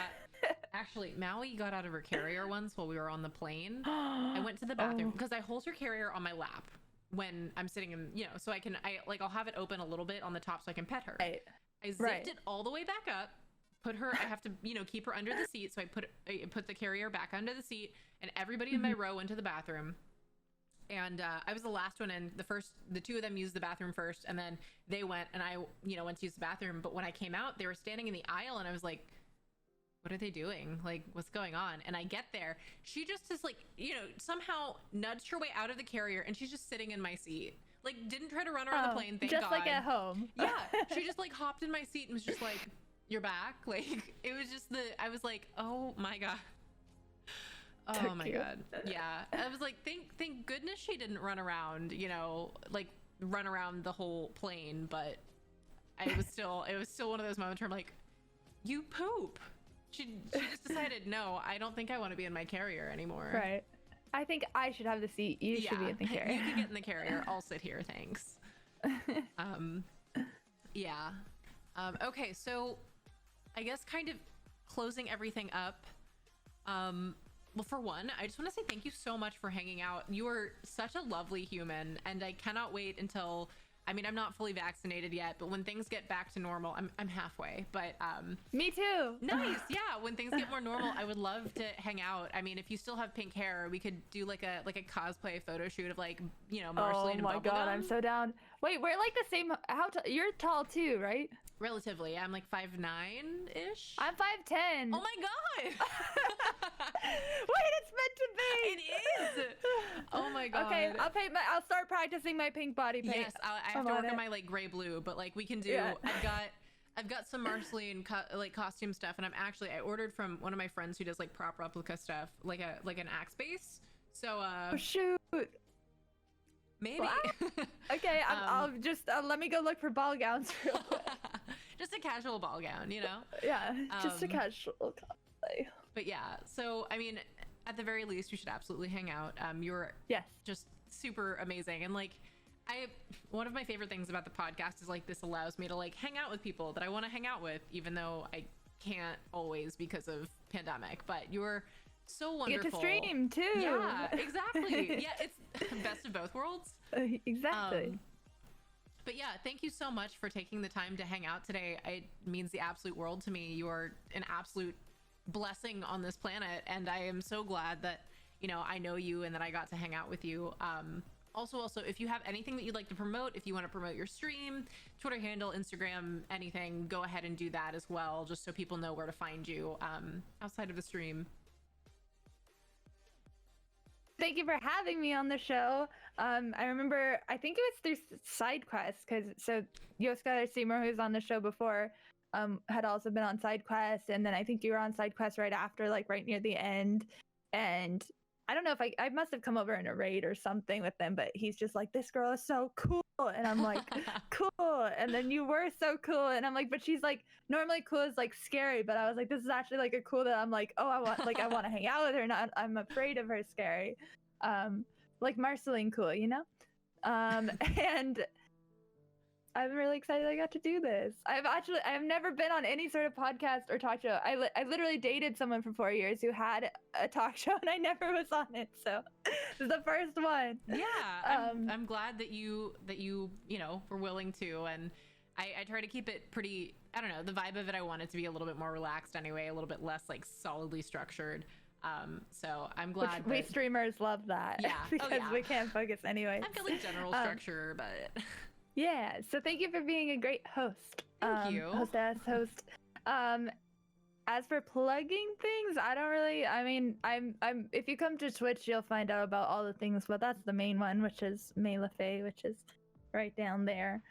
Actually, Maui got out of her carrier once while we were on the plane. I went to the bathroom because I hold her carrier on my lap when I'm sitting in, so I'll have it open a little bit on the top so I can pet her.
Right.
I zipped it all the way back up, put her, I have to, keep her under the seat. So I put the carrier back under the seat, and everybody in my row went to the bathroom. And I was the last one in. The two of them used the bathroom first, and then they went, and I, went to use the bathroom. But when I came out, they were standing in the aisle, and I was like, what are they doing? Like, what's going on? And I get there. She just is like, somehow nudged her way out of the carrier, and she's just sitting in my seat. Like, didn't try to run around the plane, thank God.
Just like at home.
Yeah. She just like hopped in my seat and was just like, you're back? Like, it was just I was like, oh my God. Oh my God. Yeah. I was like, thank goodness she didn't run around, like run around the whole plane. But it was still one of those moments where I'm like, you poop. She just decided, no, I don't think I want to be in my carrier anymore.
Right. I think I should have the seat. You should be in the carrier.
You can get in the carrier. I'll sit here. Thanks. Yeah. Okay. So I guess kind of closing everything up. Well, for one, I just want to say thank you so much for hanging out. You are such a lovely human, and I cannot wait until, I'm not fully vaccinated yet, but when things get back to normal, I'm halfway, but
me too.
Nice. Yeah, when things get more normal, I would love to hang out. If you still have pink hair, we could do like a cosplay photo shoot of Marceline and
Oh my God, I'm so down. Wait, we're like the same. You're tall too, right?
Relatively. I'm like 5'9"-ish.
I'm 5'10".
Oh my God.
Wait, it's meant to be.
It is. Oh my God.
Okay, I'll start practicing my pink body paint.
Yes, I have to work on my gray blue, but we can do. Yeah. I've got some Marceline costume stuff, and I ordered from one of my friends who does prop replica stuff, like an axe base. So
oh shoot.
Maybe.
Wow. Okay, I'll just let me go look for ball gowns real quick.
Just a casual ball gown,
Yeah, just a casual cosplay.
But yeah, so at the very least, we should absolutely hang out. You're just super amazing, and one of my favorite things about the podcast is this allows me to hang out with people that I want to hang out with, even though I can't always because of pandemic. But you're so wonderful.
You get to stream too.
Yeah, exactly. Yeah, it's best of both worlds.
Exactly.
But yeah, thank you so much for taking the time to hang out today. It means the absolute world to me. You are an absolute blessing on this planet, and I am so glad that I know you and that I got to hang out with you. Also, if you have anything that you'd like to promote, if you want to promote your stream, Twitter handle, Instagram, anything, go ahead and do that as well, just so people know where to find you outside of the stream.
Thank you for having me on the show. I remember, I think it was through SideQuest, because Yoska Seymour, who's on the show before, had also been on SideQuest, and then I think you were on SideQuest right after, right near the end. And I don't know if I must have come over in a raid or something with them, but he's just like, this girl is so cool. And I'm like, cool. And then you were so cool. And I'm like, but she's normally cool is scary. But I was like, this is actually a cool that I'm like, oh, I want to hang out with her. Not, I'm afraid of her scary. Like Marceline cool, and I'm really excited I got to do this. I've never been on any sort of podcast or talk show. I literally dated someone for 4 years who had a talk show, and I never was on it. So this is the first one.
Yeah, I'm glad that you were willing to, and I try to keep it pretty. I don't know, the vibe of it. I want it to be a little bit more relaxed anyway, a little bit less solidly structured. So I'm glad
we streamers love that.
Yeah,
because we can't focus anyway.
I've got general structure, but.
Yeah, so thank you for being a great host.
Thank you.
Host. As for plugging things, I don't really, I'm if you come to Twitch, you'll find out about all the things, but that's the main one, which is MaeLeFay, which is right down there.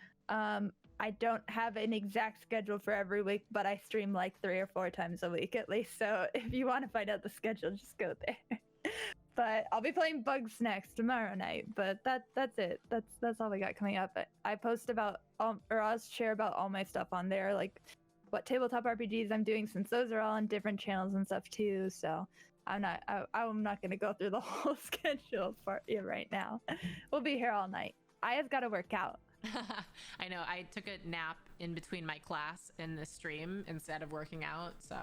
I don't have an exact schedule for every week, but I stream like 3 or 4 times a week at least. So if you want to find out the schedule, just go there. But I'll be playing Bugs next tomorrow night. But that's it. That's all we got coming up. I post about or I'll share about all my stuff on there, like what tabletop RPGs I'm doing, since those are all on different channels and stuff too. So I'm not gonna go through the whole schedule for you right now. We'll be here all night. Aya's got to work out.
I know. I took a nap in between my class and the stream instead of working out. So.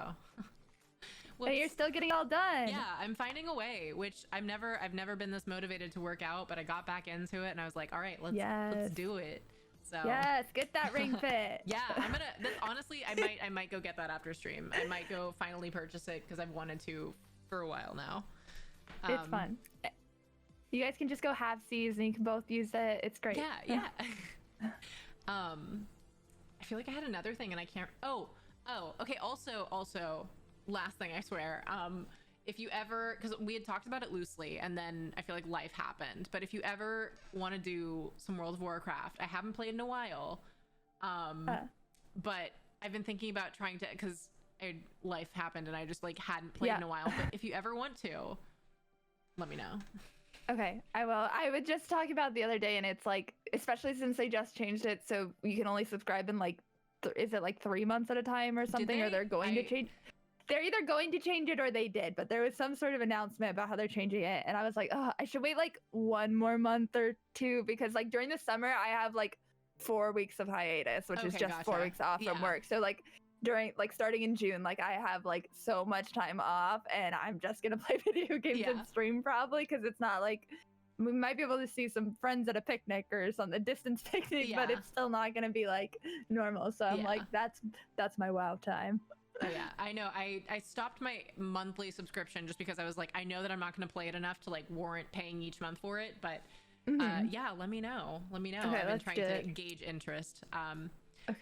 But you're still getting all done.
Yeah, I'm finding a way, which I've never been this motivated to work out, but I got back into it and I was like, all right, let's do it. So
yes, get that ring fit.
Yeah, honestly, I might go get that after stream. I might go finally purchase it because I've wanted to for a while now.
It's fun. You guys can just go halvesies and you can both use it. It's great.
Yeah. I feel like I had another thing and I can't. Oh, okay. Also, last thing, I swear. If you ever, because we had talked about it loosely and then I feel like life happened, but if you ever want to do some World of Warcraft, I haven't played in a while, but I've been thinking about trying to, because life happened and I just like hadn't played in a while. But if you ever want to, let me know.
Okay, I will. I would just talk about the other day, and it's like, especially since they just changed it, so you can only subscribe in like, is it like 3 months at a time or something? Or they're going to change. They're either going to change it or they did, but there was some sort of announcement about how they're changing it, and I was like, oh, I should wait like 1 more month or 2, because like during the summer I have like 4 weeks of hiatus, which is just gotcha. 4 weeks off from work. So like during like starting in June, like I have like so much time off, and I'm just gonna play video games and stream probably, because it's not like we might be able to see some friends at a picnic or something, distance picnic, but it's still not gonna be like normal. So I'm like, that's my WoW time.
Oh yeah, I know. I stopped my monthly subscription just because I was like, I know that I'm not going to play it enough to like warrant paying each month for it. But yeah, let me know. Okay, I've been trying to gauge interest.
Okay.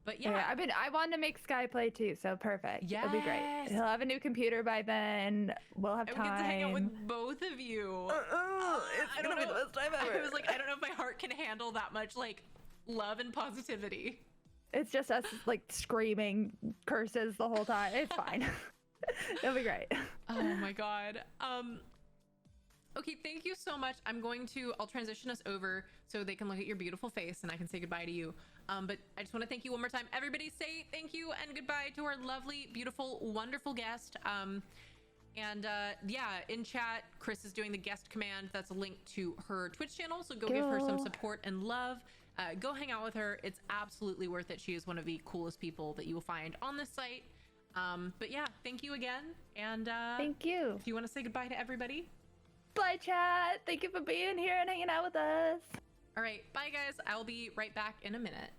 But yeah,
I wanted to make Sky play too, so perfect.
Yeah,
it'll be great. He'll have a new computer by then. We'll have time.
I get to hang out with both of you.
It's gonna be the best time ever.
I was like, I don't know if my heart can handle that much like love and positivity.
It's just us like screaming curses the whole time. It's fine. It'll be great.
Oh my god. Okay, thank you so much. I'll transition us over so they can look at your beautiful face and I can say goodbye to you. But I just want to thank you one more time. Everybody say thank you and goodbye to our lovely, beautiful, wonderful guest. Yeah, in chat, Chris is doing the guest command. That's a link to her Twitch channel, so go give her some support and love. Go hang out with her. It's absolutely worth it. She is one of the coolest people that you will find on this site. But yeah, thank you again. And
thank you.
Do you want to say goodbye to everybody?
Bye, chat. Thank you for being here and hanging out with us.
All right, bye guys. I'll be right back in a minute.